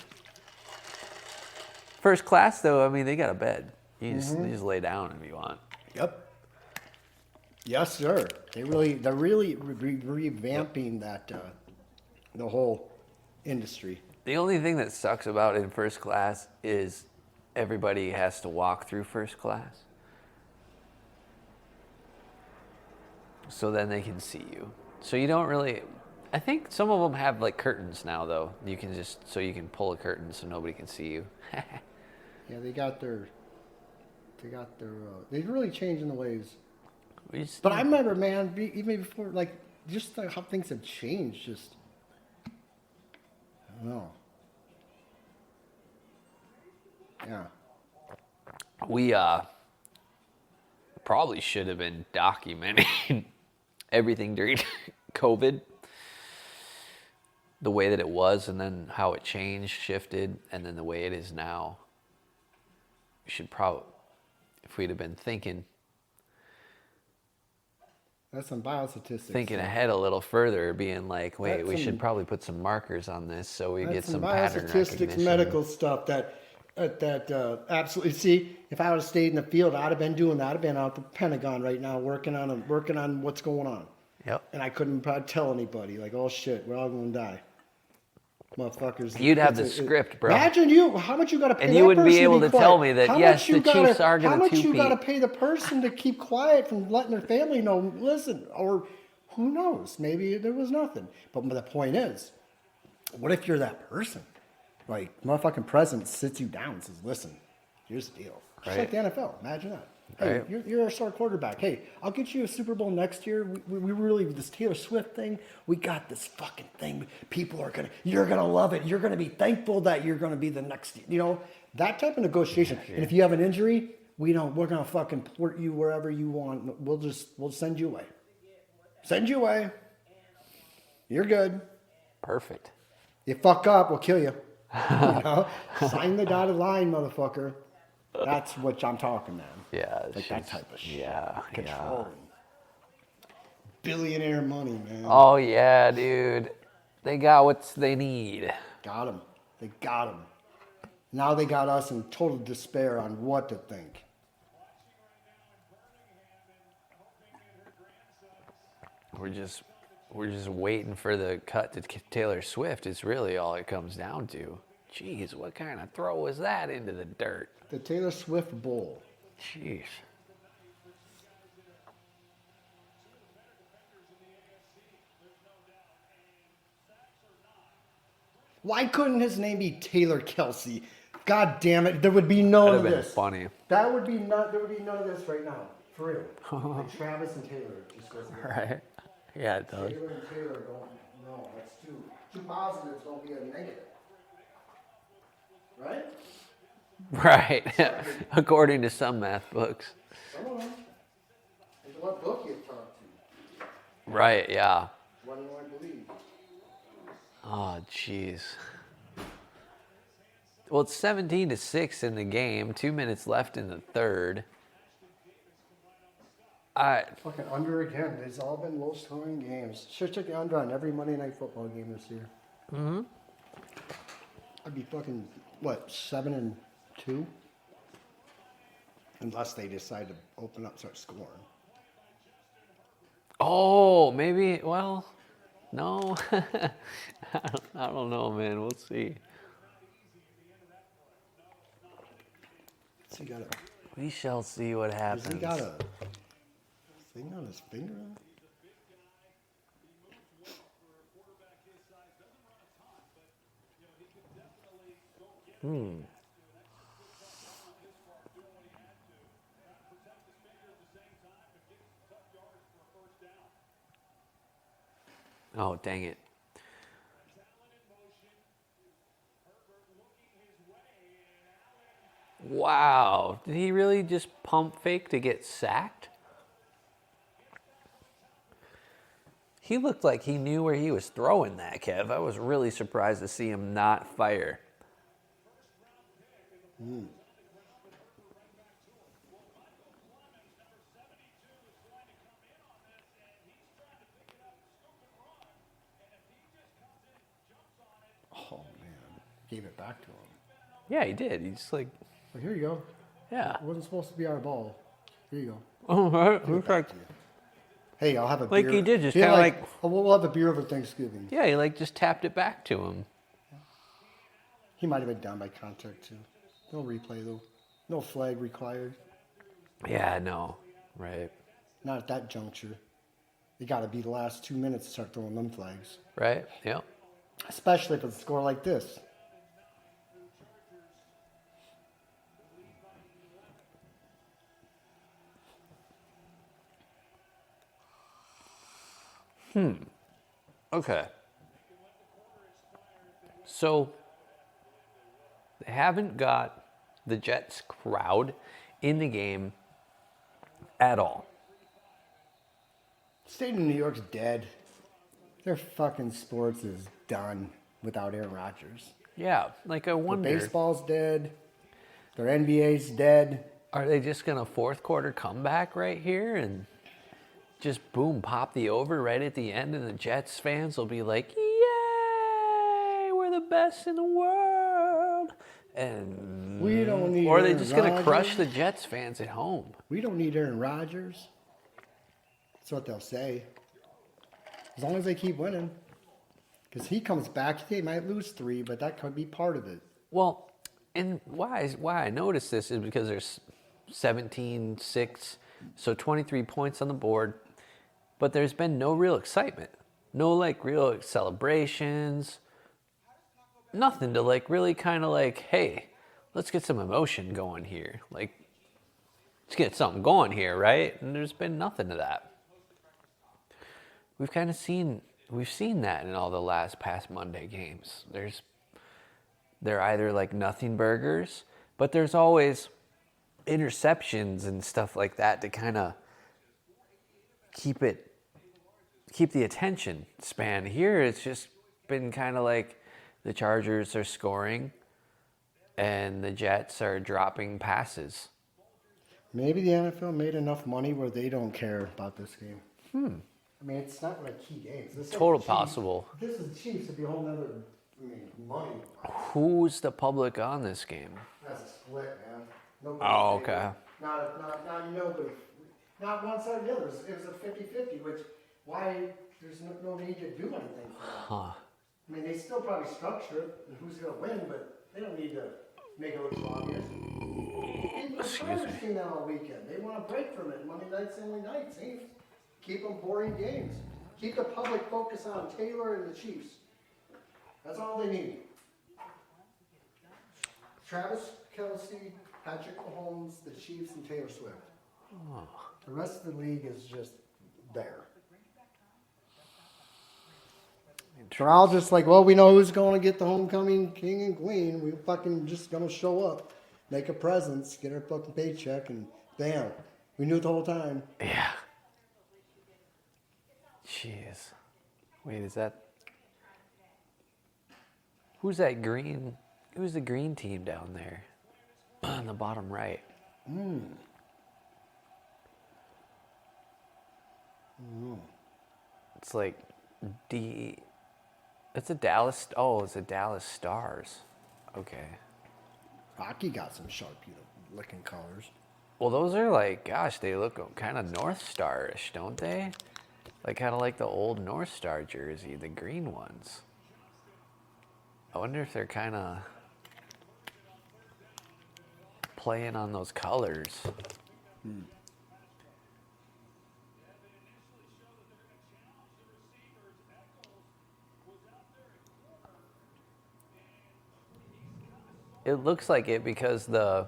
First class, though, I mean, they got a bed. You just lay down if you want. Yep. Yes, sir. They're really revamping that the whole industry. The only thing that sucks about in first class is everybody has to walk through first class. So then they can see you. So you don't really. I think some of them have like curtains now, though. You can so you can pull a curtain so nobody can see you. Yeah, they're really changing the ways. But I remember, man, even before, like, just how things have changed. Just, I don't know. Yeah. We probably should have been documenting everything during COVID, the way that it was, and then how it changed, shifted, and then the way it is now. We should probably, if we'd have been thinking That's some biostatistics. Thinking ahead a little further, being like, wait, we should probably put some markers on this so we get some pattern recognition. Biostatistics, medical stuff that absolutely. See, if I would have stayed in the field, I'd have been doing that. I'd have been out at the Pentagon right now working on what's going on. Yep. And I couldn't probably tell anybody, like, oh shit, we're all going to die. Motherfuckers. You'd have the script, bro. Imagine how much you got to pay and that you wouldn't person be able to quiet. tell me that, yes, the Chiefs are going to 2-peat. How much you got to pay the person to keep quiet from letting their family know, listen, or who knows, maybe there was nothing. But the point is, what if you're that person? Like, motherfucking president sits you down and says, listen, here's the deal. Just like the NFL, imagine that. Hey, you're our star quarterback. Hey, I'll get you a Super Bowl next year. We really, this Taylor Swift thing, we got this fucking thing. You're gonna love it. You're gonna be thankful that you're gonna be the next, that type of negotiation. And if you have an injury, we're gonna fucking port you wherever you want. We'll send you away. Send you away. You're good. Perfect. You fuck up, we'll kill you. Sign the dotted line, motherfucker. That's what I'm talking, man. Yeah. Like that type of shit. Yeah. Controlling. Billionaire money, man. Oh, yeah, dude. They got what they need. Got them. They got them. Now they got us in total despair on what to think. We're just waiting for the cut to Taylor Swift. It's really all it comes down to. Jeez, what kind of throw was that into the dirt? The Taylor Swift Bowl. Jeez. Why couldn't his name be Taylor Kelsey? God damn it! There would be none of That'd have this. been funny. There would be none of this right now. For real. Like Travis and Taylor just goes together. Right. Yeah, it does. Taylor and Taylor don't. No, that's two positives. Don't be a negative. Right? Right. According to some math books. Some of them. It's what book you talk to. Right, yeah. What do you want to believe? Oh, jeez. Well, it's 17-6 in the game. 2 minutes left in the third. Fucking under again. It's all been low-scoring games. Should check the under on every Monday Night Football game this year. Mm-hmm. I'd be fucking, 7-2? Unless they decide to open up, start scoring. Oh, maybe. Well, no. I don't know, man. We'll see. We shall see what happens. Has he got a thing on his finger? Oh, dang it. Wow. Did he really just pump fake to get sacked? He looked like he knew where he was throwing that, Kev. I was really surprised to see him not fire. Oh, man. Gave it back to him. Yeah, he did. He just like, Like, here you go. yeah. It wasn't supposed to be our ball. Here you go. Oh, right. Give it back to you. Hey, I'll have a Like beer. he did, just Yeah, kinda like- oh, we'll have a beer over Thanksgiving. Yeah, he like just tapped it back to him. He might have been down by contact, too. No replay, though. No flag required. Yeah, no. Right. Not at that juncture. It got to be the last 2 minutes to start throwing them flags. Right? Yeah. Especially if it's a score like this. Okay. So they haven't got the Jets crowd in the game at all. State of New York's dead. Their fucking sports is done without Aaron Rodgers. Yeah, like I Their wonder, baseball's dead. Their NBA's dead. are they just gonna fourth quarter comeback right here and just boom, pop the over right at the end, and the Jets fans will be like, "Yay, we're the best in the world!" And We don't need or are they Aaron just gonna crush Rodgers. the Jets fans at home? We don't need Aaron Rodgers. That's what they'll say. As long as they keep winning. Because he comes back, they might lose 3, but that could be part of it. Well, and why I noticed this is because there's 17-6, so 23 points on the board, but there's been no real excitement. No like real celebrations. Nothing to like really kind of like, hey, let's get some emotion going here. Like, let's get something going here, right? And there's been nothing to that. We've seen that in all the past Monday games. They're either like nothing burgers, but there's always interceptions and stuff like that to kind of keep the attention span. Here it's just been kind of like the Chargers are scoring and the Jets are dropping passes. Maybe the NFL made enough money where they don't care about this game. I mean, it's not like key games. This ain't Total the Chiefs. possible. If this is the Chiefs, it'd be a whole nother, money. Who's the public on this game? That's a split, man. Nobody's Oh, favored. okay. Not nobody. Not one side or the other. It was a 50-50, which, why, there's no need to do anything for that. Huh. I mean, they still probably structure it and who's going to win, but they don't need to make it look so obvious. The Chargers seen that all weekend. They want a break from it. Monday night's the only night, Saints. Keep them boring games. Keep the public focused on Taylor and the Chiefs. That's all they need. Travis Kelce, Patrick Mahomes, the Chiefs, and Taylor Swift. The rest of the league is just there. They're all just like, well, we know who's going to get the homecoming king and queen. We fucking just going to show up, make a presence, get our fucking paycheck, and bam. We knew it the whole time. Yeah. Jeez. Wait, is that... Who's that green... Who's the green team down there? On the bottom right. It's like It's a Dallas... Oh, it's a Dallas Stars. Okay. Rocky got some sharp looking colors. Well, those are like... Gosh, they look kind of North Star-ish, don't they? Like kind of like the old North Star jersey, the green ones. I wonder if they're kind of playing on those colors. It looks like it because the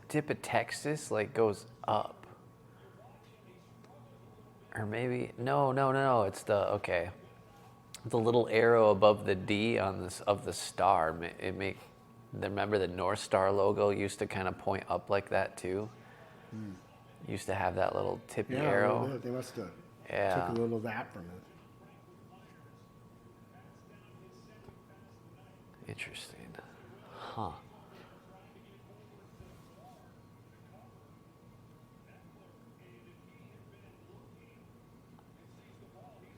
tip of Texas like goes up. Or maybe no. It's the little arrow above the D on this of the star. Remember the North Star logo used to kind of point up like that too. Used to have that little tippy arrow. They must have Yeah. took a little of that from it. Interesting. Huh.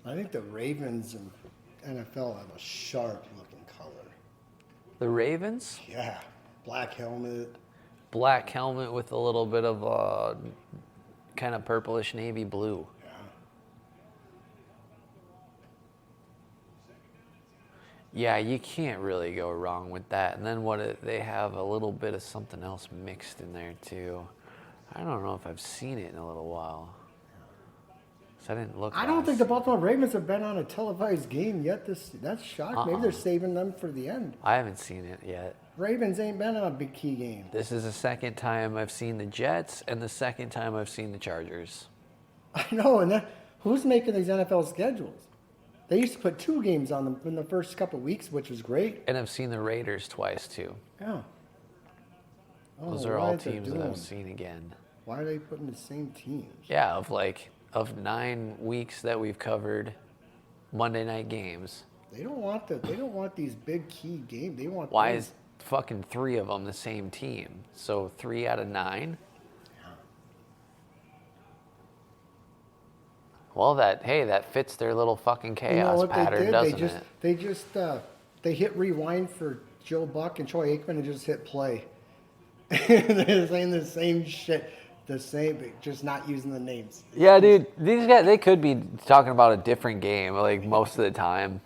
I think the Ravens and NFL have a sharp looking color. The Ravens? Yeah, black helmet. Black helmet with a little bit of kind of purplish navy blue. Yeah, you can't really go wrong with that. And then they have a little bit of something else mixed in there too. I don't know if I've seen it in a little while. So I didn't look. I don't think the Baltimore Ravens have been on a televised game yet. That's shocking. Maybe they're saving them for the end. I haven't seen it yet. Ravens ain't been on a big key game. This is the second time I've seen the Jets and the second time I've seen the Chargers. I know, and who's making these NFL schedules? They used to put 2 games on them in the first couple of weeks, which was great. And I've seen the Raiders twice too. Yeah. Those are all teams that I've seen again. Why are they putting the same teams? Yeah, of 9 weeks that we've covered Monday night games. They don't want these big key games. They want. Why is fucking 3 of them the same team? So 3 out of 9. Well, that fits their little fucking chaos pattern, doesn't it? They hit rewind for Joe Buck and Troy Aikman and just hit play. They're saying the same shit, just not using the names. Yeah, dude, these guys, they could be talking about a different game like most of the time,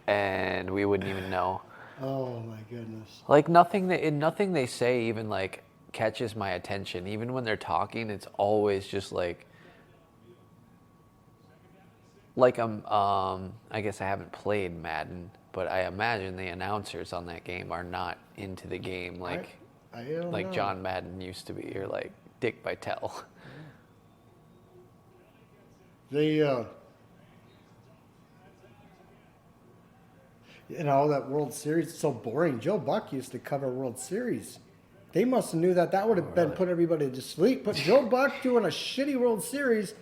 and we wouldn't even know. Oh my goodness! Like nothing they say even like catches my attention. Even when they're talking, it's always just like I guess I haven't played Madden, but I imagine the announcers on that game are not into the game like I don't know. John Madden used to be, or like Dick Vitale. That World Series is so boring. Joe Buck used to cover World Series. They must have knew that would have been put everybody to sleep. But Joe Buck doing a shitty World Series,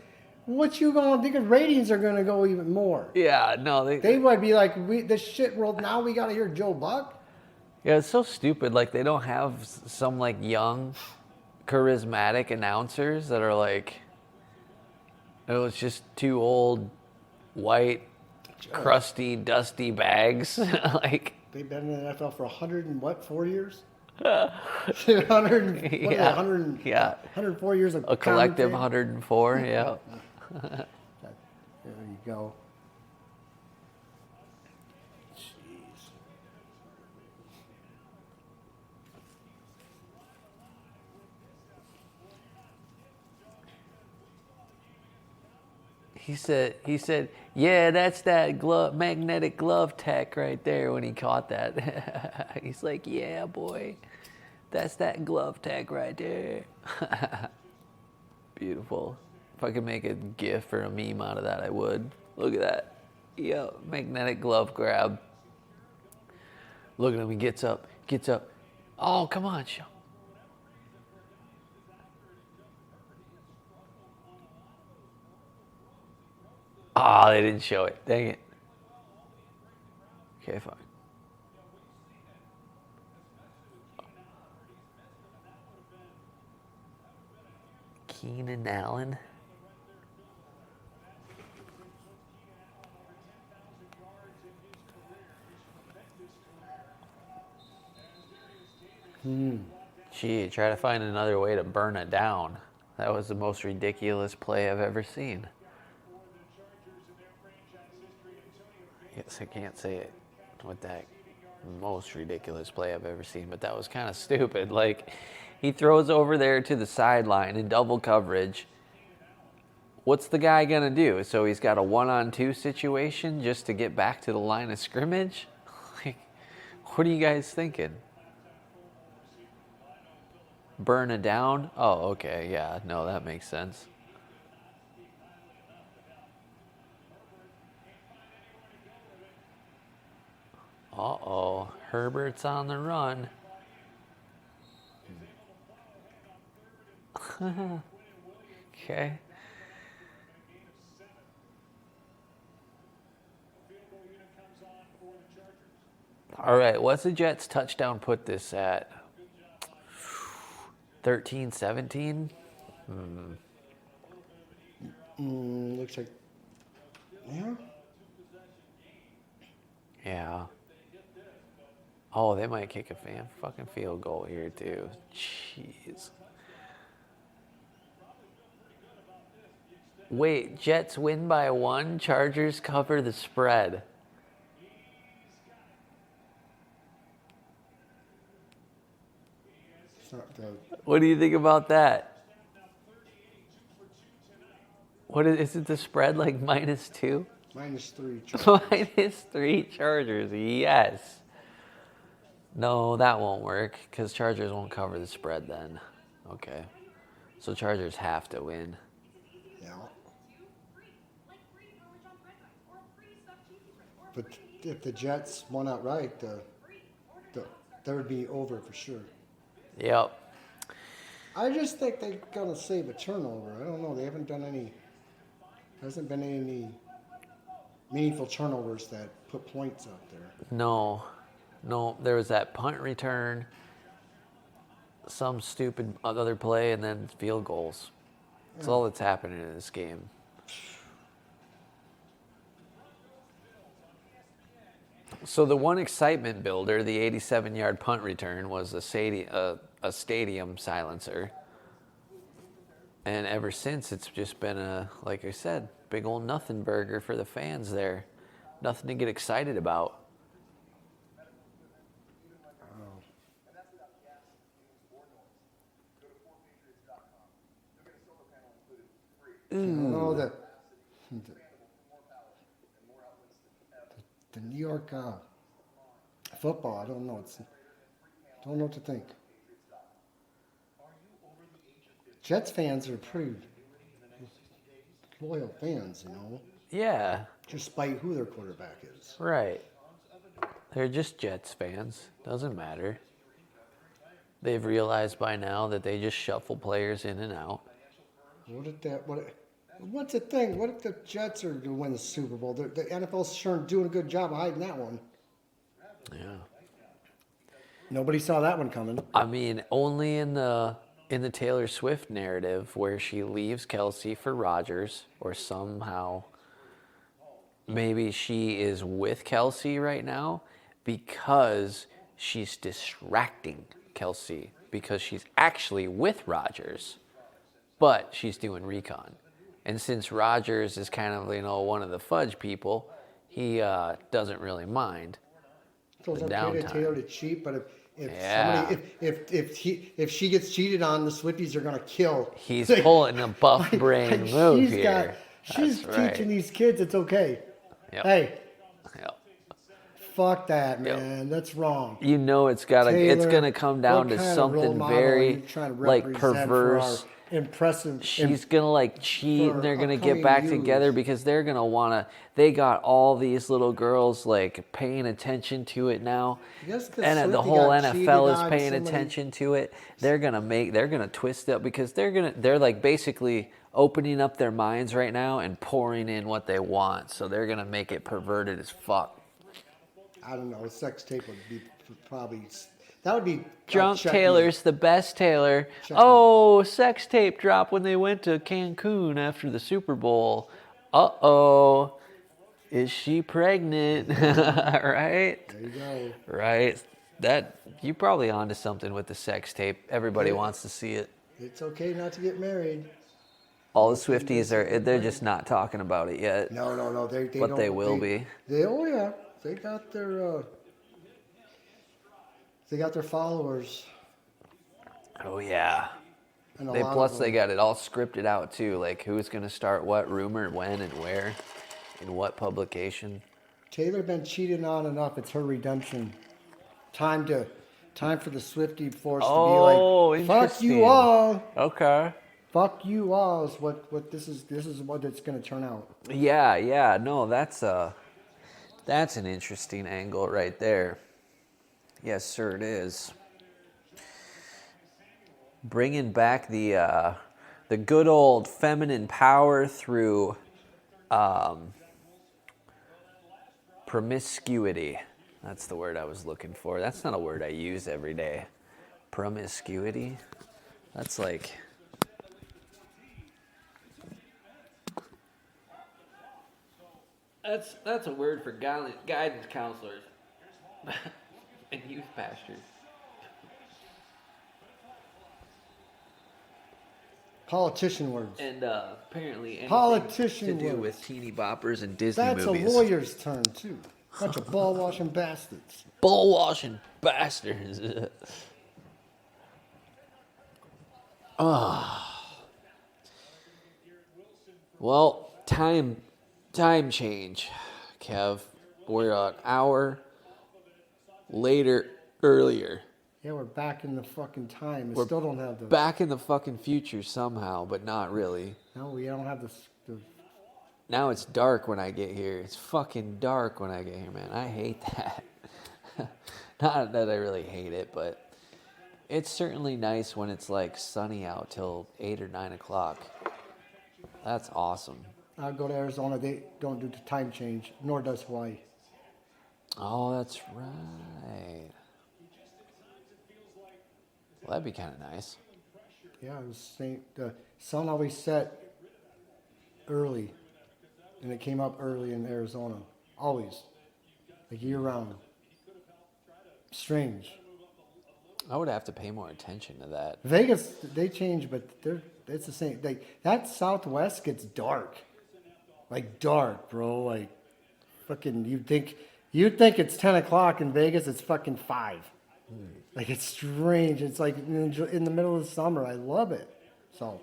what you going to think? Ratings are going to go even more. Yeah, no, they would be like, this shit world. Now we got to hear Joe Buck. Yeah, it's so stupid. Like they don't have some like young, charismatic announcers that are like, it's just 2 old, white, crusty, dusty bags. Like they've been in the NFL for 4 years? 104 years of a collective 104. Yeah. There you go. Jeez. He said, yeah, that's that magnetic glove tech right there when he caught that. He's like, yeah, boy, that's that glove tech right there. Beautiful. If I could make a GIF or a meme out of that, I would. Look at that. Yo, magnetic glove grab. Look at him, he gets up. Oh, come on, show. Ah, they didn't show it. Dang it. Okay, fine. Keenan Allen. Gee, try to find another way to burn it down. That was the most ridiculous play I've ever seen. I guess I can't say it with that most ridiculous play I've ever seen, but that was kind of stupid. Like, he throws over there to the sideline in double coverage. What's the guy going to do? So he's got a 1-on-2 situation just to get back to the line of scrimmage? Like, what are you guys thinking? Burn it down? Oh, okay, yeah, no, that makes sense. Uh-oh. Herbert's on the run. Okay. All right, what's the Jets touchdown put this at? 13, 17? Looks like, yeah. Yeah. Oh, they might kick a fucking field goal here, too. Jeez. Wait, Jets win by 1, Chargers cover the spread. It's not the, What do you think about that? What is it, the spread like -2? -3 Chargers. -3 Chargers, yes. No, that won't work because Chargers won't cover the spread then. Okay. So Chargers have to win. Yeah. But if the Jets won outright, there would be over for sure. Yep. I just think they're gonna save a turnover. I don't know. They haven't done any. Hasn't been any meaningful turnovers that put points out there. No, there was that punt return, some stupid other play, and then field goals. That's all that's happening in this game. So the one excitement builder, the 87-yard punt return, was a stadium silencer. And ever since, it's just been like I said, big old nothing burger for the fans there. Nothing to get excited about. No, the New York football. I don't know. Don't know what to think. Jets fans are pretty loyal fans, you know. Yeah, Despite who their quarterback is. right. They're just Jets fans. Doesn't matter. They've realized by now that they just shuffle players in and out. What's the thing? What if the Jets are to win the Super Bowl? The NFL's sure doing a good job of hiding that one. Yeah. Nobody saw that one coming. I mean, only in the Taylor Swift narrative where she leaves Kelsey for Rodgers, or somehow maybe she is with Kelsey right now because she's distracting Kelsey because she's actually with Rodgers, but she's doing recon. And since Rodgers is kind of, one of the fudge people, he doesn't really mind So the it's okay to downtime. Taylor to cheat, but if Yeah. if she gets cheated on, the Swifties are gonna kill. He's pulling a buff brain move here. She's That's right. teaching these kids it's okay. Yep. Hey, Yep. fuck that, Yep. man. That's wrong. You know it's Taylor, gonna come down what to kind of role something model are very you trying to like represent for perverse. our impressive. She's gonna cheat for and they're gonna upcoming get back youth. together because they're gonna wanna. They got all these little girls paying attention to it now, Yes, 'cause and the Swiftie whole got cheated NFL is on paying so many- attention to it. They're gonna twist it up because they're basically opening up their minds right now and pouring in what they want. So they're gonna make it perverted as fuck. I don't know. A sex tape would be probably. That would be. Drunk check Taylor's the best Taylor. Check Oh, sex tape dropped when they went to Cancun after the Super Bowl. Uh-oh. Is she pregnant? Right? There you go. Right. You probably onto something with the sex tape. Everybody Yeah. wants to see it. It's okay not to get married. All the Swifties they're just not talking about it yet. No. They But don't, they will be. Oh yeah. They got their. They got their followers. Oh yeah. And a They lot plus of they them. got it all scripted out too, like who's gonna start what rumor, when and where, in what publication. Taylor been cheated on enough. It's her redemption. Time for the Swiftie force Oh, to be like, fuck interesting. you all. Okay. Fuck you all is what this is what it's gonna turn out. Yeah, no, that's That's an interesting angle right there. Yes, sir, it is. Bringing back the good old feminine power through promiscuity. That's the word I was looking for. That's not a word I use every day. Promiscuity. That's like... That's a word for guidance counselors and youth pastors. Politician words. And apparently anything Politician to do words. with teeny boppers and Disney That's movies. a lawyer's term, too. Bunch of ball-washing bastards. Ball washing bastards. Well, time change, Kev. We're an hour earlier. Yeah, we're back in the fucking time. We We're still don't have the... Back in the fucking future somehow, but not really. No, we don't have the... Now it's dark when I get here. It's fucking dark when I get here, man. I hate that. Not that I really hate it, but it's certainly nice when it's like sunny out till 8 or 9 o'clock. That's awesome. I go to Arizona. They don't do the time change, nor does Hawaii. Oh, that's right. Well, that'd be kind of nice. Yeah, it was saying the sun always set early, and it came up early in Arizona. Always, like year round. Strange. I would have to pay more attention to that. Vegas, they change, but it's the same. That Southwest gets dark, like dark, bro. Like fucking, you'd think it's 10 o'clock in Vegas. It's fucking 5. Like it's strange. It's like in the middle of the summer. I love it. So,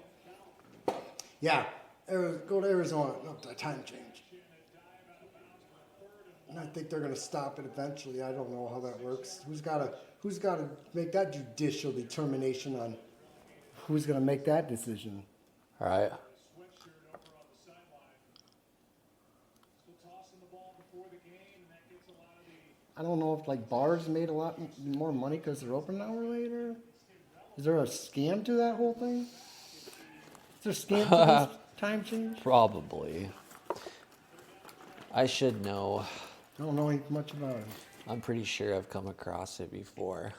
yeah, go to Arizona. No, time change. And I think they're gonna stop it eventually. I don't know how that works. Who's gotta make that judicial determination on who's gonna make that decision? All right. I don't know if like bars made a lot more money because they're open an hour later. Is there a scam to that whole thing? Is there a scam to this time change? Probably. I should know. I don't know much about it. I'm pretty sure I've come across it before.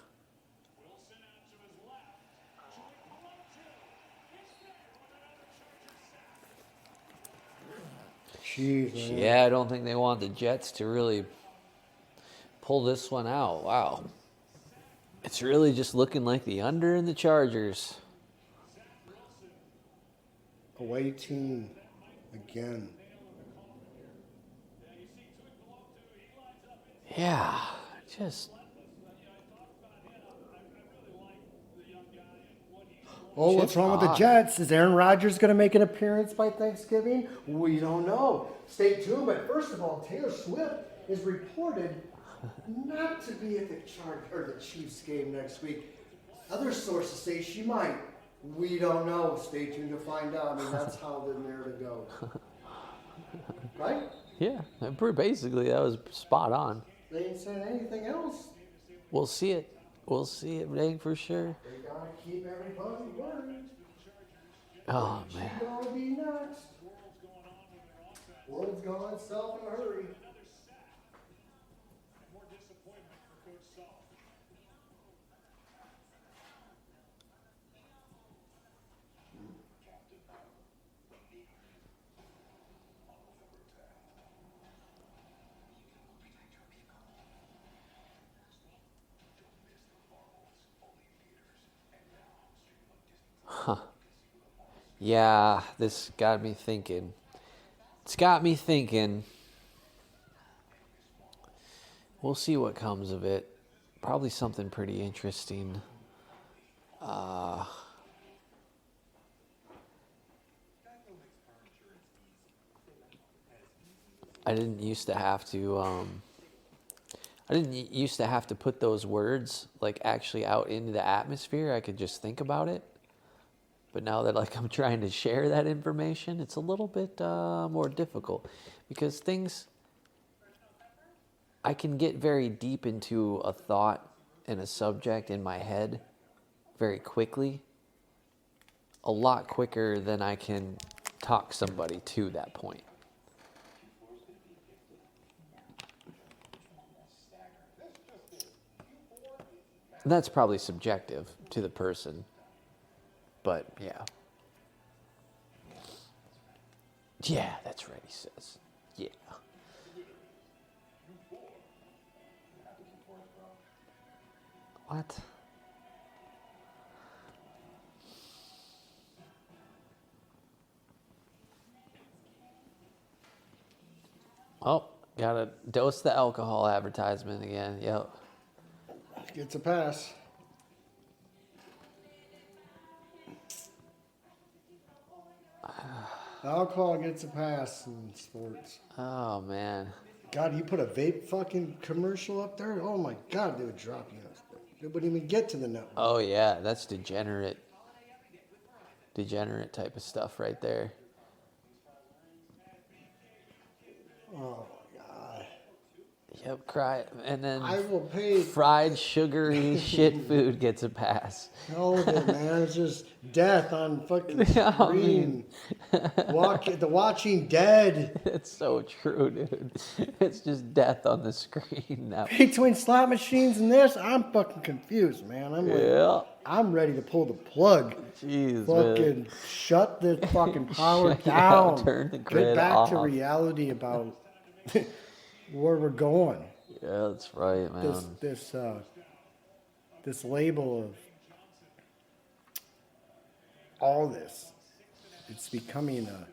Jeez, man. Yeah, I don't think they want the Jets to really pull this one out. Wow. It's really just looking like the under and the Chargers. Away team again. Yeah, just... Oh, what's wrong with the Jets? Is Aaron Rodgers going to make an appearance by Thanksgiving? We don't know. Stay tuned. But first of all, Taylor Swift is reported not to be at the Chiefs game next week. Other sources say she might. We don't know. Stay tuned to find out. I mean, that's how the narrative goes. Right? Yeah, basically that was spot on. They ain't saying anything else. We'll see it. We'll see it, dang, for sure. They got to keep everybody worried. Oh, man. She's going to be next. World's gone south in a hurry. Yeah, this got me thinking. It's got me thinking. We'll see what comes of it. Probably something pretty interesting. I didn't used to have to put those words like actually out into the atmosphere. I could just think about it. But now that like I'm trying to share that information, it's a little bit more difficult because things I can get very deep into a thought and a subject in my head very quickly, a lot quicker than I can talk somebody to that point. And that's probably subjective to the person, but yeah. Yeah, that's right, he says. Yeah. What? Oh, gotta dose the alcohol advertisement again. Yep. Gets a pass. Alcohol gets a pass in sports. Oh, man. God, you put a vape fucking commercial up there? Oh my God, they would drop you. It wouldn't even get to the network. Oh, yeah, that's degenerate type of stuff right there. Oh my God. Yep, cry. And then I will pay. fried, sugary shit food gets a pass. All of it, man. It's just death on fucking Yeah, I screen. The Watching Dead. It's so true, dude. It's just death on the screen now. Between slot machines and this, I'm fucking confused, man. I'm like, Yeah. I'm ready to pull the plug. Jeez, Fucking man. shut the fucking power Yeah, down. turn the Get grid back to off. reality about where we're going. Yeah, that's right, man. This label of all this, it's becoming a,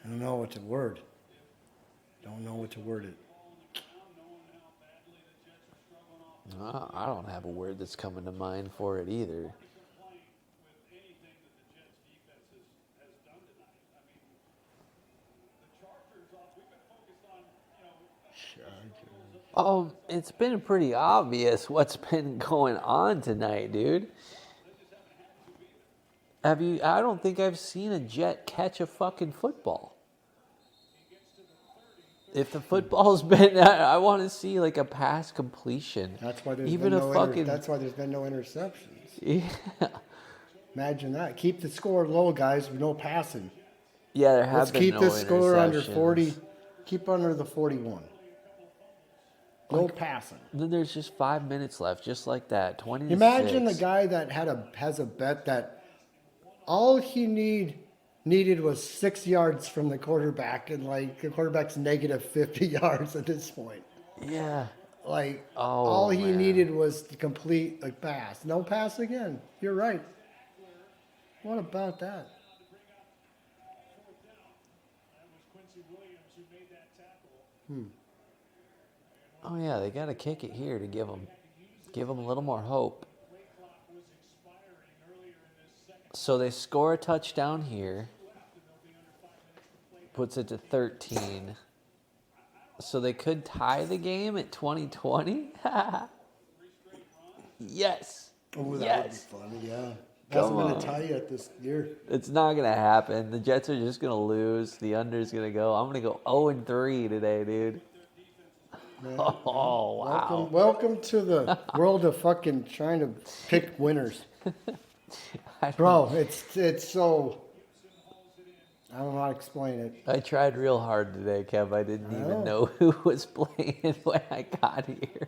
I don't know what to word. Don't know what to word it. I don't have a word that's coming to mind for it either. It's been pretty obvious what's been going on tonight, dude. I don't think I've seen a Jet catch a fucking football. If the football's been, I want to see like a pass completion. That's why there's even been a no fucking. that's why there's been no interceptions. Yeah. Imagine that. Keep the score low, guys. No passing. Yeah, there have Let's been keep no this score under interceptions. 40. Keep under the 41. No passing. Then there's just 5 minutes left, just like that. 20 to Imagine 6. the guy that has a bet that all he needed was 6 yards from the quarterback, and like the quarterback's negative 50 yards at this point. Yeah. Like Oh, all he man. needed was to complete a pass. No pass again. You're right. What about that? Oh yeah, they got to kick it here to give them a little more hope. So they score a touchdown here, puts it to 13. So they could tie the game at 2020. Yes. Oh, that Yes. would be fun. Yeah. Come Hasn't been on. a tie yet this year. It's not gonna happen. The Jets are just gonna lose. The under's gonna go. I'm gonna go 0-3 today, dude. Man, Oh wow. Welcome to the world of fucking trying to pick winners. Bro, it's so, I don't know how to explain it. I tried real hard today, Kev. I didn't even know who was playing when I got here.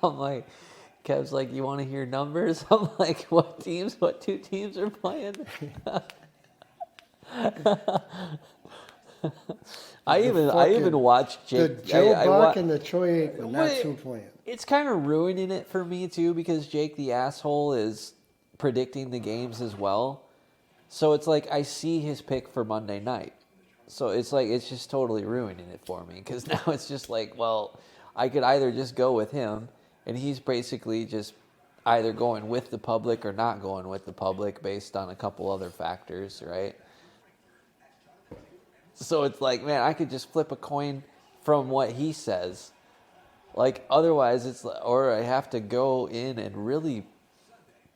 I'm like, Kev's like, you want to hear numbers? I'm like, what two teams are playing? I even watched The Jake. Joe Buck I and the Troy Aikman, that's Wait. who playing. It's kind of ruining it for me too because Jake the asshole is predicting the games as well. So it's like I see his pick for Monday night. So it's like it's just totally ruining it for me because now it's just like, well, I could either just go with him and he's basically just either going with the public or not going with the public based on a couple other factors, right? So it's like, man, I could just flip a coin from what he says. Like, otherwise, or I have to go in and really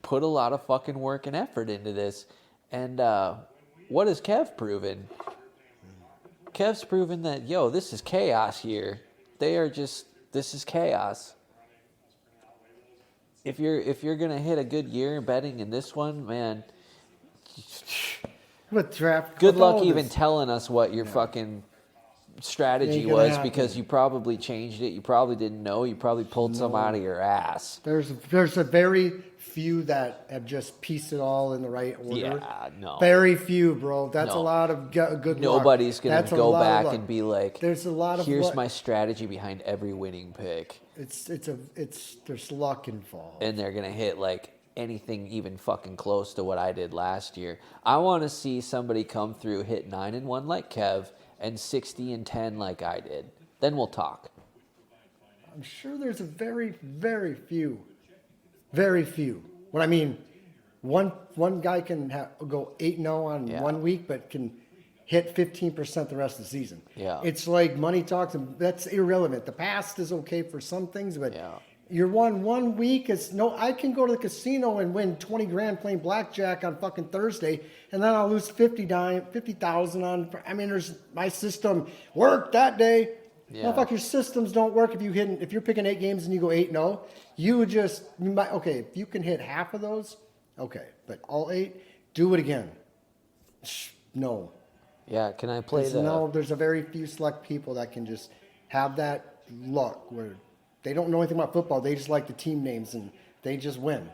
put a lot of fucking work and effort into this. And what has Kev proven? Kev's proven that, this is chaos here. This is chaos. If you're gonna hit a good year in betting in this one, man, With draft, good with luck all even this- telling us what your fucking strategy Ain't gonna was, happen. because you probably changed it. You probably didn't know. You probably pulled some out of your ass. There's a very few that have just pieced it all in the right order. Yeah, no. Very few, bro. That's a No. lot of good luck. Nobody's gonna That's a go lot of back luck. and be like, There's a lot of here's luck. my strategy behind every winning pick. There's luck involved. And they're gonna hit like anything even fucking close to what I did last year. I want to see somebody come through, hit 9-1 like Kev, and 60-10 like I did. Then we'll talk. I'm sure there's a very, very few. Very few. What I mean, one guy can go 8-0 on Yeah. 1 week, but can hit 15% the rest of the season. Yeah. It's like money talks, and that's irrelevant. The past is okay for some things, but Yeah. you're 1 week. It's no. I can go to the casino and win 20 grand playing blackjack on fucking Thursday, and then I'll lose 50,000 on. I mean, my system worked that day. Yeah. Motherfucker, your systems don't work if you're picking 8 games and you go 8-0. You might, okay, if you can hit half of those, okay, but all 8, do it again. No. Yeah, can I play There's a very few select people that can just have that luck where they don't know anything about football. They just like the team names and they just win.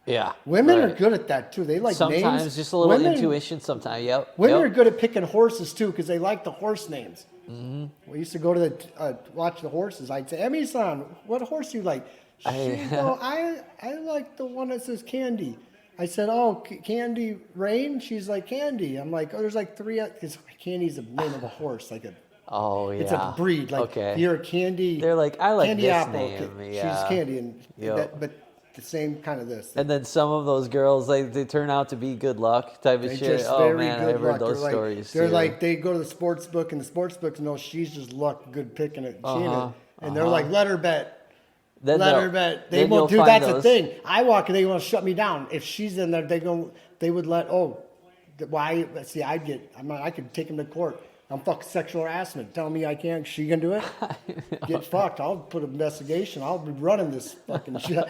Yeah. Women right. are good at that too. They like Sometimes names. just a little Women- intuition. Sometimes, yep. Women yep. are good at picking horses too because they like the horse names. Mm-hmm. We used to go to watch the horses. I'd say, Emmy-san, what horse do you like? She'd go, I like the one that says Candy. I said, oh, Candy Rain? She's like, Candy. I'm like, oh, there's like 3. Because Candy's the name of a horse. Like Oh, yeah. it's a breed. Like okay. you're a Candy. They're like, I like Candy this Apple. name. Yeah. She's Candy. And Yep. but the same kind of this. And then some of those girls, like, they turn out to be good luck type of They shit. just Oh very man, good I've heard luck. those They're stories They're too. like they go to the sports book and the sports books know she's just luck, good picking it. And they're uh-huh. like, let her bet. Then Let they'll- her bet. They then won't do. you'll That's find the those- thing. I walk and they want to shut me down. If she's in there, they would let. Oh, why? See, I could take him to court. I'm fucking sexual harassment. Tell me I can't. She can do it. Get fucked. I'll put an investigation. I'll be running this fucking show.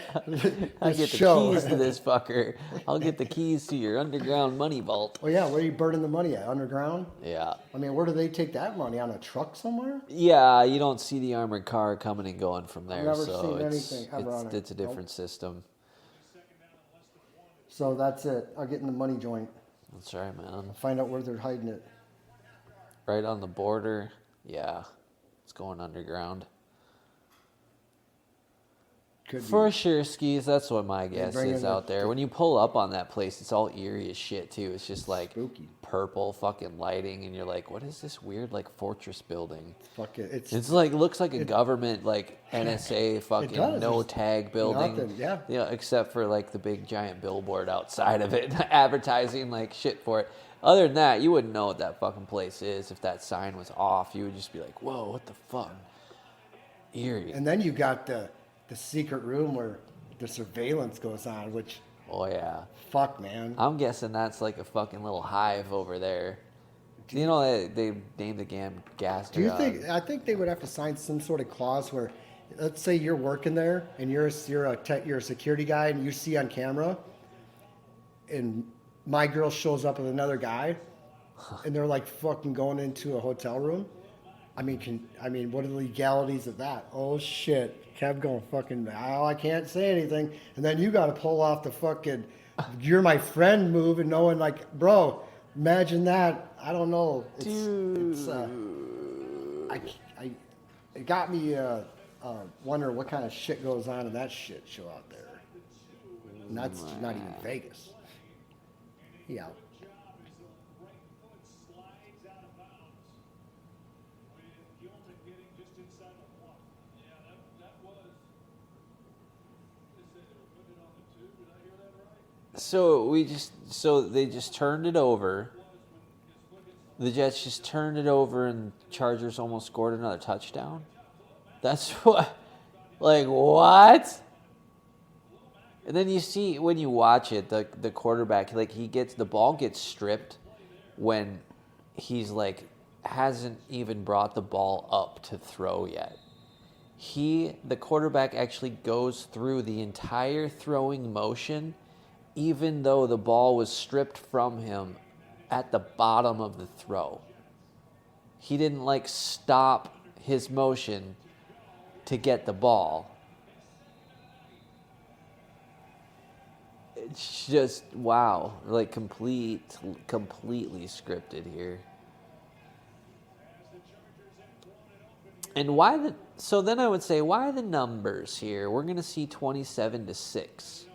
I get the keys to this fucker. I'll get the keys to your underground money vault. Oh yeah, where are you burning the money at? Underground? Yeah. I mean, where do they take that money? On a truck somewhere? Yeah, you don't see the armored car coming and going from there. never so seen it's, anything ever on it. it's a different system. So that's it. I'll get in the money joint. That's right, man. Find out where they're hiding it. Right on the border. Yeah. It's going underground. Could For be. sure, skis. That's what my guess bring is in out there. When you pull up on that place, it's all eerie as shit too. It's just like Spooky. purple fucking lighting, and you're like, "What is this weird like fortress building?" Fuck it. It's like looks like a government like NSA fucking does. no There's tag building. nothing, yeah. You know, except for like the big giant billboard outside of it, advertising like shit for it. Other than that, you wouldn't know what that fucking place is if that sign was off. You would just be like, "Whoa, what the fuck?" Eerie. And then you got the secret room where the surveillance goes on, which Oh yeah. fuck, man. I'm guessing that's like a fucking little hive over there. You know they named the gas. Do you think? I think they would have to sign some sort of clause where, let's say you're working there and you're a security guy and you see on camera, and my girl shows up with another guy, and they're like fucking going into a hotel room. I mean, what are the legalities of that? Oh shit, Kev going fucking. Oh, I can't say anything, and then you got to pull off the fucking, you're my friend move and knowing like, bro, imagine that. I don't know. It got me wondering what kind of shit goes on in that shit show out there. And that's not even Vegas. Yeah. So they just turned it over. The Jets just turned it over, and Chargers almost scored another touchdown. That's what, like what? And then you see when you watch it, the quarterback, like the ball gets stripped when he's like hasn't even brought the ball up to throw yet. The quarterback actually goes through the entire throwing motion, even though the ball was stripped from him at the bottom of the throw. He didn't like stop his motion to get the ball. It's just, wow, like completely scripted here. And so then I would say, why the numbers here? We're going to see 27-6.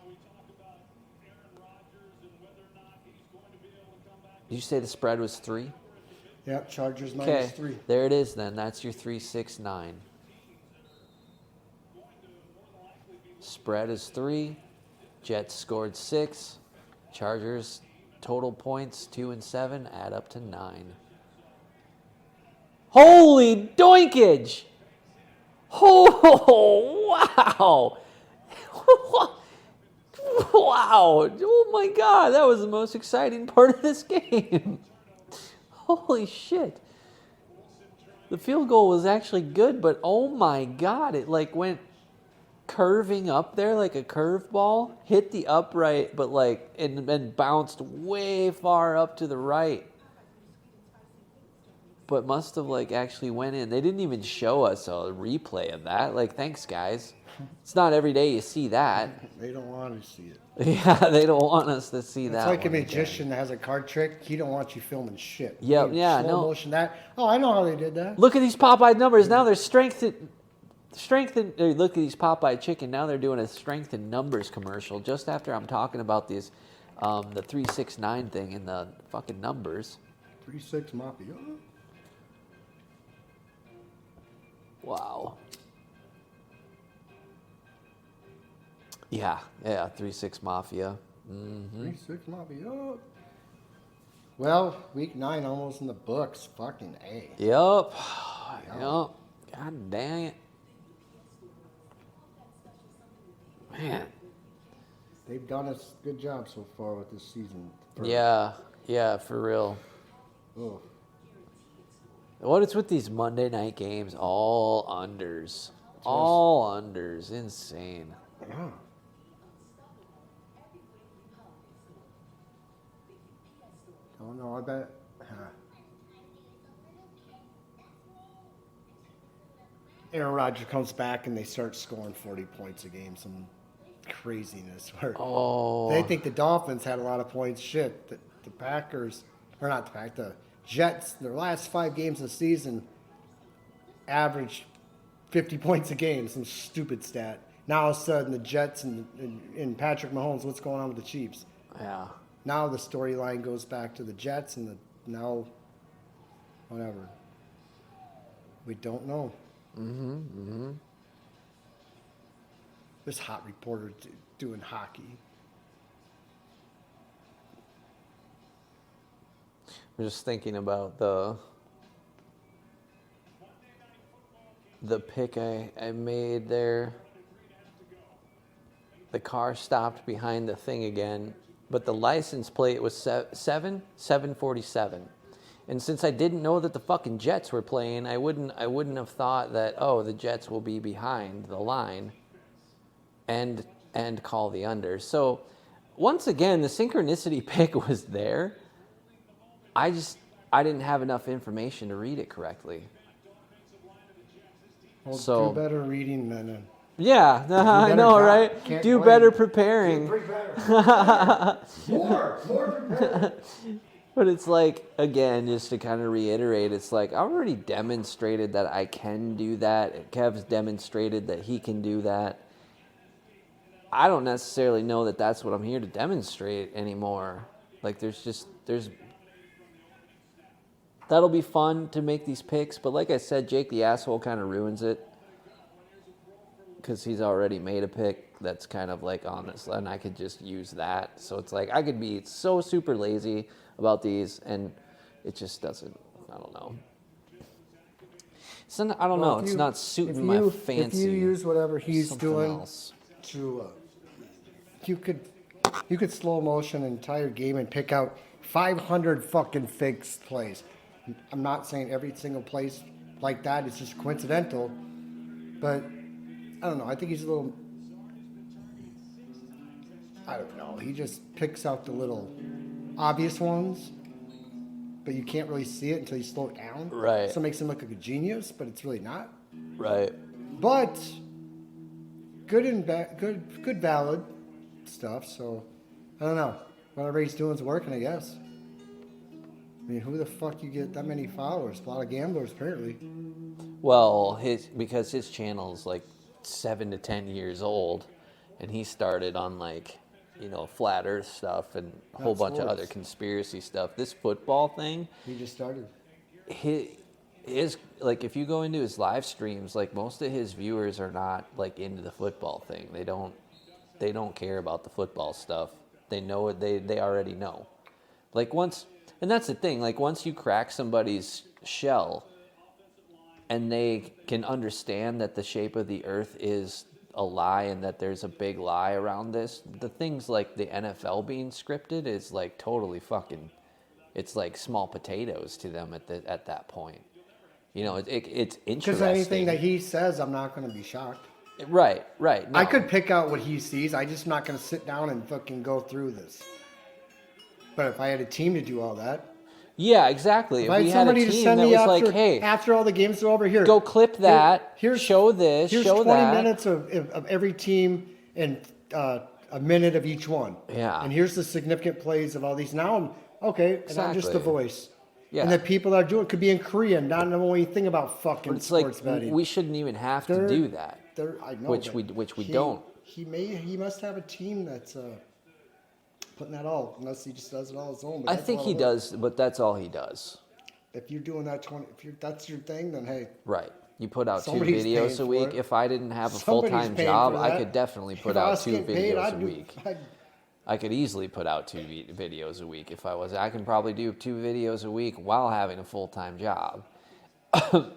Did you say the spread was 3? Yep, Chargers Okay, -3. there it is then. That's your 3-6-9. Spread is 3. Jets scored 6. Chargers total points 2 and 7 add up to 9. Holy doinkage! Oh, wow! Wow! Oh my God, that was the most exciting part of this game. Holy shit! The field goal was actually good, but oh my God, it like went curving up there like a curveball, hit the upright, but like and bounced way far up to the right. But must have like actually went in. They didn't even show us a replay of that. Like, thanks guys. It's not every day you see that. They don't want to see it. Yeah, they don't want us to see that. It's like a one magician again. that has a card trick. He don't want you filming shit. Yep, You yeah, slow no. motion that. Oh, I know how they did that. Look at these Popeye numbers. Now they're strengthened. Look at these Popeye chicken. Now they're doing a strength in numbers commercial just after I'm talking about these, the 369 thing and the fucking numbers. 3-6 Mafia. Wow. Yeah, 3-6 Mafia. 3-6 Mafia. Well, week 9 almost in the books. Fucking A. Yep. God dang it. Man. They've done a good job so far with this season. Yeah, for real. Oh. What is with these Monday night games? All unders. All unders. Insane. Yeah. Oh no, I bet. Aaron Rodgers comes back and they start scoring 40 points a game. Some craziness. Where they think the Dolphins had a lot of points. Shit, the Packers, or not the Packers, the Jets, their last 5 games of the season averaged 50 points a game. Some stupid stat. Now all of a sudden the Jets and Patrick Mahomes, what's going on with the Chiefs? Yeah. Now the storyline goes back to the Jets and whatever. We don't know. This hot reporter doing hockey. I'm just thinking about the pick I made there. The car stopped behind the thing again, but the license plate was 747. And since I didn't know that the fucking Jets were playing, I wouldn't have thought that, oh, the Jets will be behind the line and call the under. So once again, the synchronicity pick was there. I didn't have enough information to read it correctly. Well, So- do better reading than Yeah, I better know, job. right? Can't Do blame better you. preparing. more prepared. But it's like, again, just to kind of reiterate, it's like I already demonstrated that I can do that. Kev's demonstrated that he can do that. I don't necessarily know that that's what I'm here to demonstrate anymore. Like, that'll be fun to make these picks. But like I said, Jake the asshole kind of ruins it. Because he's already made a pick that's kind of like honest, and I could just use that. So it's like I could be so super lazy about these, and it just doesn't. I don't know. So I don't know. It's not suiting my fancy. If you use whatever he's something doing else. to, you could slow motion an entire game and pick out 500 fucking fake plays. I'm not saying every single place like that is just coincidental, but I don't know. I think he's a little. I don't know. He just picks out the little obvious ones, but you can't really see it until you slow it down. Right. So it makes him look like a genius, but it's really not. Right. But good and good valid stuff. So I don't know. Whatever he's doing is working, I guess. I mean, who the fuck you get that many followers? A lot of gamblers, apparently. Well, because his channel's like 7 to 10 years old, and he started on like, flat Earth stuff and a whole bunch of other conspiracy stuff. This football thing, He just started. his like if you go into his live streams, like most of his viewers are not like into the football thing. They don't care about the football stuff. They know it. They already know. Like and that's the thing. Like once you crack somebody's shell, and they can understand that the shape of the earth is a lie and that there's a big lie around this, the things like the NFL being scripted is like totally fucking, it's like small potatoes to them at that point. It's interesting. Because anything that he says, I'm not going to be shocked. Right. No. I could pick out what he sees. I'm just not going to sit down and fucking go through this. But if I had a team to do all that. Yeah, exactly. If If I we had had a somebody to team send that me was after, like, hey, after all the games are over, here. go clip that, show this, here's show 20 that. minutes of every team and a minute of each one. Yeah. And here's the significant plays of all these. Now I'm and I'm just the Exactly. voice. Yeah. And the people that are doing it could be in Korean, not knowing anything about fucking But it's sports like betting. we shouldn't even have to do that. I know, which but we don't. He must have a team that's putting that all, unless he just does it all his own. But I that's think a lot he of work. does, but that's all he does. If you're doing that that's your thing, then hey. Right. You put out 2 Somebody's paying videos a for week. it. If I didn't have a Somebody's full-time paying job, for I that. could definitely put If I out was 2 getting paid, videos a week. I'd I could easily put out 2 videos a week if I was. I can probably do 2 videos a week while having a full-time job.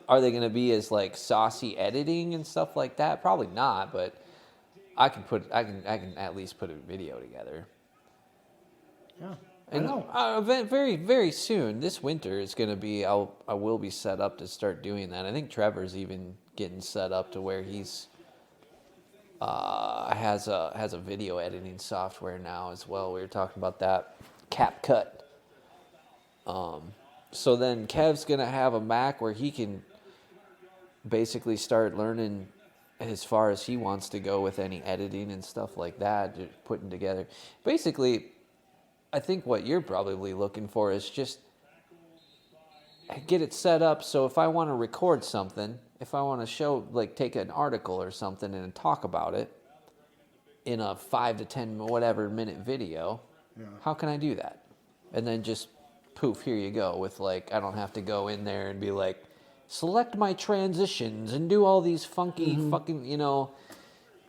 Are they going to be as like saucy editing and stuff like that? Probably not, but I can at least put a video together. Yeah. And very, very soon, this winter is going to be. I will be set up to start doing that. I think Trevor's even getting set up to where he's has a video editing software now as well. We were talking about that, CapCut. So then Kev's gonna have a Mac where he can basically start learning as far as he wants to go with any editing and stuff like that, just putting together. Basically, I think what you're probably looking for is just get it set up so if I want to record something, if I want to show, like take an article or something and talk about it in a 5 to 10 whatever minute video, how can I do that? And then just poof, here you go with like, I don't have to go in there and be like, select my transitions and do all these funky fucking,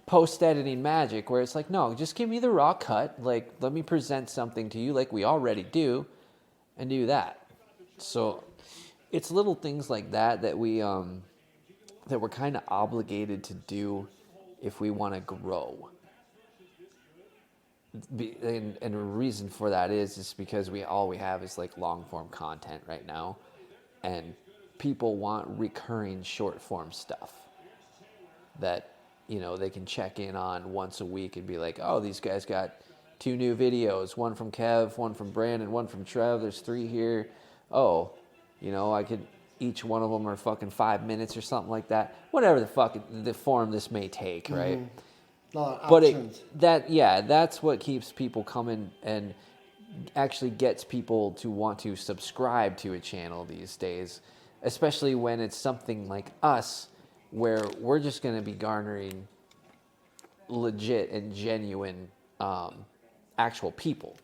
post-editing magic where it's like, no, just give me the raw cut. Like, let me present something to you like we already do and do that. So it's little things like that that we're kind of obligated to do if we want to grow. And the reason for that is because all we have is like long form content right now, and people want recurring short form stuff that they can check in on once a week and be like, oh, these guys got 2 new videos, one from Kev, one from Brandon, one from Trev. There's 3 here. Oh, I could. Each one of them are fucking 5 minutes or something like that. Whatever the form this may take, right? But that's what keeps people coming and actually gets people to want to subscribe to a channel these days, especially when it's something like us, where we're just going to be garnering legit and genuine actual people.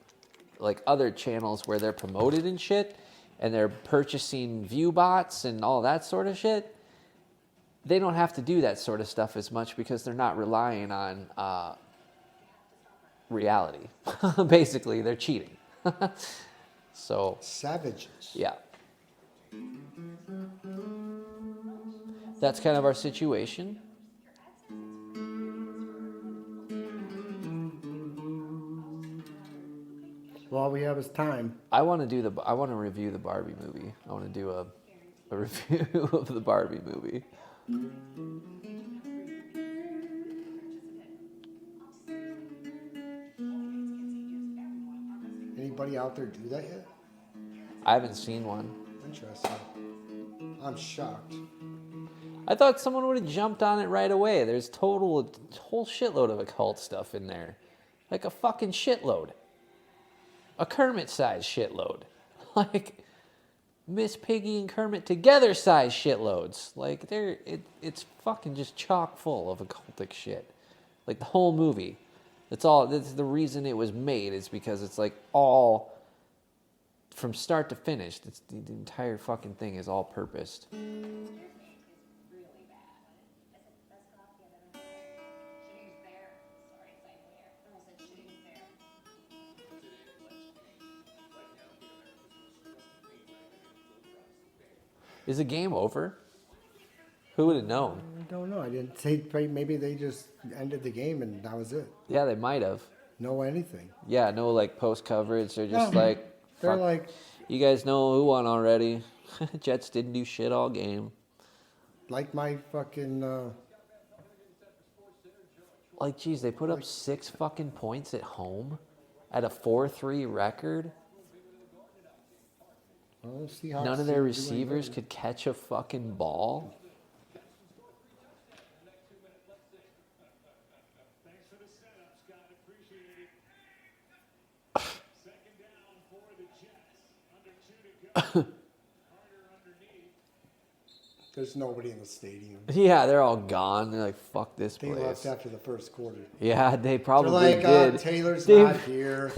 Like other channels where they're promoted and shit, and they're purchasing view bots and all that sort of shit, they don't have to do that sort of stuff as much because they're not relying on reality. Basically, they're cheating. So savages. yeah. That's kind of our situation. Well, we have is time. I want to review the Barbie movie. I want to do a review of the Barbie movie. Anybody out there do that yet? I haven't seen one. Interesting. I'm shocked. I thought someone would have jumped on it right away. There's a whole shitload of occult stuff in there. Like a fucking shitload. A Kermit-sized shitload. Like Miss Piggy and Kermit together size shitloads. Like it's fucking just chock full of occultic shit. Like the whole movie. That's the reason it was made is because it's like all from start to finish. It's the entire fucking thing is all purposed. Is the game over? Who would have known? I don't know. I didn't say. Maybe they just ended the game and that was it. Yeah, they might have. No anything. Yeah, no like post coverage. They're just like, They're fuck, like, you guys know who won already. Jets didn't do shit all game. like my fucking. Like, geez, they put up 6 fucking points at home at a 4-3 record. Well, Seahawks None of their didn't do receivers anything. could catch a fucking ball. There's nobody in the stadium. Yeah, they're all gone. They're like, fuck this They place. left after the first quarter. Yeah, they probably They're like, did. Taylor's They- not here.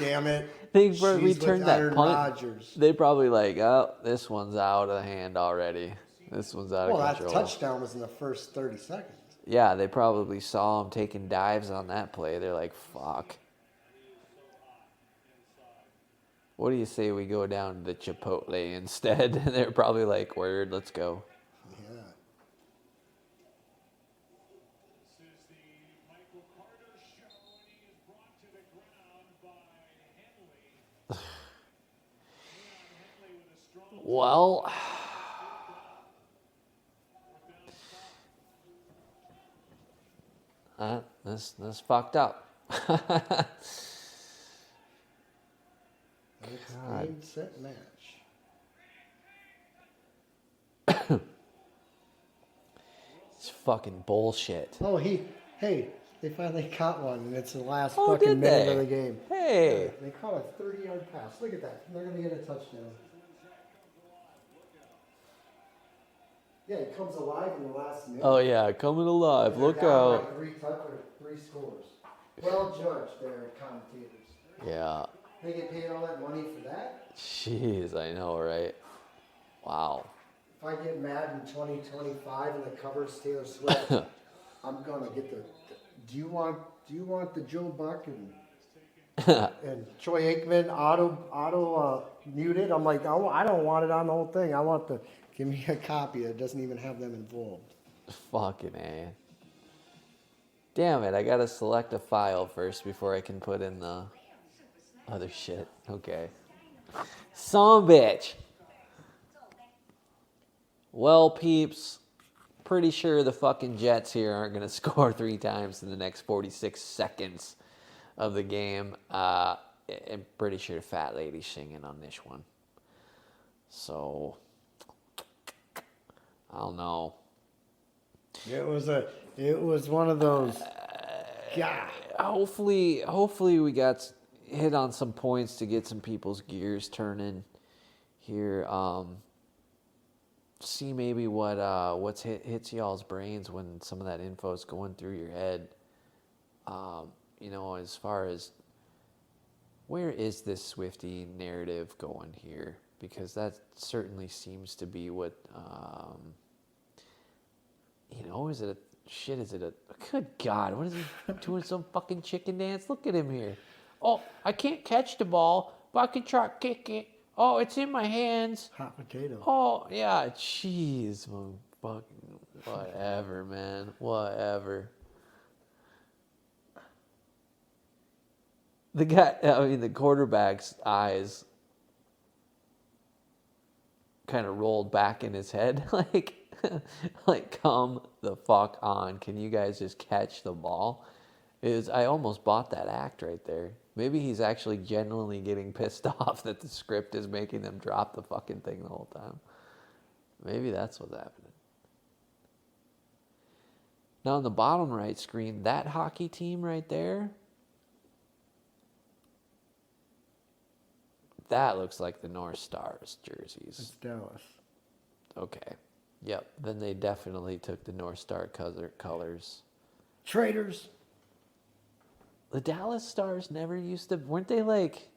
Damn it. They She's returned with that Aaron punt. Rodgers. They probably like, oh, this one's out of hand already. This one's out Well, of that control. touchdown was in the first 30 seconds. Yeah, they probably saw him taking dives on that play. They're like, fuck. What do you say we go down to the Chipotle instead? They're probably like, word, let's go. Yeah. Well, this fucked up. Next game, set, match. It's fucking bullshit. Oh, hey, they finally caught one, and it's the last Oh, fucking did minute they? of the game. Hey. Yeah, they caught a 30-yard pass. Look at that. They're going to get a touchdown. Yeah, it comes alive in the last minute. Oh yeah, coming alive. They're Look down out. by 3 scores. Well judged there, commentators. Yeah. They get paid all that money for that? Jeez, I know, right? Wow. If I get mad in 2025 and it covers Taylor Swift, I'm gonna get the. Do you want the Joe Buck and Troy Aikman auto muted? I'm like, I don't want it on the whole thing. I want the. Give me a copy that doesn't even have them involved. Fucking A. Damn it, I gotta select a file first before I can put in the other shit. Okay. Son of a bitch. Well, peeps, pretty sure the fucking Jets here aren't gonna score 3 times in the next 46 seconds of the game. I'm pretty sure the fat lady's singing on this one. So, I don't know. It was one of those. Yeah. Hopefully we got hit on some points to get some people's gears turning here. See maybe what's hits y'all's brains when some of that info is going through your head. As far as where is this Swiftie narrative going here? Because that certainly seems to be what is it a good God, what is he doing, some fucking chicken dance? Look at him here. Oh, I can't catch the ball, but I can try to kick it. Oh, it's in my hands. Hot potato. Oh, yeah, jeez, fucking whatever, man, whatever. the quarterback's eyes kind of rolled back in his head, like, come the fuck on. Can you guys just catch the ball? I almost bought that act right there. Maybe he's actually genuinely getting pissed off that the script is making them drop the fucking thing the whole time. Maybe that's what's happening. Now on the bottom right screen, that hockey team right there, that looks like the North Stars jerseys. It's Dallas. Okay. Yep. Then they definitely took the North Star colors. Traitors. The Dallas Stars never used to, weren't they like,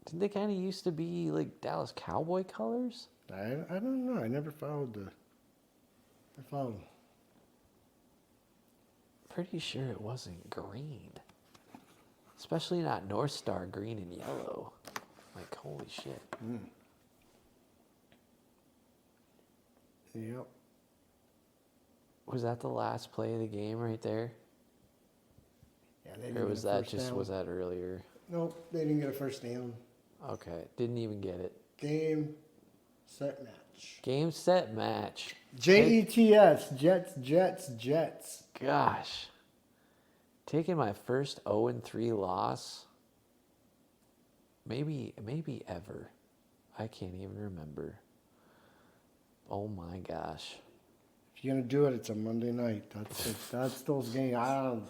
didn't they kind of used to be like Dallas Cowboy colors? I don't know. I never followed I followed. Pretty sure it wasn't green. Especially not North Star green and yellow. Like, holy shit. Yep. Was that the last play of the game right there? Yeah, they didn't Or get was a that first just, down. was that earlier? Nope, they didn't get a first down. Okay, didn't even get it. Game, set, match. Game, set, match. Jets, Jets. Gosh. Taking my first 0-3 loss. Maybe ever. I can't even remember. Oh my gosh. If you're gonna do it, it's a Monday night. That's those games. I don't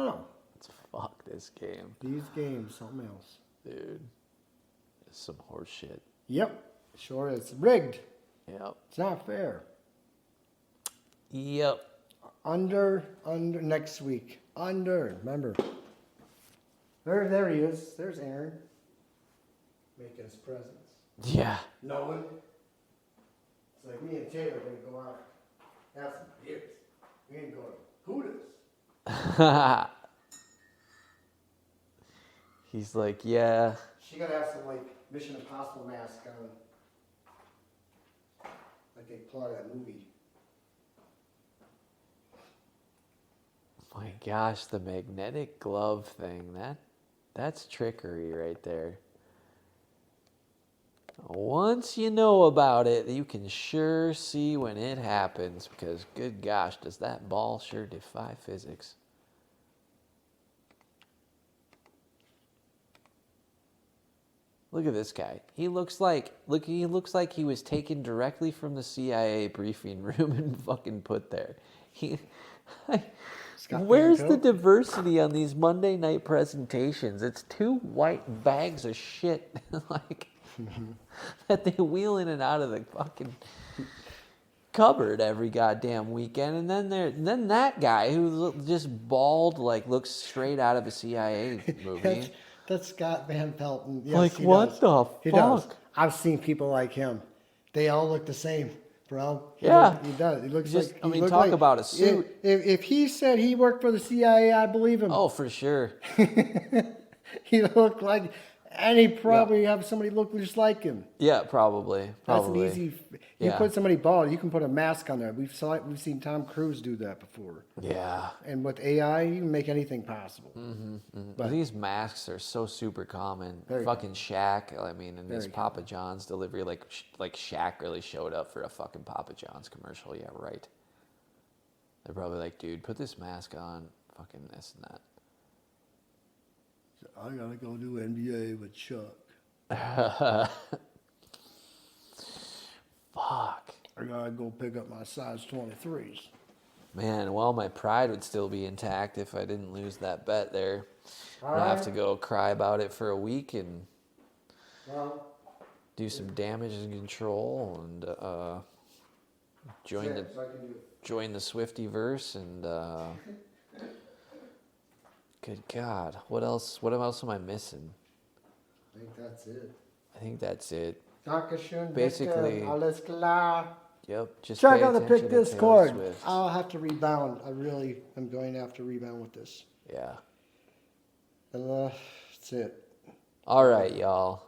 know. Let's fuck this game. These games, something else. Dude. It's some horse shit. Yep, sure is. Rigged. Yep. It's not fair. Yep. Under next week. Remember. There he is. There's Aaron. Making his presence. Yeah. No one. It's like me and Taylor are gonna go out, have some beers. We ain't going to Hooters. He's like, yeah. She gotta have some like Mission Impossible mask on. Like they plot that movie. My gosh, the magnetic glove thing. That's trickery right there. Once you know about it, you can sure see when it happens, because good gosh, does that ball sure defy physics. Look at this guy. He looks like he was taken directly from the CIA briefing room and fucking put there. Where's the diversity on these Monday night presentations? It's two white bags of shit like that they wheel in and out of the fucking cupboard every goddamn weekend, and then that guy who just bald, like looks straight out of a CIA movie. That's Scott Van Pelton. Yes, Like, he what does. the He does. fuck? I've seen people like him. They all look the same, bro. Yeah. He does. He looks Just- like. I he mean, looked talk like- about a suit. If he said he worked for the CIA, I believe him. Oh, for sure. He looked like, and he probably have somebody look just like him. Yeah, probably. That's an easy. You Yeah. put somebody bald, you can put a mask on there. We've seen Tom Cruise do that before. Yeah. And with AI, you can make anything possible. But these masks are so super common. Very Fucking Shaq. I mean, in this Very Papa John's delivery, like Shaq really showed up for a fucking Papa John's commercial. Yeah, right. They're probably like, dude, put this mask on. Fucking this and that. I gotta go do NBA with Chuck. Fuck. I gotta go pick up my size 23s. Man, well, my pride would still be intact if I didn't lose that bet there. All I'd have right. to go cry about it for a week and Well, do some damage and control and join the so I can do it. join the Swiftyverse and good God, what else am I missing? I think that's it. I think that's it. Dankeschön, Basically- bitte, alles klar. Yep, just Check pay out the attention pick to Taylor Discord. Swift. I'll have to rebound. I really am going to have to rebound with this. Yeah. And that's it. All right, y'all.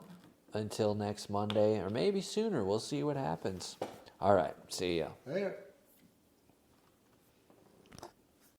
Until next Monday, or maybe sooner. We'll see what happens. All right. See ya. Later.